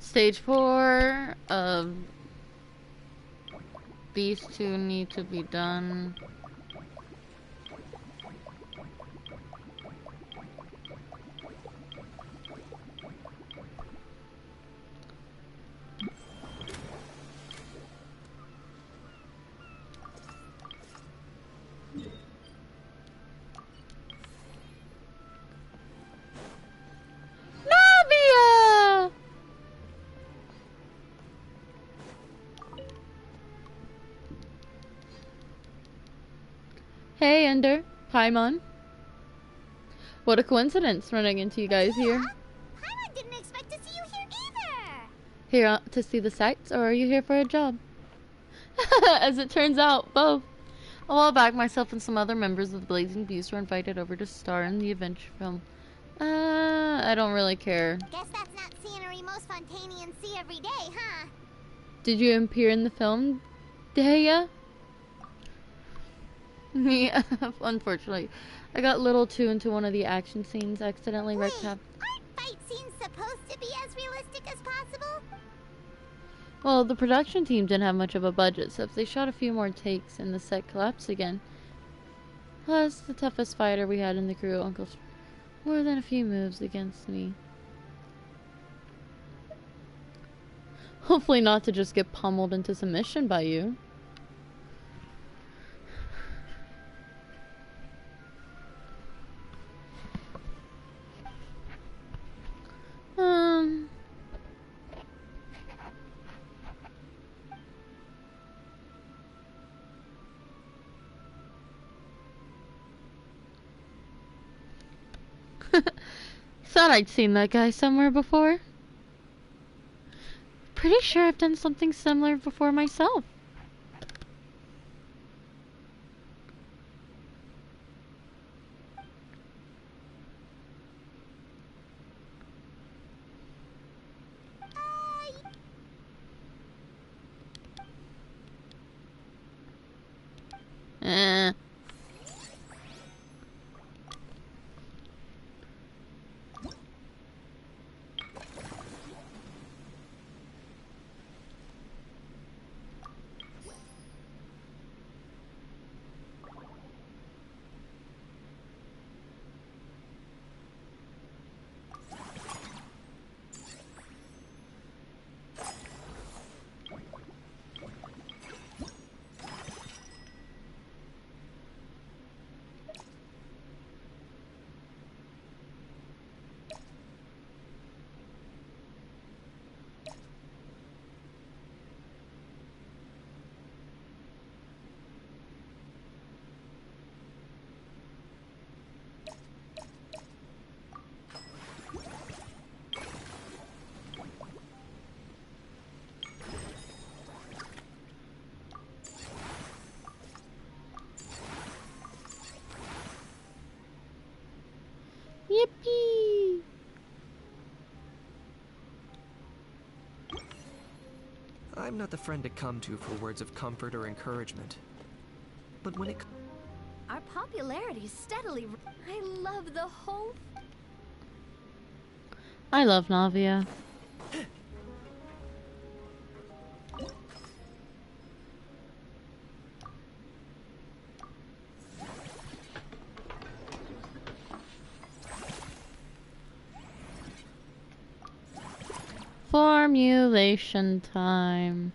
Stage 4 of these 2 need to be done. Navia! Hey, Ender. Paimon. What a coincidence running into you guys here. Paimon didn't expect to see you here either. Here to see the sights, or are you here for a job? As it turns out, both. A while back, myself and some other members of the Blazing Beast were invited over to star in the adventure film. I don't really care. Guess that's not scenery most Fontainians see every day, huh? Did you appear in the film, Dehya? Me, unfortunately. I got a little too into one of the action scenes, accidentally wrecked half. Aren't fight scenes supposed to be as realistic as possible? Well, the production team didn't have much of a budget, so if they shot a few more takes and the set collapsed again. Plus, the toughest fighter we had in the crew, Uncle, more than a few moves against me. Hopefully not to just get pummeled into submission by you. Thought I'd seen that guy somewhere before. Pretty sure I've done something similar before myself. Yee. I'm not the friend to come to for words of comfort or encouragement. But when it... Our popularity is steadily... I love the whole... I love Navia. Formulation time.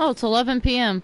Oh, it's 11 p.m.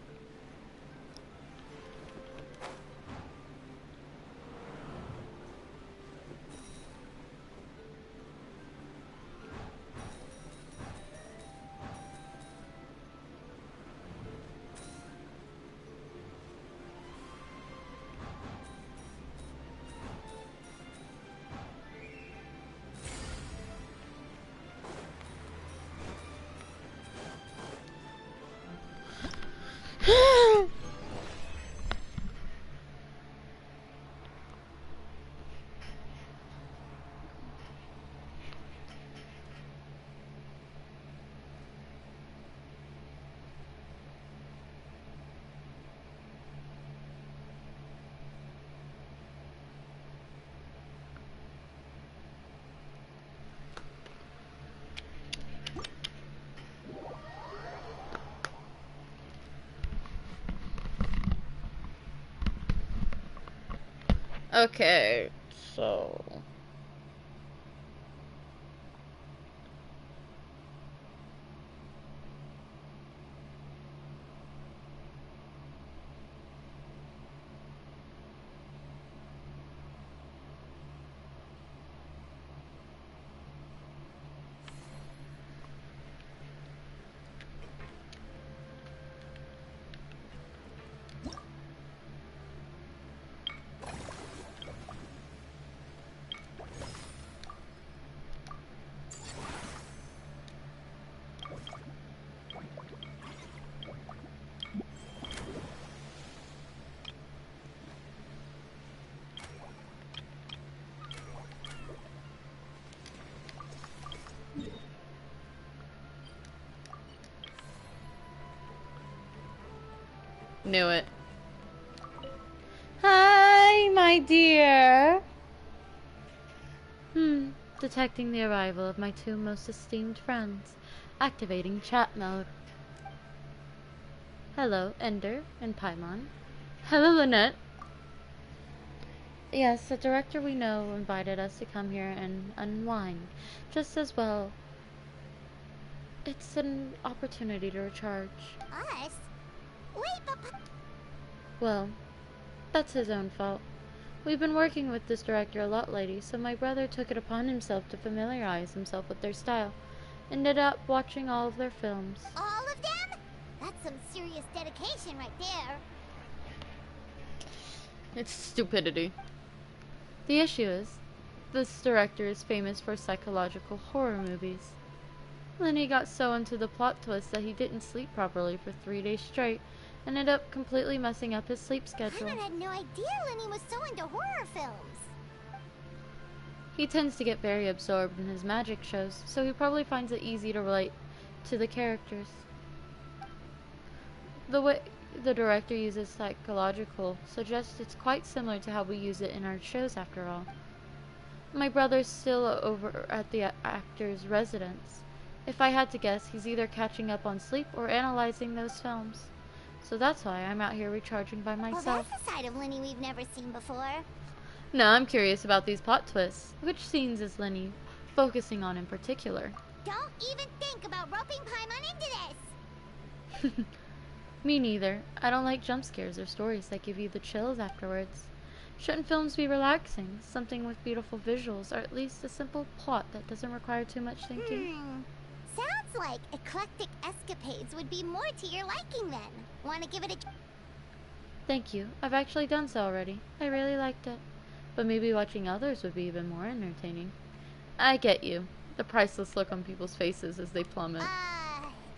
Okay, so... Knew it. Hi, my dear. Detecting the arrival of my two most esteemed friends. Activating chat mode. Hello, Ender and Paimon. Hello, Lynette. Yes, the director we know invited us to come here and unwind. Just as well. It's an opportunity to recharge. Us? Wait, but... Well, that's his own fault. We've been working with this director a lot lately, so my brother took it upon himself to familiarize himself with their style. Ended up watching all of their films. All of them? That's some serious dedication right there. It's stupidity. The issue is, this director is famous for psychological horror movies. Lenny got so into the plot twist that he didn't sleep properly for 3 days straight, and ended up completely messing up his sleep schedule. I had no idea Lenny was so into horror films. He tends to get very absorbed in his magic shows, so he probably finds it easy to relate to the characters. The way the director uses psychological suggests it's quite similar to how we use it in our shows after all. My brother's still over at the actor's residence. If I had to guess, he's either catching up on sleep or analyzing those films. So that's why I'm out here recharging by myself. Well, that's a side of Lenny we've never seen before. Now I'm curious about these plot twists. Which scenes is Lenny focusing on in particular? Don't even think about roping Paimon into this! Me neither. I don't like jump scares or stories that give you the chills afterwards. Shouldn't films be relaxing? Something with beautiful visuals, or at least a simple plot that doesn't require too much thinking? Sounds like eclectic escapades would be more to your liking then. Want to give it a... Thank you. I've actually done so already. I really liked it. But maybe watching others would be even more entertaining. I get you. The priceless look on people's faces as they plummet.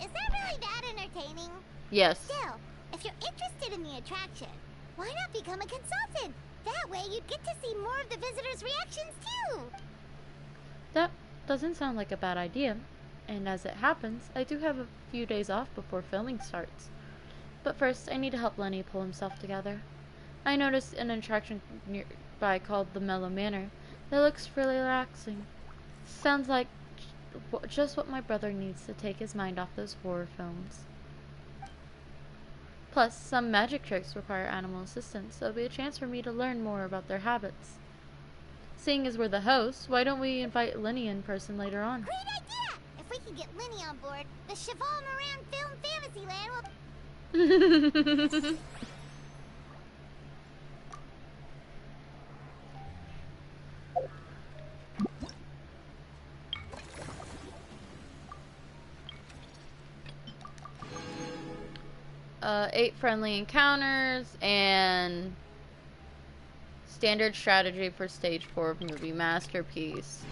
Is that really that entertaining? Yes. Still, if you're interested in the attraction, why not become a consultant? That way you'd get to see more of the visitors' reactions too. That doesn't sound like a bad idea. And as it happens, I do have a few days off before filming starts. But first, I need to help Lenny pull himself together. I noticed an attraction nearby called the Mellow Manor that looks really relaxing. Sounds like just what my brother needs to take his mind off those horror films. Plus, some magic tricks require animal assistance, so it'll be a chance for me to learn more about their habits. Seeing as we're the hosts, why don't we invite Lenny in person later on? Great idea! If we can get Lenny on board, the Cheval Moran Film Fantasyland will... 8 friendly encounters and standard strategy for stage 4 of movie masterpiece.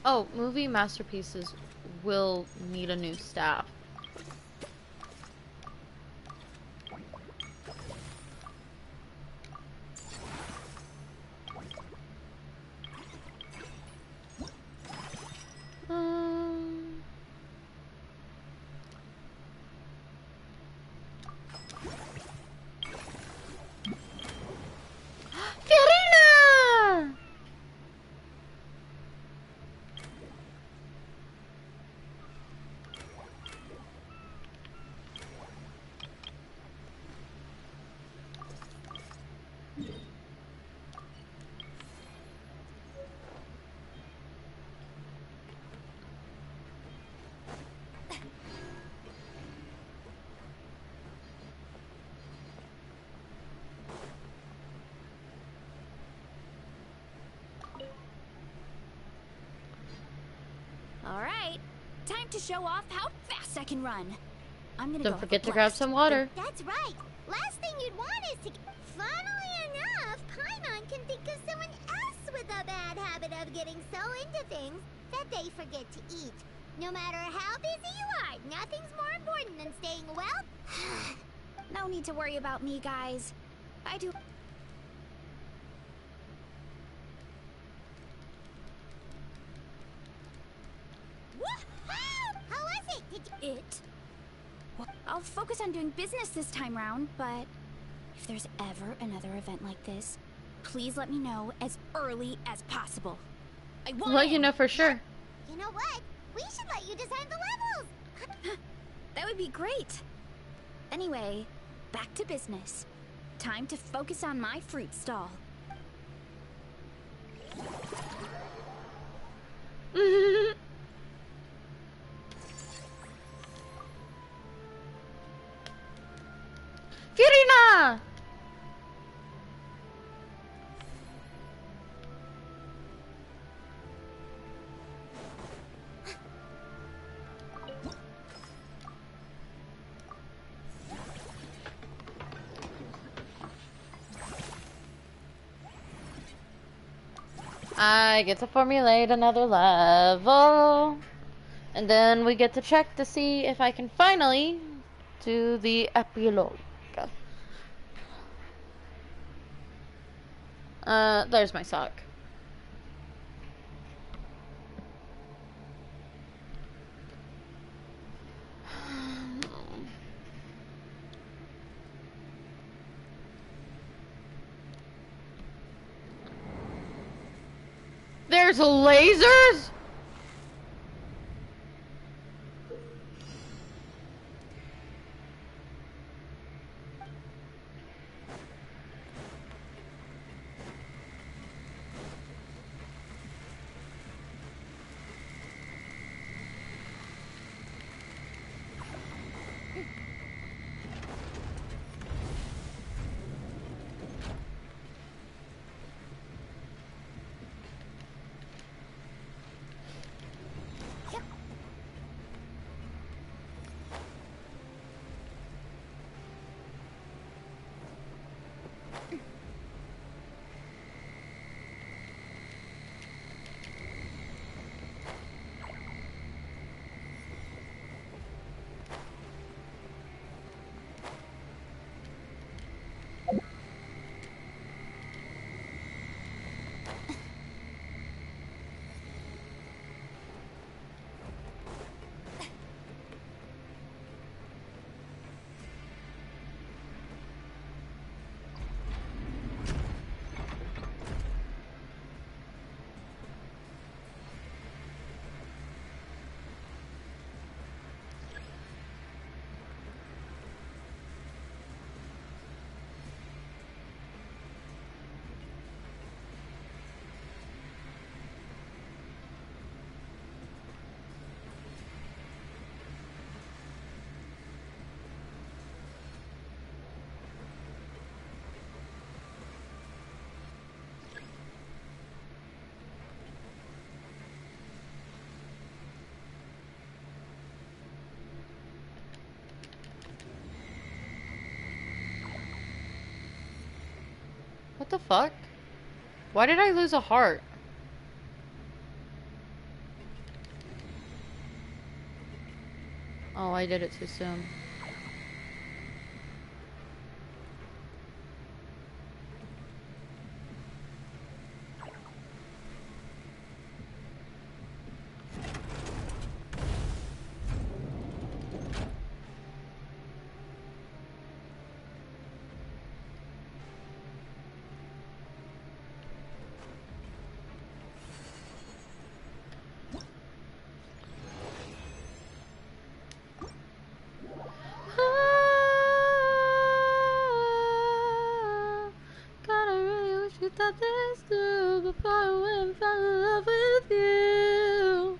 Oh, movie masterpieces will need a new staff. Fiorina! Alright, time to show off how fast I can run. I'm gonna Don't go forget have a to grab blast. some water. That's right. Last thing you'd want is to... Funnily enough, Paimon can think of someone else with a bad habit of getting so into things that they forget to eat. No matter how busy you are, nothing's more important than staying well... No need to worry about me, guys. I do... Woohoo! How was it? It? Well, I'll focus on doing business this time round, but if there's ever another event like this, please let me know as early as possible. I want Well, you know for sure. You know what? We should let you design the levels! That would be great. Anyway, back to business. Time to focus on my fruit stall. Firina! I get to formulate another level. And then we get to check to see if I can finally do the epilogue. There's my sock. There's lasers? What the fuck? Why did I lose a heart? Oh, I did it too soon. Thought this through before I went and fell in love with you.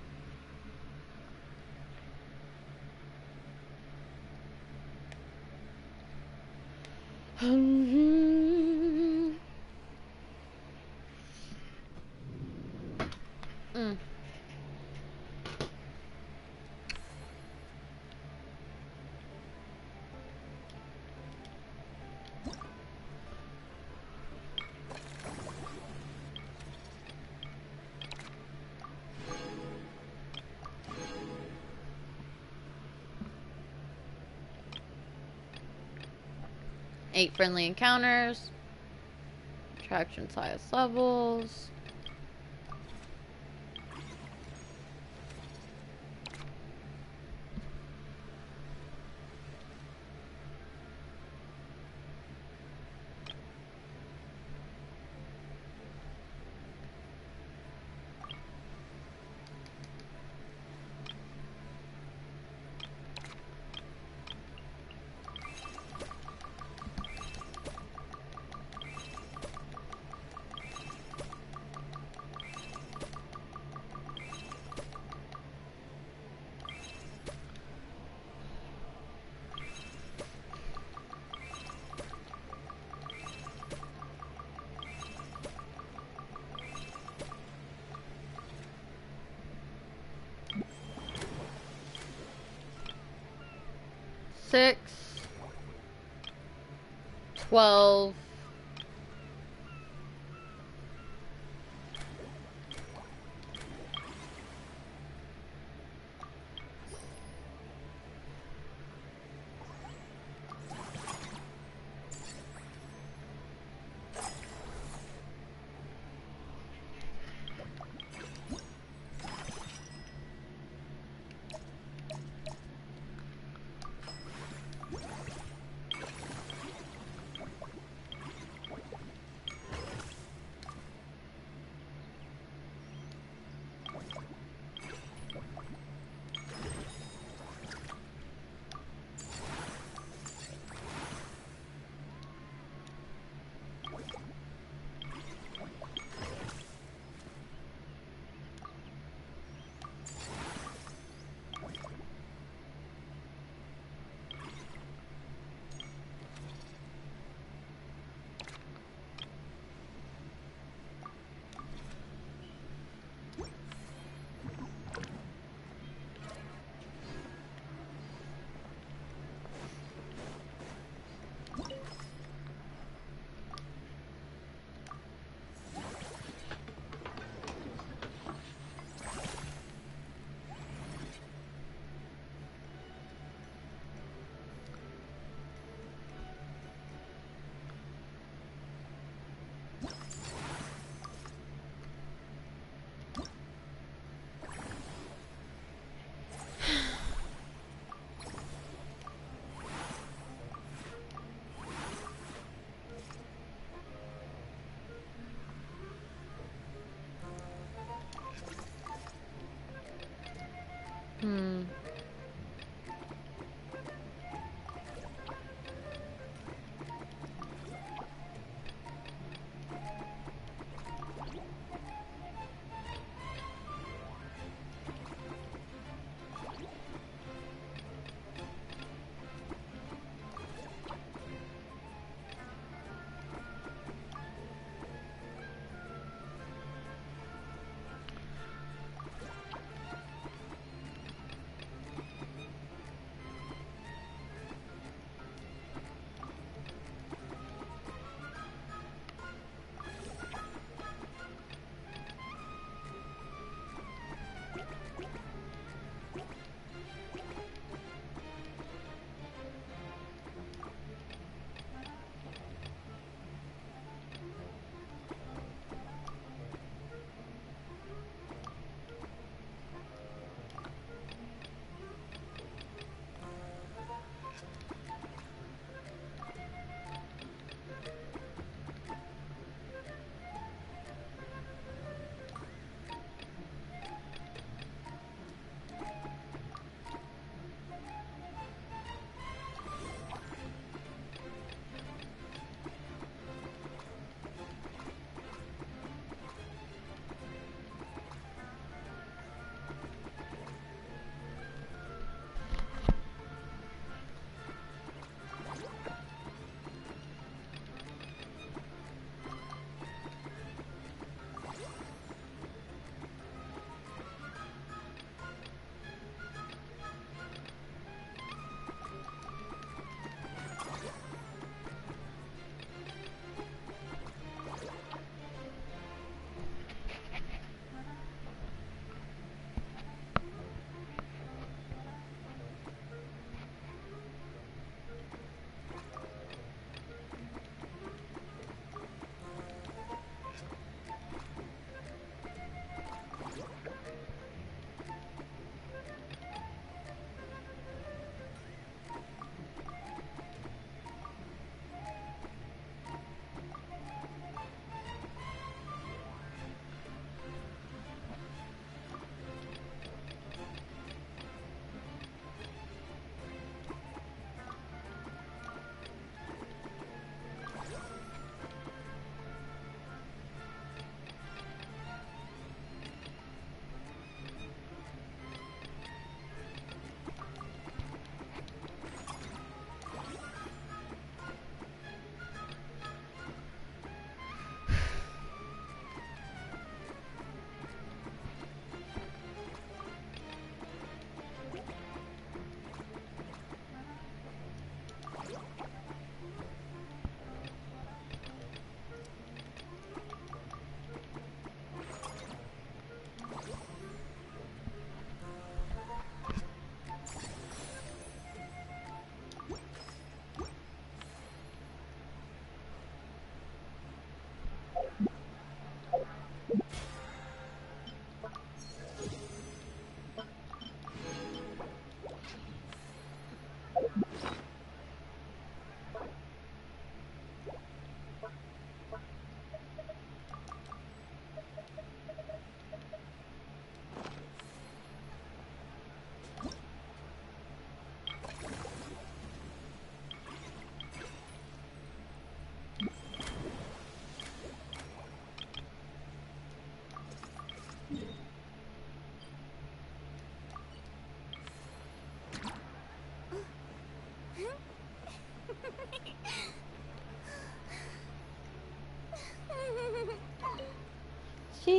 8 friendly encounters. Attraction's highest levels. Six, 12.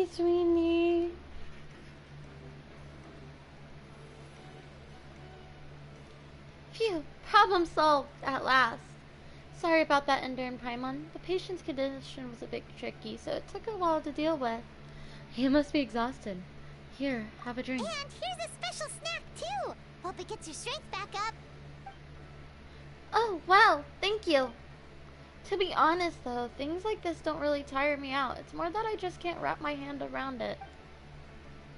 Hi, Sweeney. Phew, problem solved at last. Sorry about that, Ender and Paimon. The patient's condition was a bit tricky, so it took a while to deal with. You must be exhausted. Here, have a drink. And here's a special snack, too. Hope it gets your strength back up. Oh, wow, thank you. To be honest, though, things like this don't really tire me out. It's more that I just can't wrap my hand around it.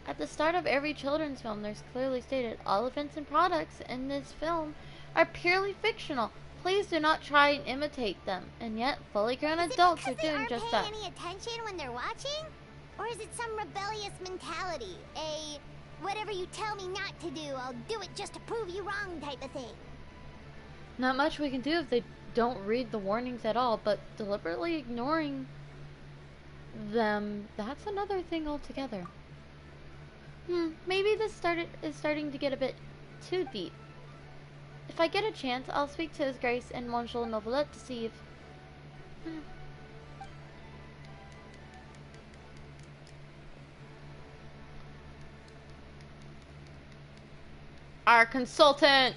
At the start of every children's film, there's clearly stated, all events and products in this film are purely fictional. Please do not try and imitate them. And yet, fully grown adults are doing just that. Is it because they aren't paying any attention when they're watching? Or is it some rebellious mentality? A, whatever you tell me not to do, I'll do it just to prove you wrong type of thing? Not much we can do if they don't read the warnings at all, but deliberately ignoring them, that's another thing altogether. Maybe this is starting to get a bit too deep. If I get a chance, I'll speak to His Grace and Monsieur Novelette to see if... Our consultant!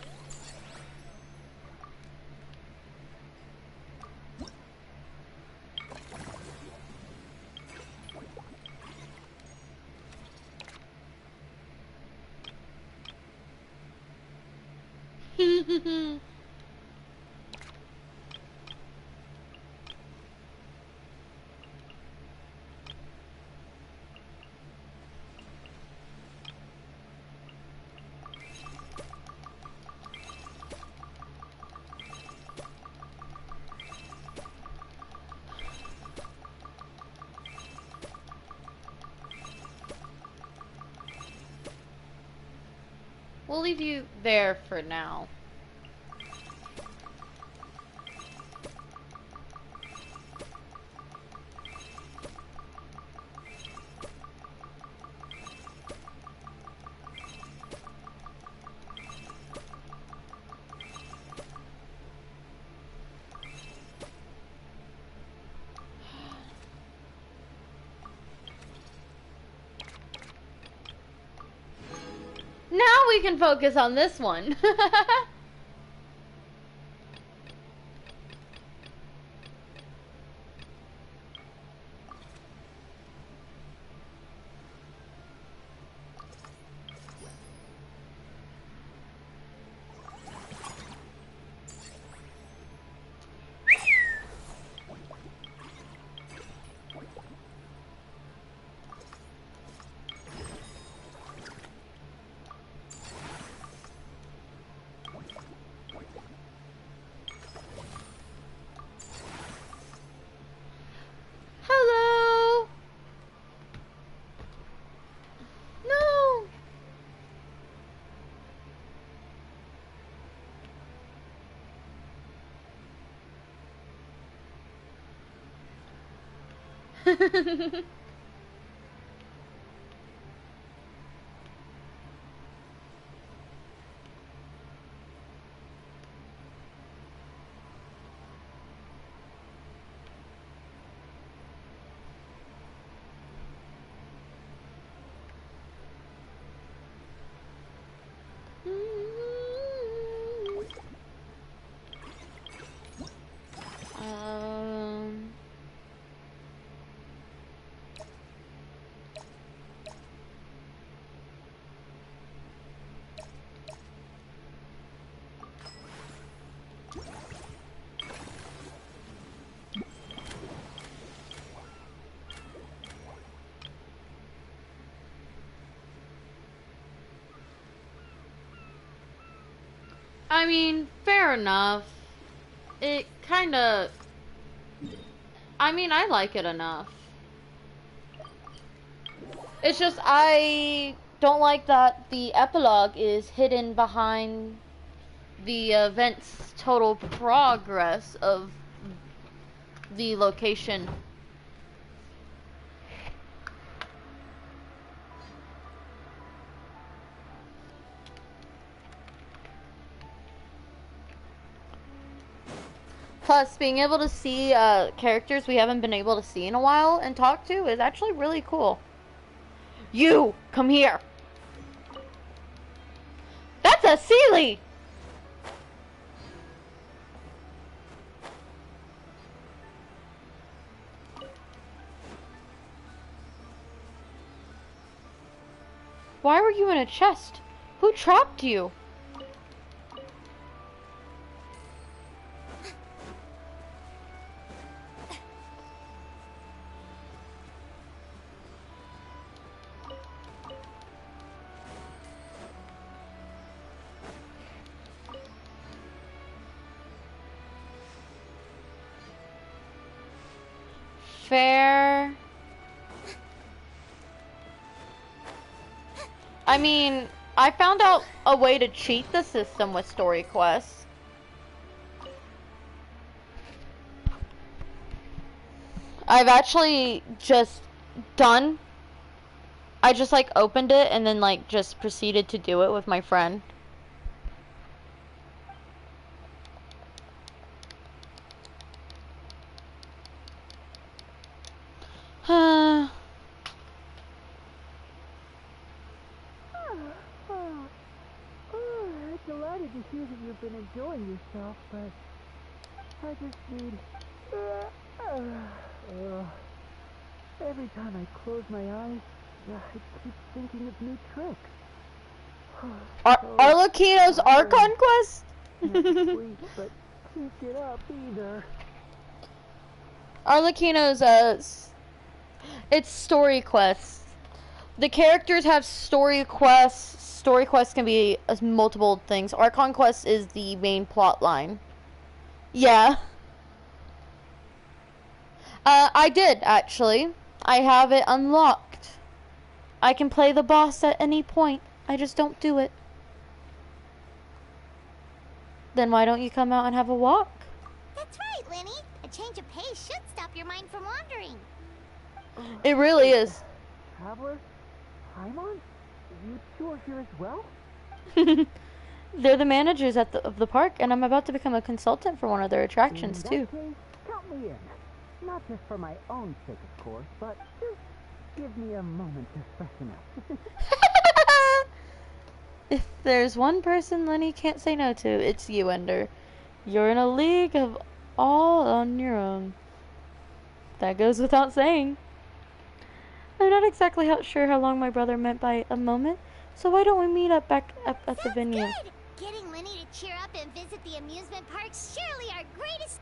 We'll leave you there for now. Now we can focus on this one. Hello. No. I mean, fair enough. It kinda... I mean, I like it enough. It's just, I don't like that the epilogue is hidden behind the event's total progress of the location. Plus, being able to see characters we haven't been able to see in a while and talk to is actually really cool. You! Come here! That's a Sealy! Why were you in a chest? Who trapped you? Fair. I mean, I found out a way to cheat the system with story quests. I've actually just done. I just like opened it and then like just proceeded to do it with my friend. Delighted to hear that you've been enjoying yourself, but I just need... every time I close my eyes, I keep thinking of new tricks. Arlecchino's Archon quest? Sleep, but can't get up either. Arlecchino's, it's story quests. The characters have story quests. Story quests can be multiple things. Archon quest is the main plot line. Yeah. I did, actually. I have it unlocked. I can play the boss at any point. I just don't do it. Then why don't you come out and have a walk? That's right, Lenny. A change of pace should stop your mind from wandering. It really is. Traveler? Paimon? You two are here as well? They're the managers of the park, and I'm about to become a consultant for one of their attractions, too. In that case, count me in. Not just for my own sake, of course, but just give me a moment to freshen up. If there's one person Lenny can't say no to, it's you, Ender. You're in a league of all on your own. That goes without saying. I'm not exactly sure how long my brother meant by a moment, so why don't we meet up back up at the venue? Good. Getting Lenny to cheer up and visit the amusement park's surely our greatest...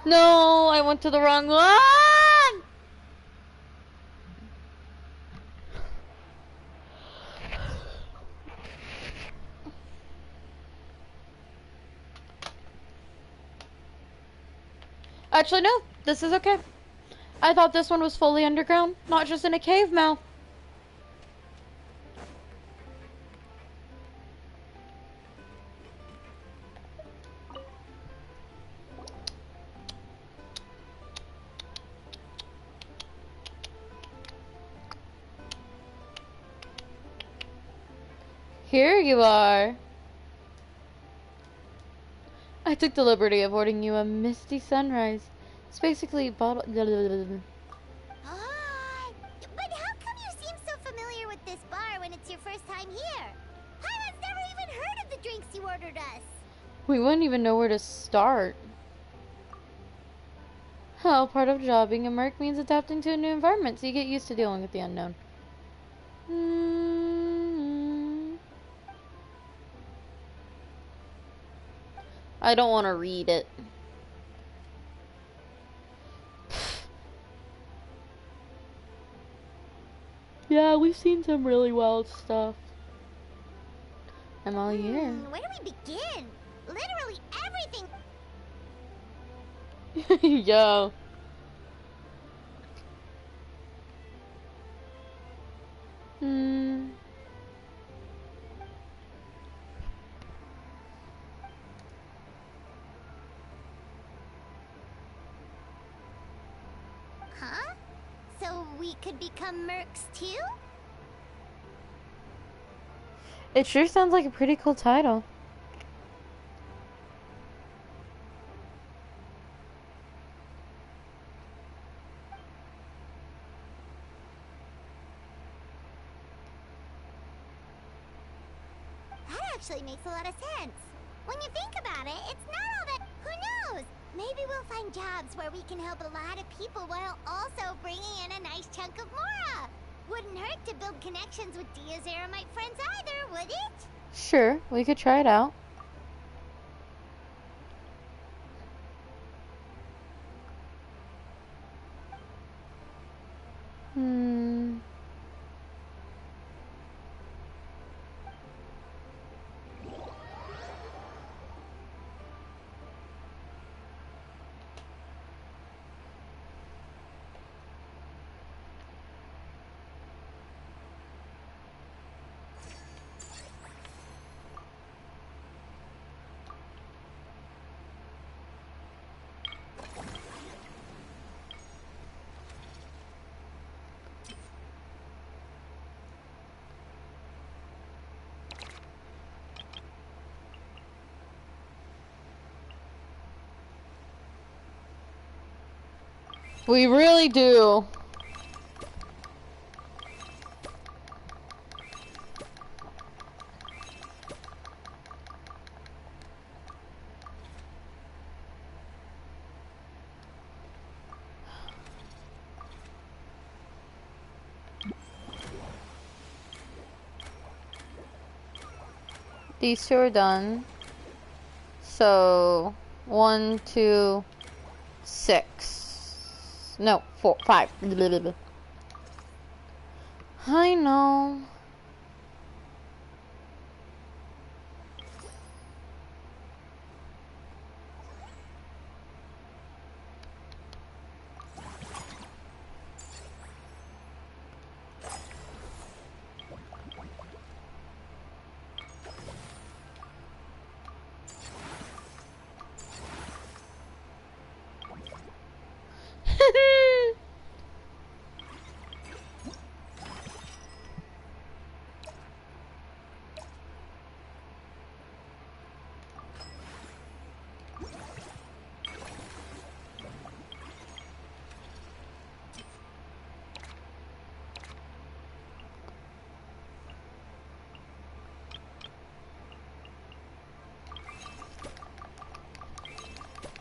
No, I went to the wrong one! Actually, no, this is okay. I thought this one was fully underground, not just in a cave mouth. Here you are. I took the liberty of ordering you a misty sunrise. It's basically bottle... But how come you seem so familiar with this bar when it's your first time here? Paimon's never even heard of the drinks you ordered us. We wouldn't even know where to start. Well, part of jobbing a merc means adapting to a new environment, so you get used to dealing with the unknown. I don't want to read it. Yeah, we've seen some really wild stuff. I'm all year. Where do we begin? Literally everything. Yo. Huh? So we could become mercs too? It sure sounds like a pretty cool title. That actually makes a lot of sense. When you think about it, it's not all that... Who knows? Maybe we'll find jobs where we can help a lot of people while also bringing in a nice chunk of Mora. Wouldn't hurt to build connections with Dia's Aramite friends either, would it? Sure, we could try it out. We really do. These two are done. So 1, 2, 6. No, 4, 5. I know.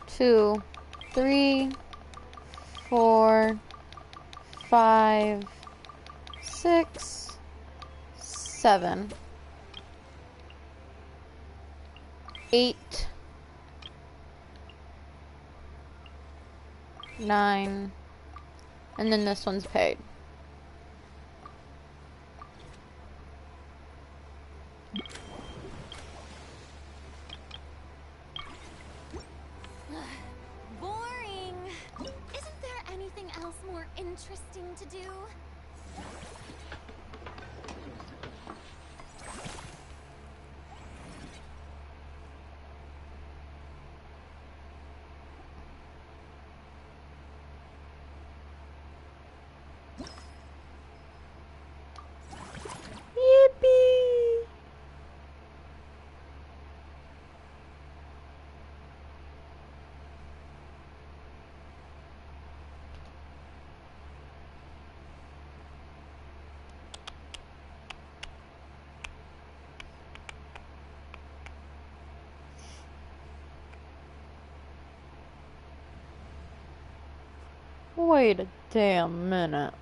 Two, 3, 4, 5, 6, 7, 8, 9, and then this one's paid. Boring. Isn't there anything else more interesting to do? Yippee! Wait a damn minute.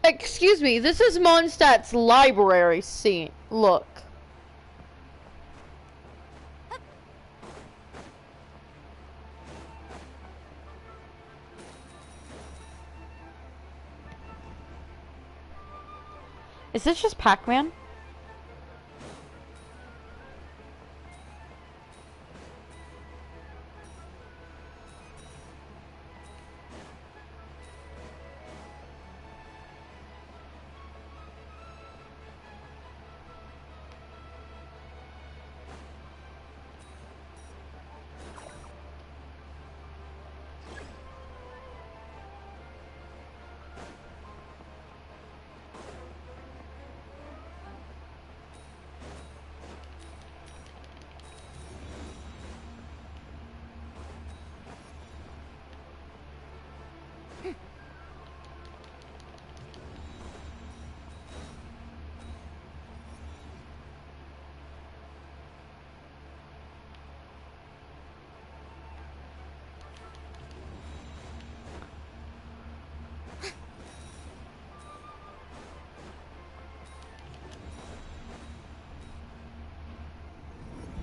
Excuse excuse me, this is Mondstadt's library scene. Look. Is this just Pac-Man?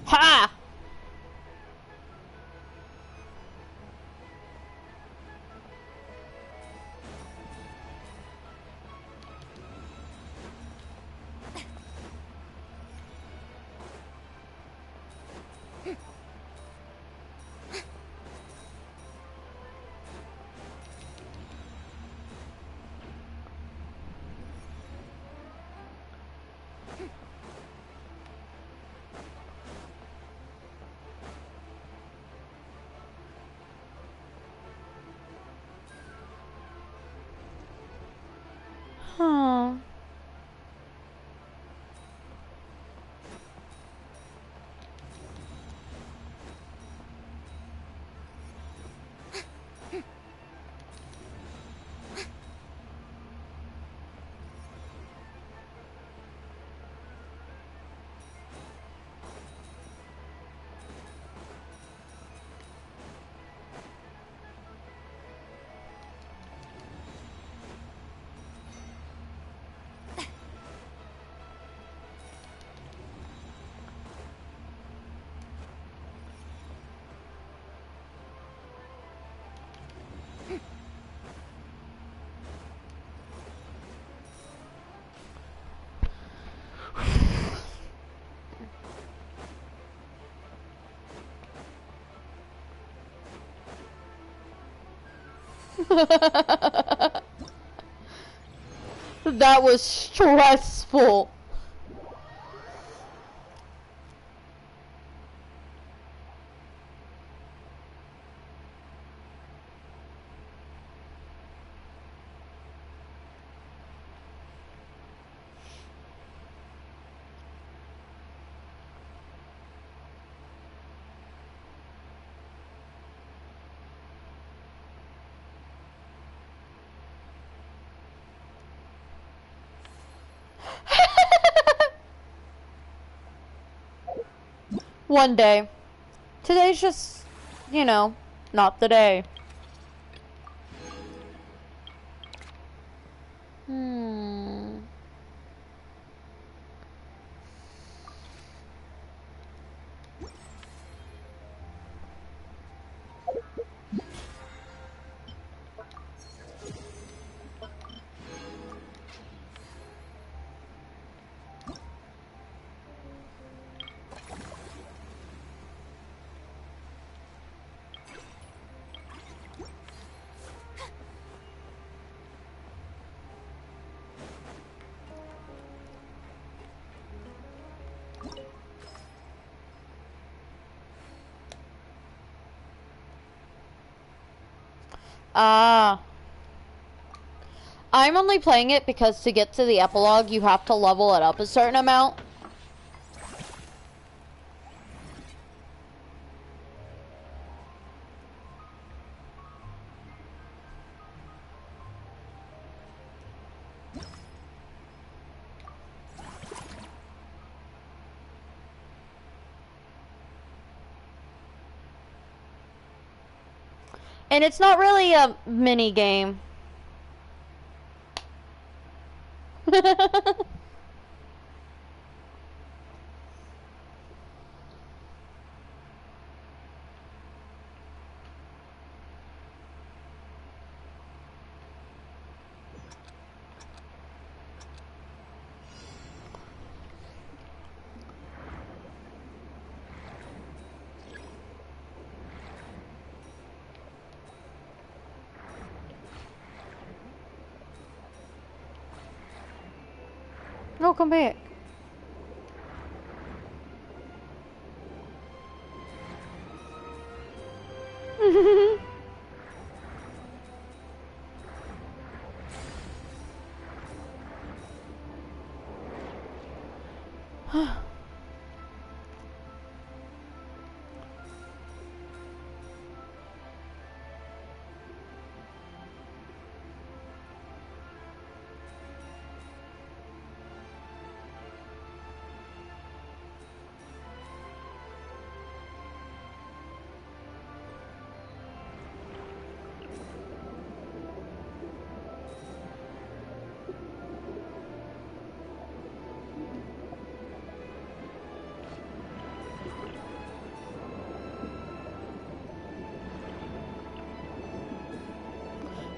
Ha! Huh. That was stressful. One day. Today's just, you know, not the day. Ah. I'm only playing it because to get to the epilogue, you have to level it up a certain amount. And it's not really a mini game. No, come back.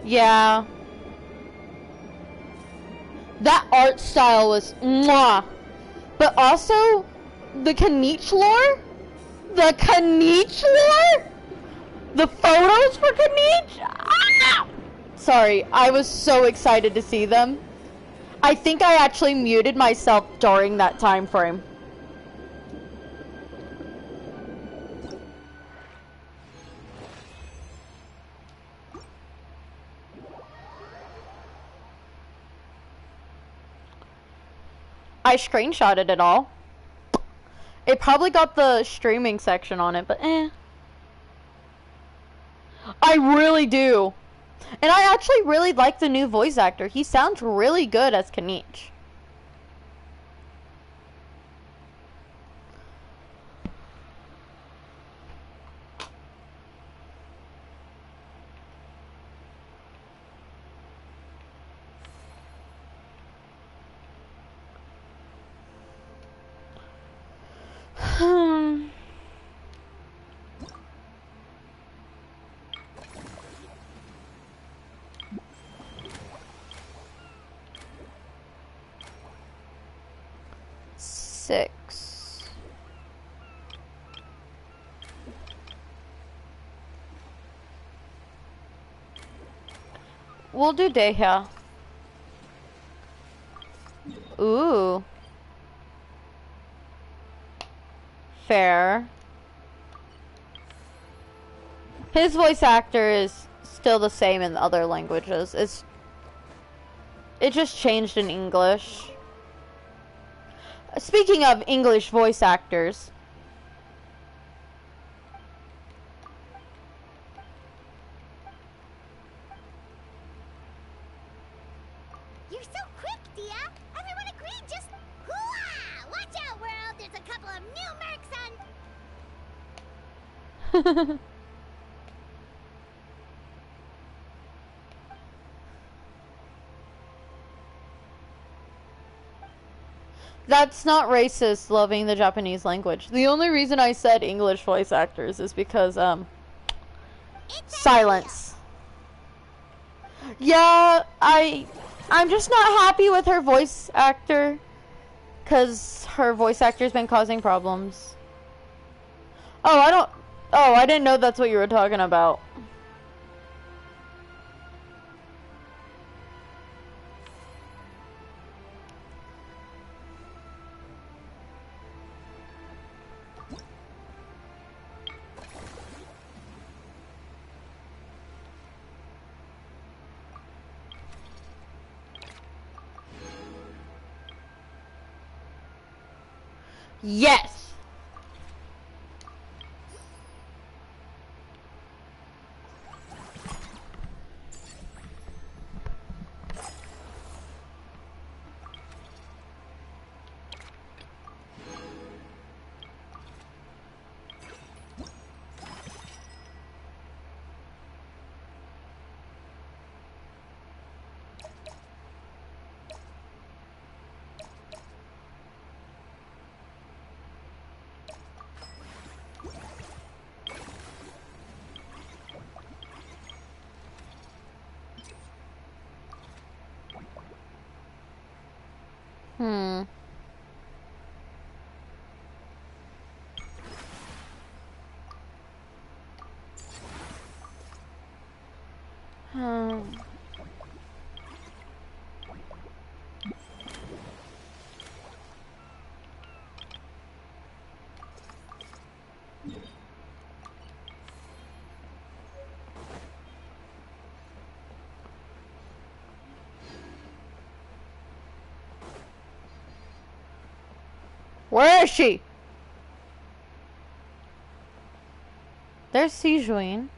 Yeah. That art style was mwah. But also, the Kanichi lore? The Kanichi lore? The photos for Kanichi? Ah! Sorry, I was so excited to see them. I think I actually muted myself during that time frame. I screenshotted it all. It probably got the streaming section on it, but eh. I really do. And I actually really like the new voice actor. He sounds really good as Kanichi. Six. We'll do Deha. Ooh. Fair. His voice actor is still the same in the other languages. It just changed in English. Speaking of English voice actors. You're so quick, Dia! Everyone agreed just... Hooah! Watch out, world! There's a couple of new mercs on... That's not racist, loving the Japanese language. The only reason I said English voice actors is because, silence. Yeah, I'm just not happy with her voice actor, because her voice actor's been causing problems. Oh, I didn't know that's what you were talking about. Yes! Hmm. Where is she? There's Sijuin.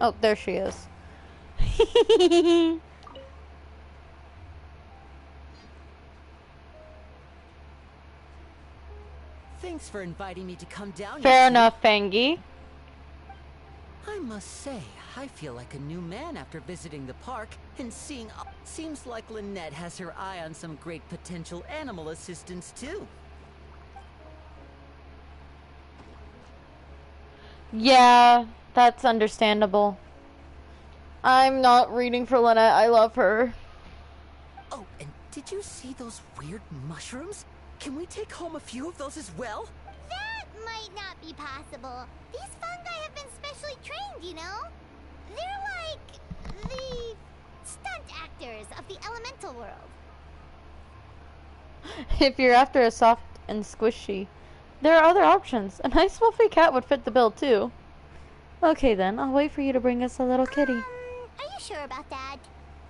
Oh, there she is. Thanks for inviting me to come down. Fair enough, Fangy. I must say, I feel like a new man after visiting the park and seeing... Seems like Lynette has her eye on some great potential animal assistants, too. Yeah, that's understandable. I'm not reading for Lynette. I love her. Oh, and did you see those weird mushrooms? Can we take home a few of those as well? That might not be possible. These fungi have been specially trained, you know? They're like the stunt actors of the elemental world. If you're after a soft and squishy, there are other options. A nice fluffy cat would fit the bill too. Okay then, I'll wait for you to bring us a little kitty. Are you sure about that?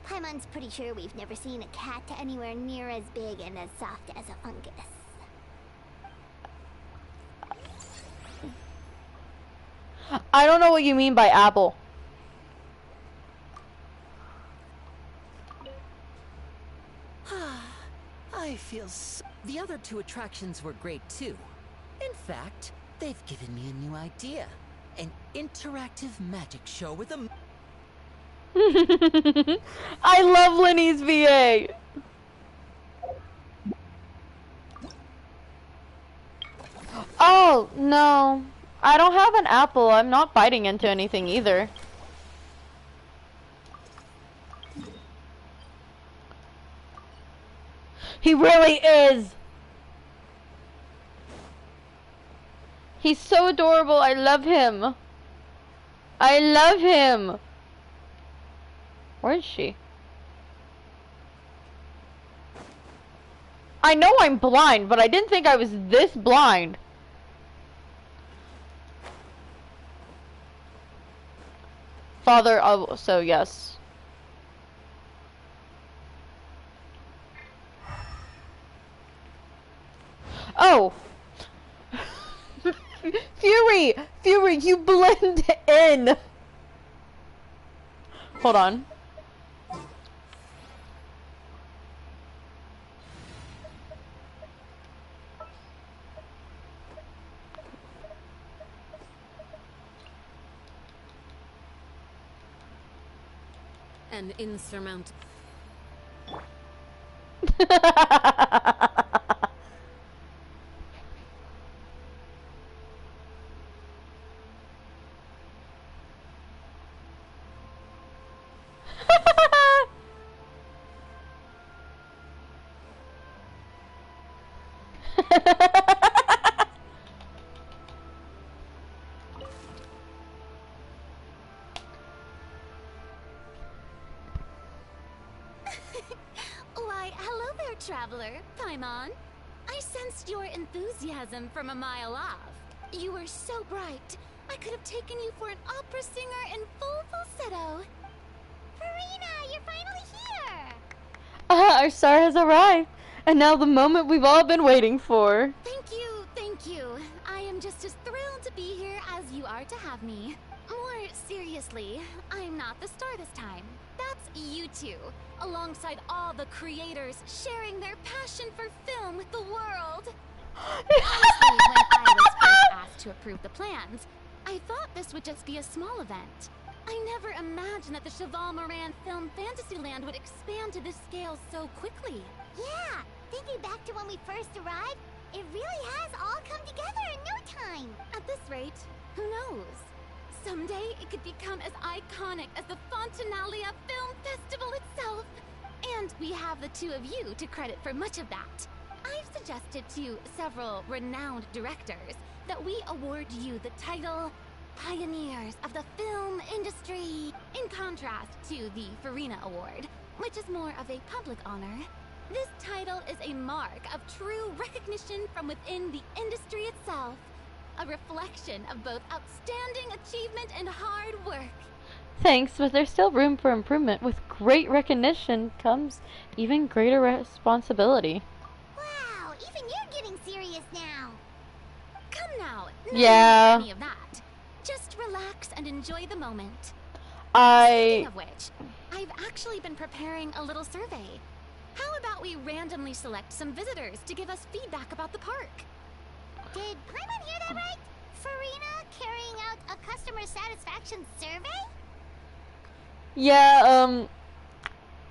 Paimon's pretty sure we've never seen a cat anywhere near as big and as soft as a fungus. I don't know what you mean by apple. I feel so... The other two attractions were great too. In fact, they've given me a new idea. An interactive magic show with a... I love Lenny's VA. Oh, no. I don't have an apple. I'm not biting into anything either. He really is. He's so adorable. I love him. I love him. Where is she? I know I'm blind, but I didn't think I was this blind. Father, oh, so yes. Oh! Fury! Fury, you blend in! Hold on. An insurmountable. Why, hello there, traveler. Paimon. I sensed your enthusiasm from a mile off. You were so bright, I could have taken you for an opera singer in full falsetto. Farina, you're finally here! Our star has arrived, and now the moment we've all been waiting for. Thank you, thank you. I am just as thrilled to be here as you are to have me. More seriously, I'm not the star this time. That's you two, alongside all the creators sharing their passion for film with the world. Honestly, when I was first asked to approve the plans, I thought this would just be a small event. I never imagined that the Cheval Moran Film Fantasyland would expand to this scale so quickly. Yeah, thinking back to when we first arrived, it really has all come together in no time. At this rate, who knows? Someday it could become as iconic as the Fontanalia Film Festival itself. And we have the two of you to credit for much of that. I've suggested to several renowned directors that we award you the title Pioneers of the Film Industry, in contrast to the Farina Award, which is more of a public honor. This title is a mark of true recognition from within the industry itself, a reflection of both outstanding achievement and hard work. Thanks, but there's still room for improvement. With great recognition comes even greater responsibility. Wow, even you're getting serious now. Come now, Yeah. any of that. Just relax and enjoy the moment. I... Speaking of which, I've actually been preparing a little survey. How about we randomly select some visitors to give us feedback about the park? Did Paimon hear that right? Farina carrying out a customer satisfaction survey? Yeah,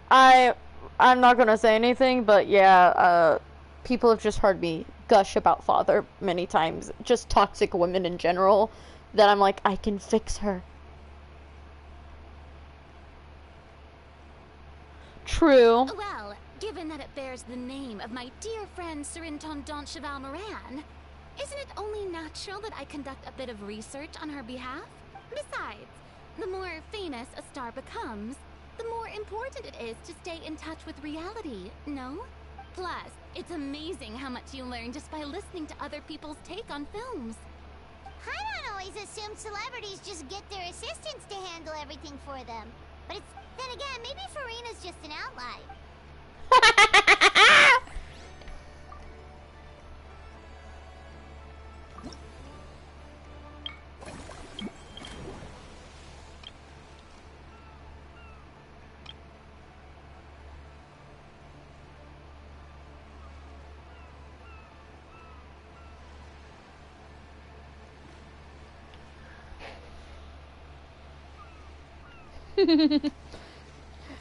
I'm not gonna say anything, but yeah, people have just heard me gush about Father many times. Just toxic women in general, that I'm like, I can fix her. True. Well, given that it bears the name of my dear friend Surintendant Cheval Moran, isn't it only natural that I conduct a bit of research on her behalf? Besides, the more famous a star becomes, the more important it is to stay in touch with reality, no? Plus, it's amazing how much you learn just by listening to other people's take on films. Paimon always assumed celebrities just get their assistants to handle everything for them. But then again, maybe Farina's just an outlier.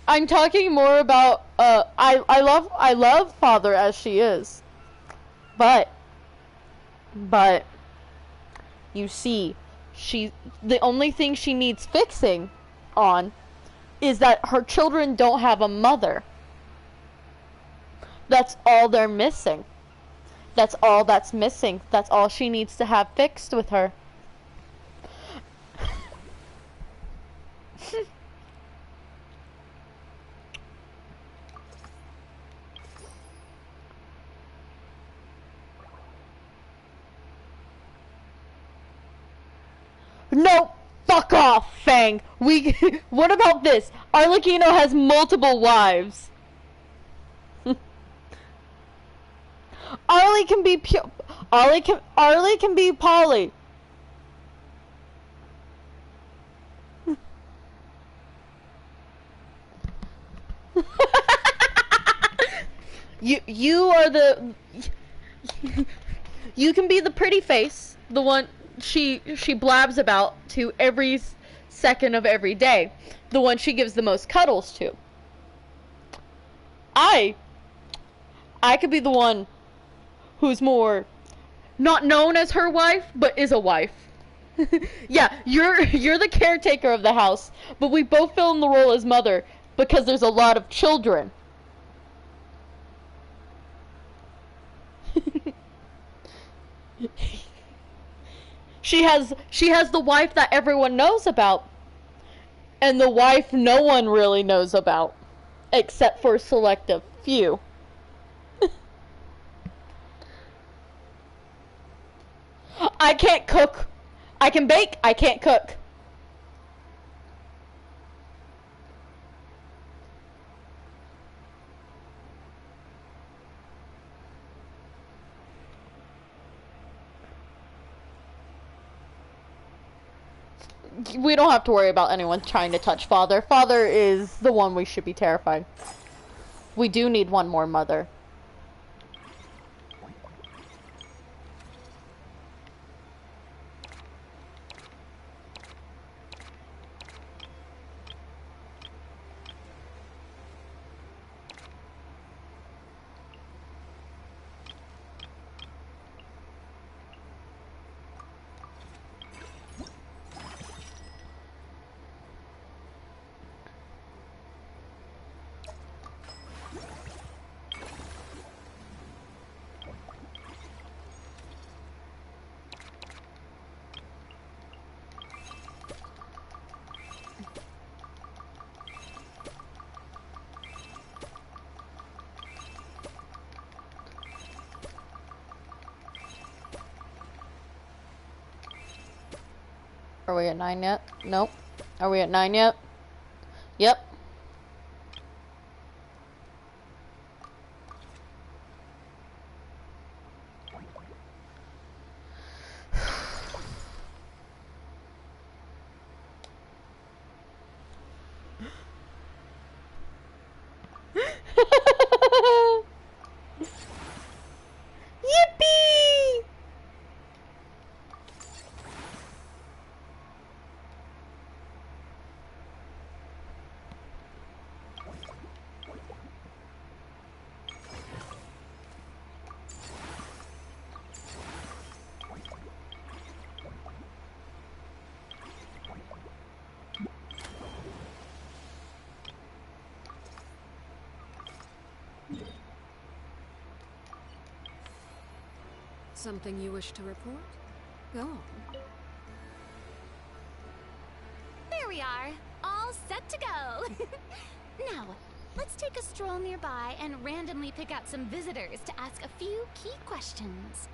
I'm talking more about I love Father as she is. But you see, the only thing she needs fixing on is that her children don't have a mother. That's all they're missing. That's all that's missing. That's all she needs to have fixed with her. No, fuck off, Fang. What about this? Arlecchino has multiple wives. Arlie can be Arlie can be Polly. You are the you can be the pretty face, the one she blabs about to every second of every day, the one she gives the most cuddles to. I could be the one who's more not known as her wife, but is a wife. Yeah, you're the caretaker of the house, but we both fill in the role as mother because there's a lot of children. She has the wife that everyone knows about, and the wife no one really knows about, except for a selective few. I can't cook. I can bake, I can't cook. We don't have to worry about anyone trying to touch Father. Father is the one we should be terrified. We do need one more mother. Are we at 9 yet? Nope. Are we at 9 yet? Yep. Yippee! Something you wish to report? Go on. There we are, all set to go. Now, let's take a stroll nearby and randomly pick out some visitors to ask a few key questions.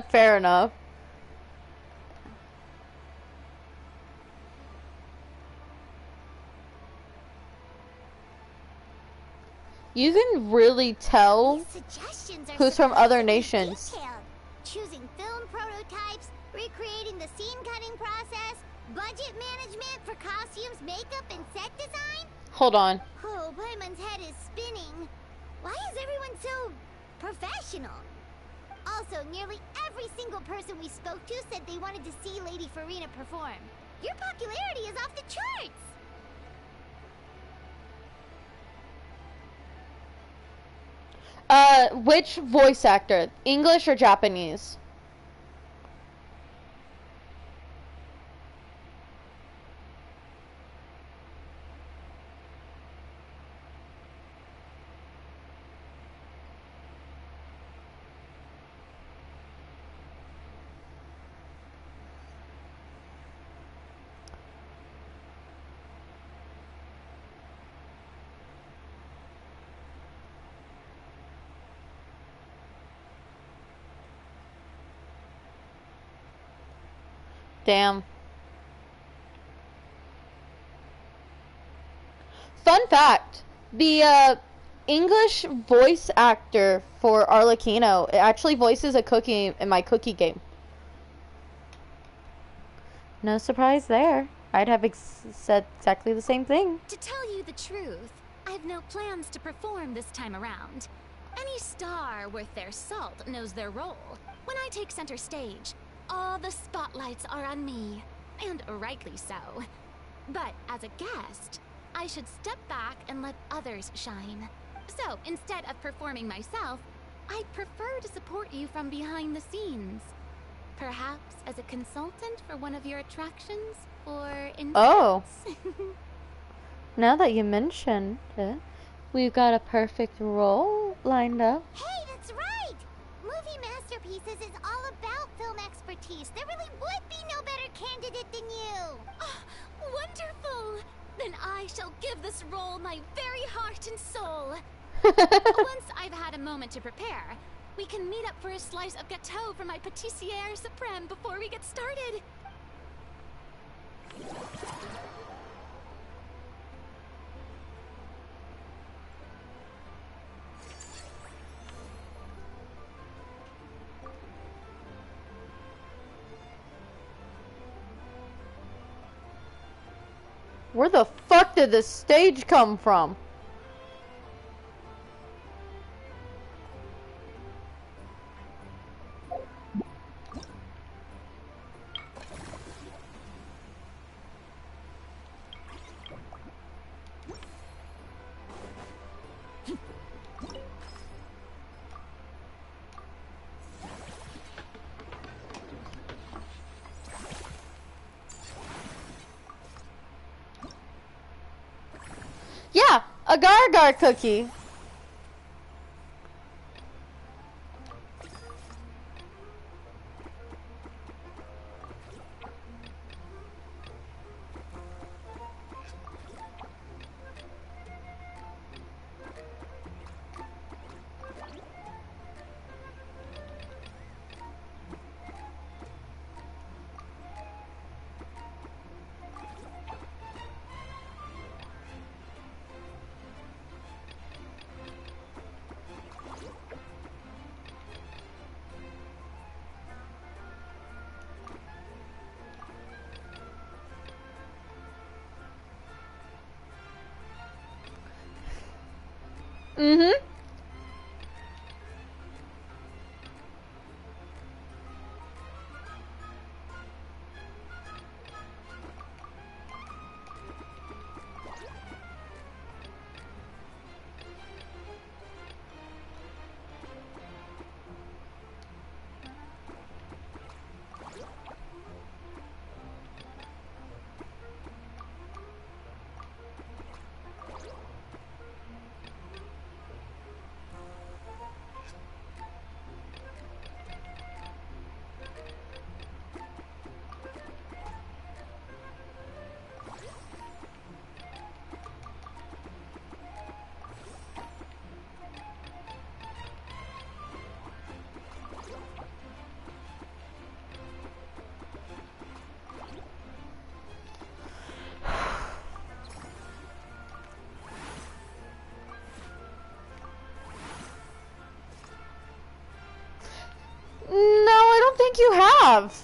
Fair enough. You can really tell who's from other nations. Detailed. Choosing film prototypes, recreating the scene cutting process, budget management for costumes, makeup, and set design. Hold on. Oh, Paimon's head is spinning. Why is everyone so professional? Also, nearly every single person we spoke to said they wanted to see Lady Farina perform. Your popularity is off the charts. Which voice actor? English or Japanese? Damn. Fun fact, the English voice actor for Arlecchino actually voices a cookie in my cookie game. No surprise there. I'd have said exactly the same thing. To tell you the truth, I have no plans to perform this time around. Any star worth their salt knows their role. When I take center stage, all the spotlights are on me, and rightly so. But as a guest, I should step back and let others shine. So, instead of performing myself, I'd prefer to support you from behind the scenes. Perhaps as a consultant for one of your attractions, or in Oh. Now that you mentioned it, we've got a perfect role lined up. Hey, that's right! Movie Masterpieces is all about film expertise. There really would be no better candidate than you. Oh, wonderful! Then I shall give this role my very heart and soul. Once I've had a moment to prepare, we can meet up for a slice of gâteau from my pâtissière suprême before we get started. Where the fuck did this stage come from? Yeah, a gar-gar cookie. Mm-hmm. No, I don't think you have.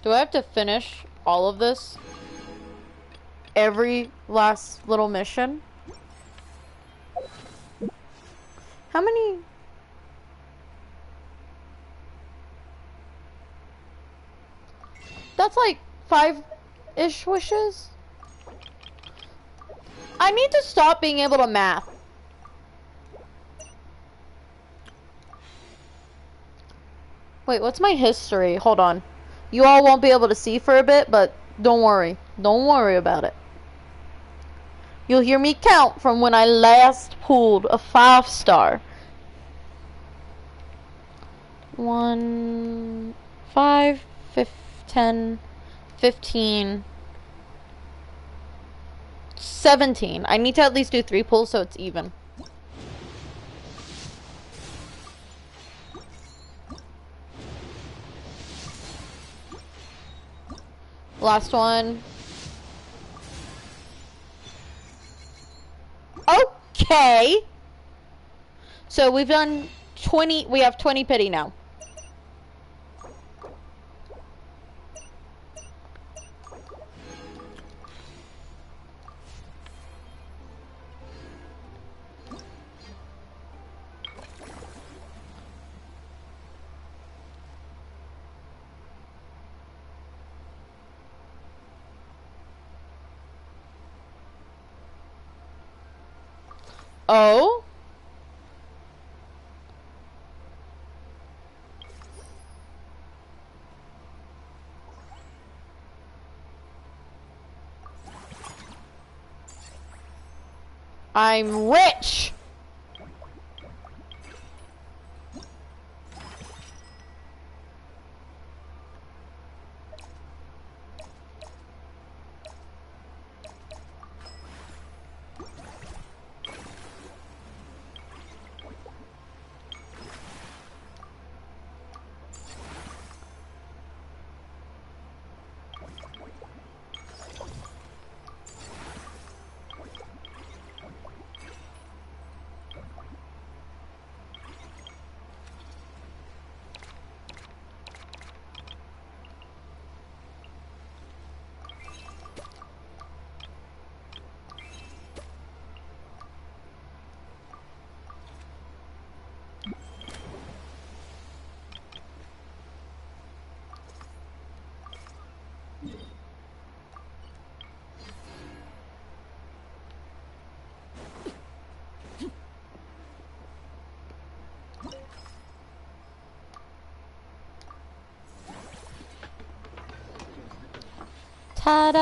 Do I have to finish all of this? Every last little mission? How many? That's like 5-ish wishes? I need to stop being able to math. Wait, what's my history? Hold on. You all won't be able to see for a bit, but don't worry. Don't worry about it. You'll hear me count from when I last pulled a 5-star. 1, 5, 10, 15, 17. I need to at least do 3 pulls so it's even. Last one. Okay. So we've done 20. We have 20 pity now. Oh? I'm rich! Ta-da!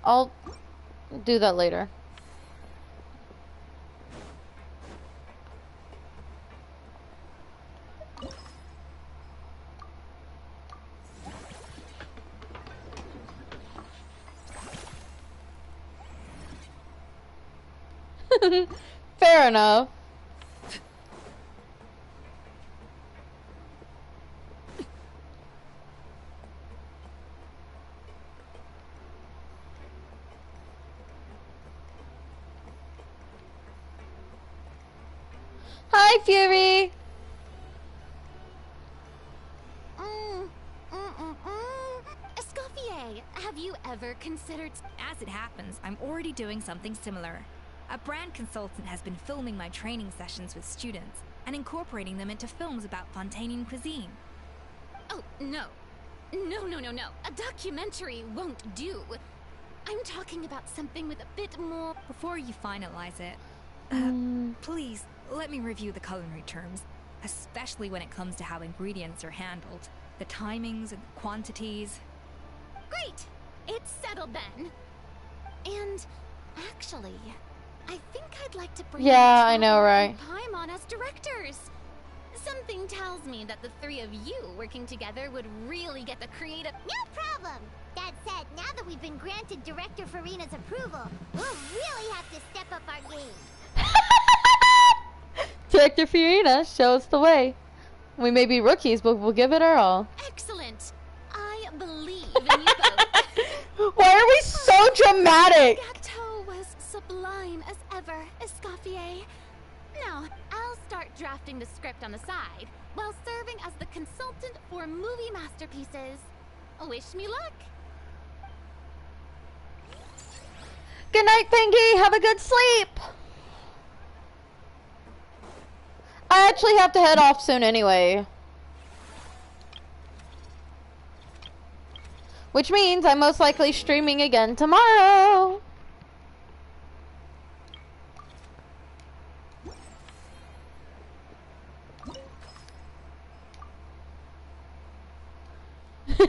I'll do that later. Fair enough. Hi, Fury. Escoffier, have you ever considered... As it happens, I'm already doing something similar. A brand consultant has been filming my training sessions with students and incorporating them into films about Fontainian cuisine. Oh, no. No. A documentary won't do. I'm talking about something with a bit more... Before you finalize it, please let me review the culinary terms, especially when it comes to how ingredients are handled, the timings and quantities. Great! It's settled then. And actually, I think I'd like to bring I know, right? Paimon as directors. Something tells me that the three of you working together would really get the creative... No problem! That said, now that we've been granted Director Farina's approval, we'll really have to step up our game. Director Farina, show us the way. We may be rookies, but we'll give it our all. Excellent! I believe in you both. Why are we so dramatic? Gateau was sublime as ever, Escoffier. Now, I'll start drafting the script on the side, while serving as the consultant for movie masterpieces. Wish me luck! Good night, Pinky! Have a good sleep! I actually have to head off soon anyway. Which means I'm most likely streaming again tomorrow.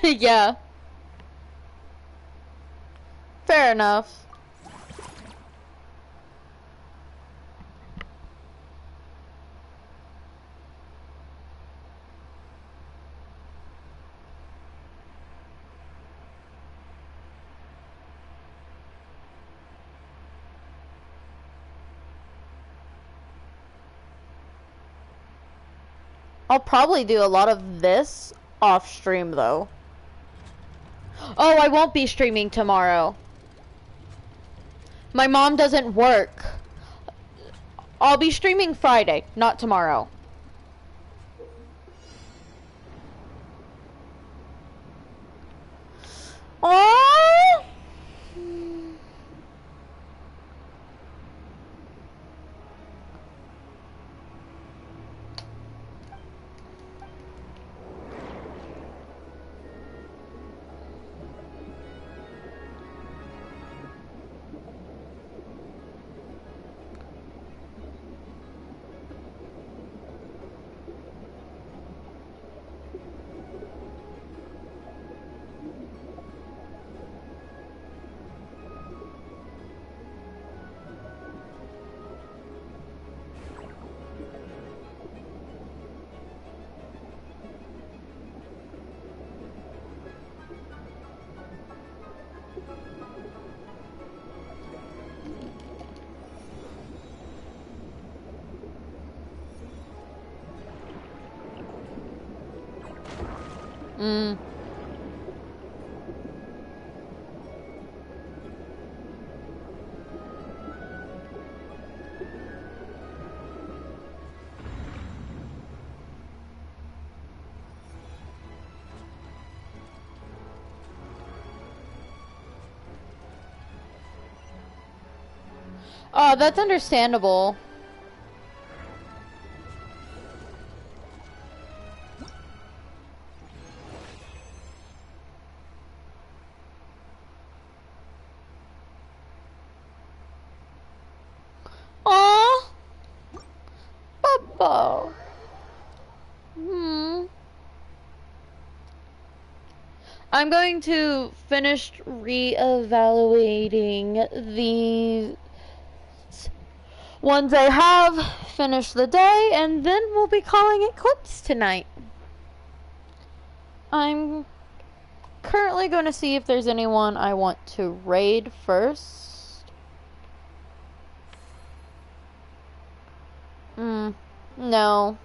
Yeah. Fair enough. I'll probably do a lot of this off stream though. Oh, I won't be streaming tomorrow. My mom doesn't work. I'll be streaming Friday, not tomorrow. Oh! Oh, that's understandable. Aww. Bubba. I'm going to finish re-evaluating the ones I have, finish the day, and then we'll be calling it quits tonight. I'm currently going to see if there's anyone I want to raid first. No.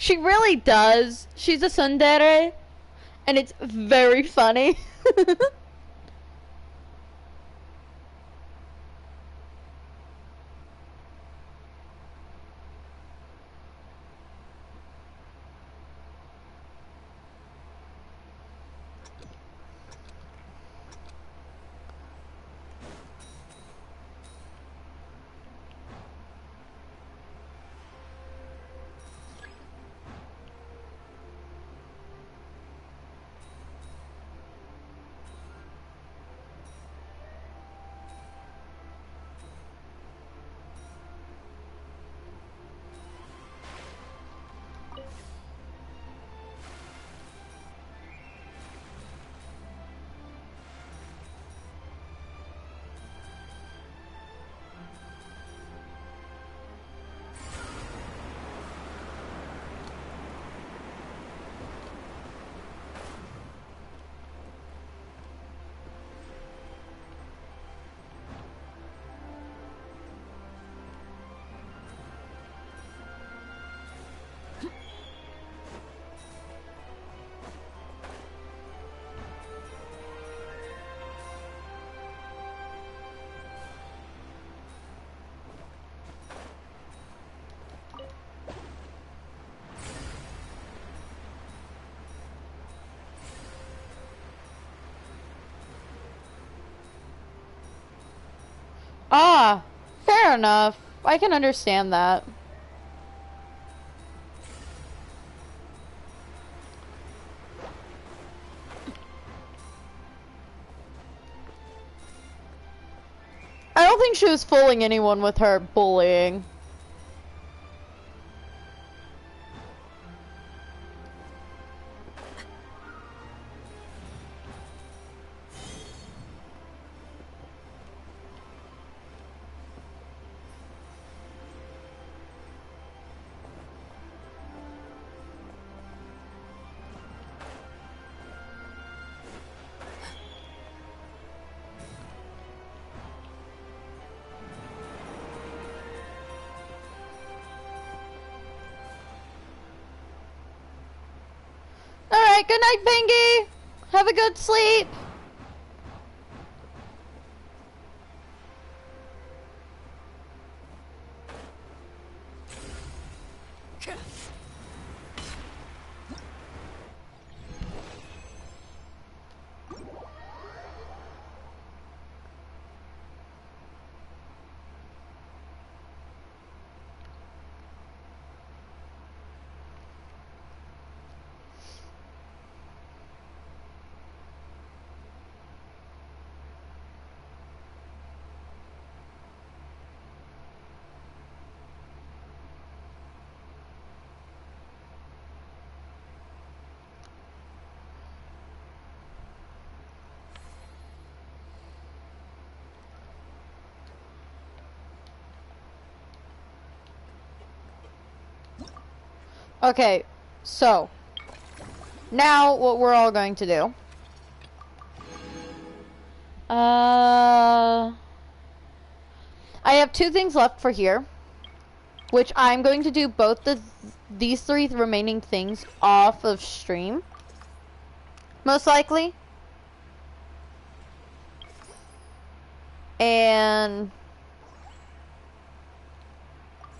She really does. She's a tsundere, and it's very funny. Ah, fair enough. I can understand that. I don't think she was fooling anyone with her bullying. Alright, good night, Pingy! Have a good sleep! Okay, so now what we're all going to do. I have 2 things left for here, which I'm going to do both these 3 remaining things off of stream, most likely. And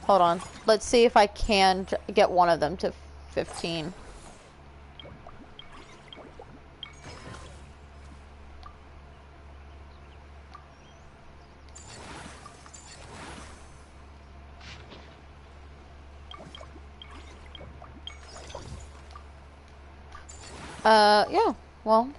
hold on. Let's see if I can get one of them to 15. Yeah, well.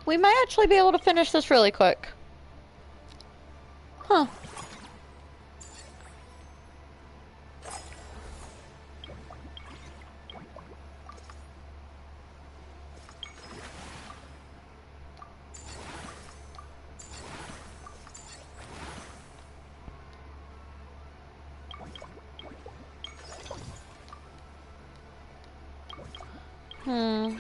we might actually be able to finish this really quick. Huh. Hmm.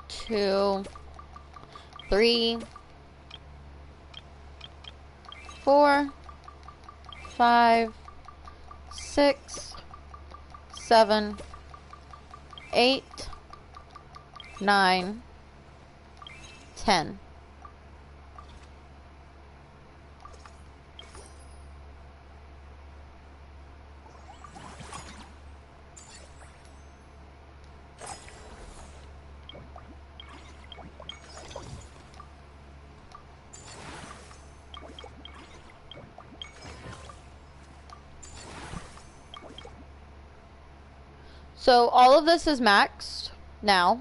Two, 3, 4, 5, 6, 7, 8, 9, 10. So all of this is maxed now.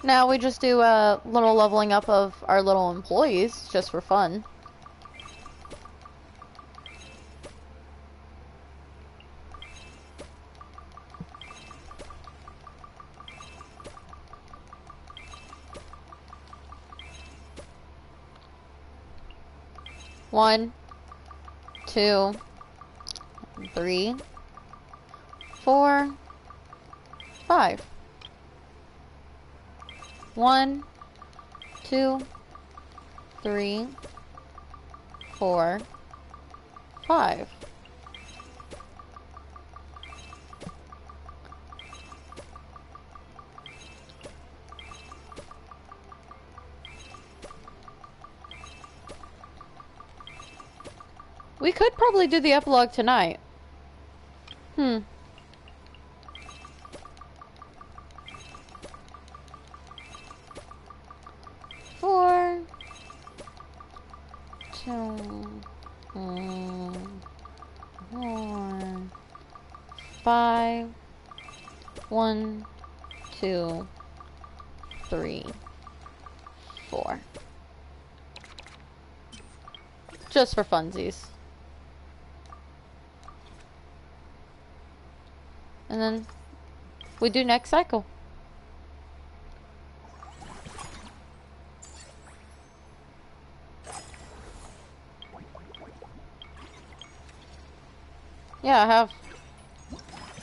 Now we just do a little leveling up of our little employees, just for fun. One, 2, 3, 4, 5. 1, 2, 3, 4, 5. We could probably do the epilogue tonight. 4, 2, 4, 5, 1, 2, 3, 4. Just for funsies. And then we do next cycle. Yeah, I have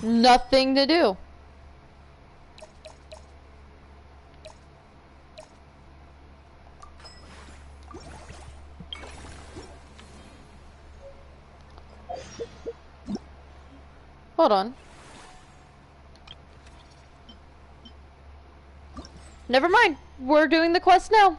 nothing to do. Hold on. Never mind. We're doing the quest now.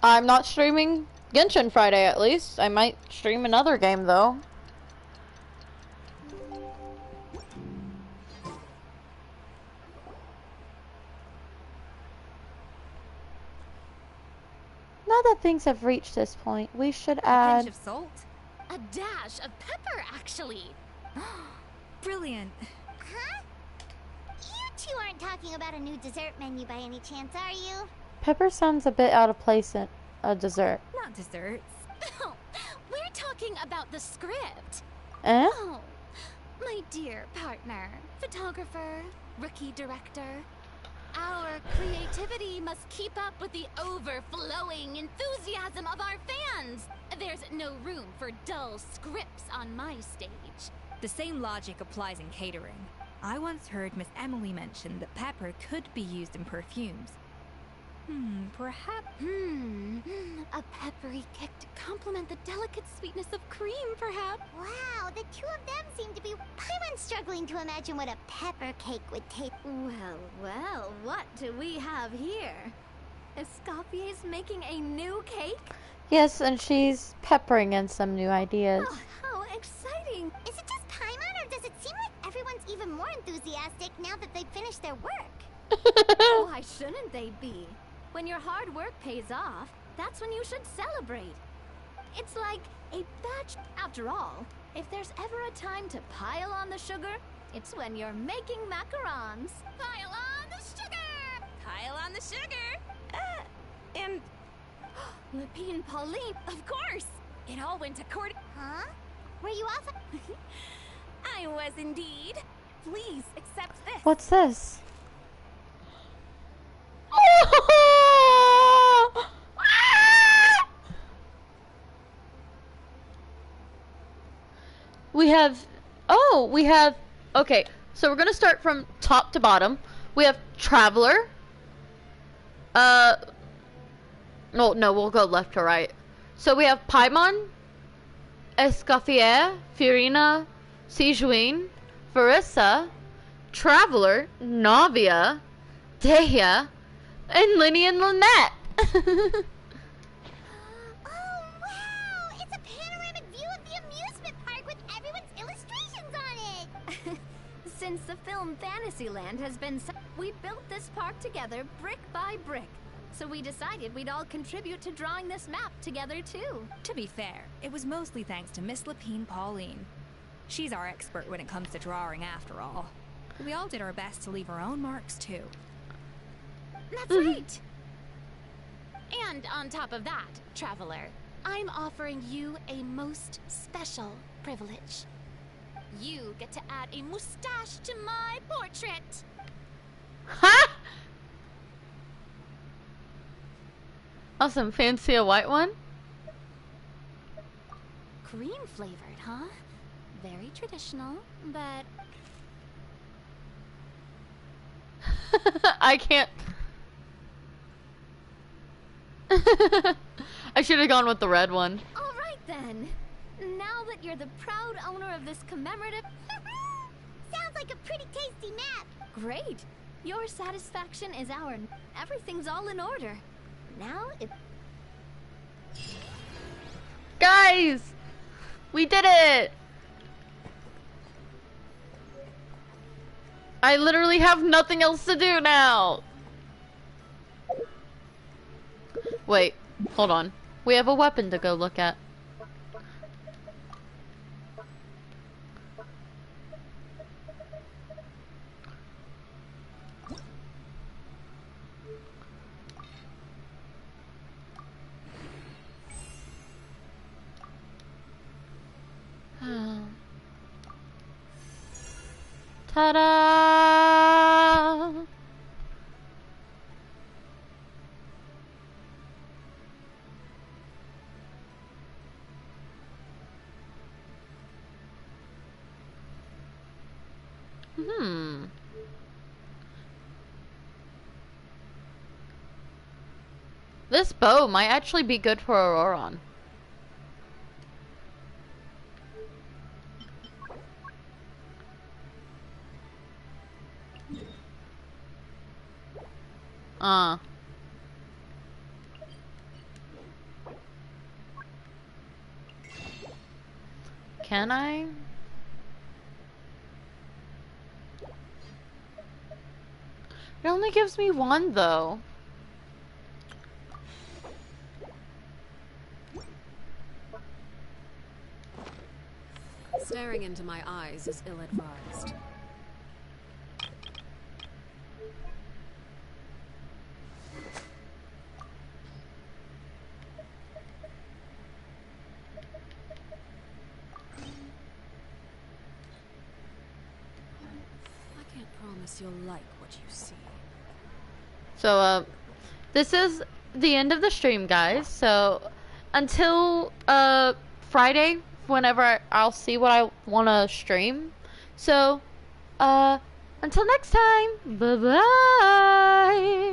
I'm not streaming Genshin Friday, at least. I might stream another game, though. Now that things have reached this point, we should add... A pinch of salt? A dash of pepper, actually. Brilliant. Huh? You two aren't talking about a new dessert menu by any chance, are you? Pepper sounds a bit out of place in a dessert. Not desserts. Oh, we're talking about the script. Eh? Oh, my My dear partner, photographer, rookie director, our creativity must keep up with the overflowing enthusiasm of our fans. There's no room for dull scripts on my stage. The same logic applies in catering. I once heard Miss Emily mention that pepper could be used in perfumes. Perhaps... A peppery kick to complement the delicate sweetness of cream, perhaps? Wow, the two of them seem to be... Paimon's struggling to imagine what a pepper cake would taste. Well, well, what do we have here? Escoffier's making a new cake? Yes, and she's peppering in some new ideas. Oh, how exciting! Is it just Paimon, or does it seem like everyone's even more enthusiastic now that they've finished their work? Why shouldn't they be? When your hard work pays off, that's when you should celebrate. It's like a batch. After all, if there's ever a time to pile on the sugar, it's when you're making macarons. Pile on the sugar! Pile on the sugar! And... Lepine Pauline, of course! It all went according... Huh? Were you off? I was indeed. Please accept this. What's this? We have, okay, so we're gonna start from top to bottom. We have Traveler. No, we'll go left to right. So we have Paimon, Escoffier, Fiorina, Sijuin, Farissa, Traveler, Navia, Dehya, and Linny and Lynette. Oh, wow! It's a panoramic view of the amusement park with everyone's illustrations on it! Since the film Fantasyland has been set, we built this park together brick by brick. So we decided we'd all contribute to drawing this map together too. To be fair, it was mostly thanks to Miss Lepine Pauline. She's our expert when it comes to drawing after all. We all did our best to leave our own marks too. That's right! And on top of that, Traveler, I'm offering you a most special privilege. You get to add a mustache to my portrait! Huh? Awesome, fancy a white one? Cream flavored, huh? Very traditional, but... I can't... I should have gone with the red one. Alright then. Now that you're the proud owner of this commemorative... Sounds like a pretty tasty map. Great. Your satisfaction is ours. Everything's all in order. Now it... Guys! We did it! I literally have nothing else to do now! Wait, hold on. We have a weapon to go look at. Ta-da! This bow might actually be good for Auroron. Can I? It only gives me one though. Staring into my eyes is ill-advised. guess you'll like what you see. So, this is the end of the stream, guys. So, until, Friday, whenever I'll see what I want to stream. So, until next time, bye-bye!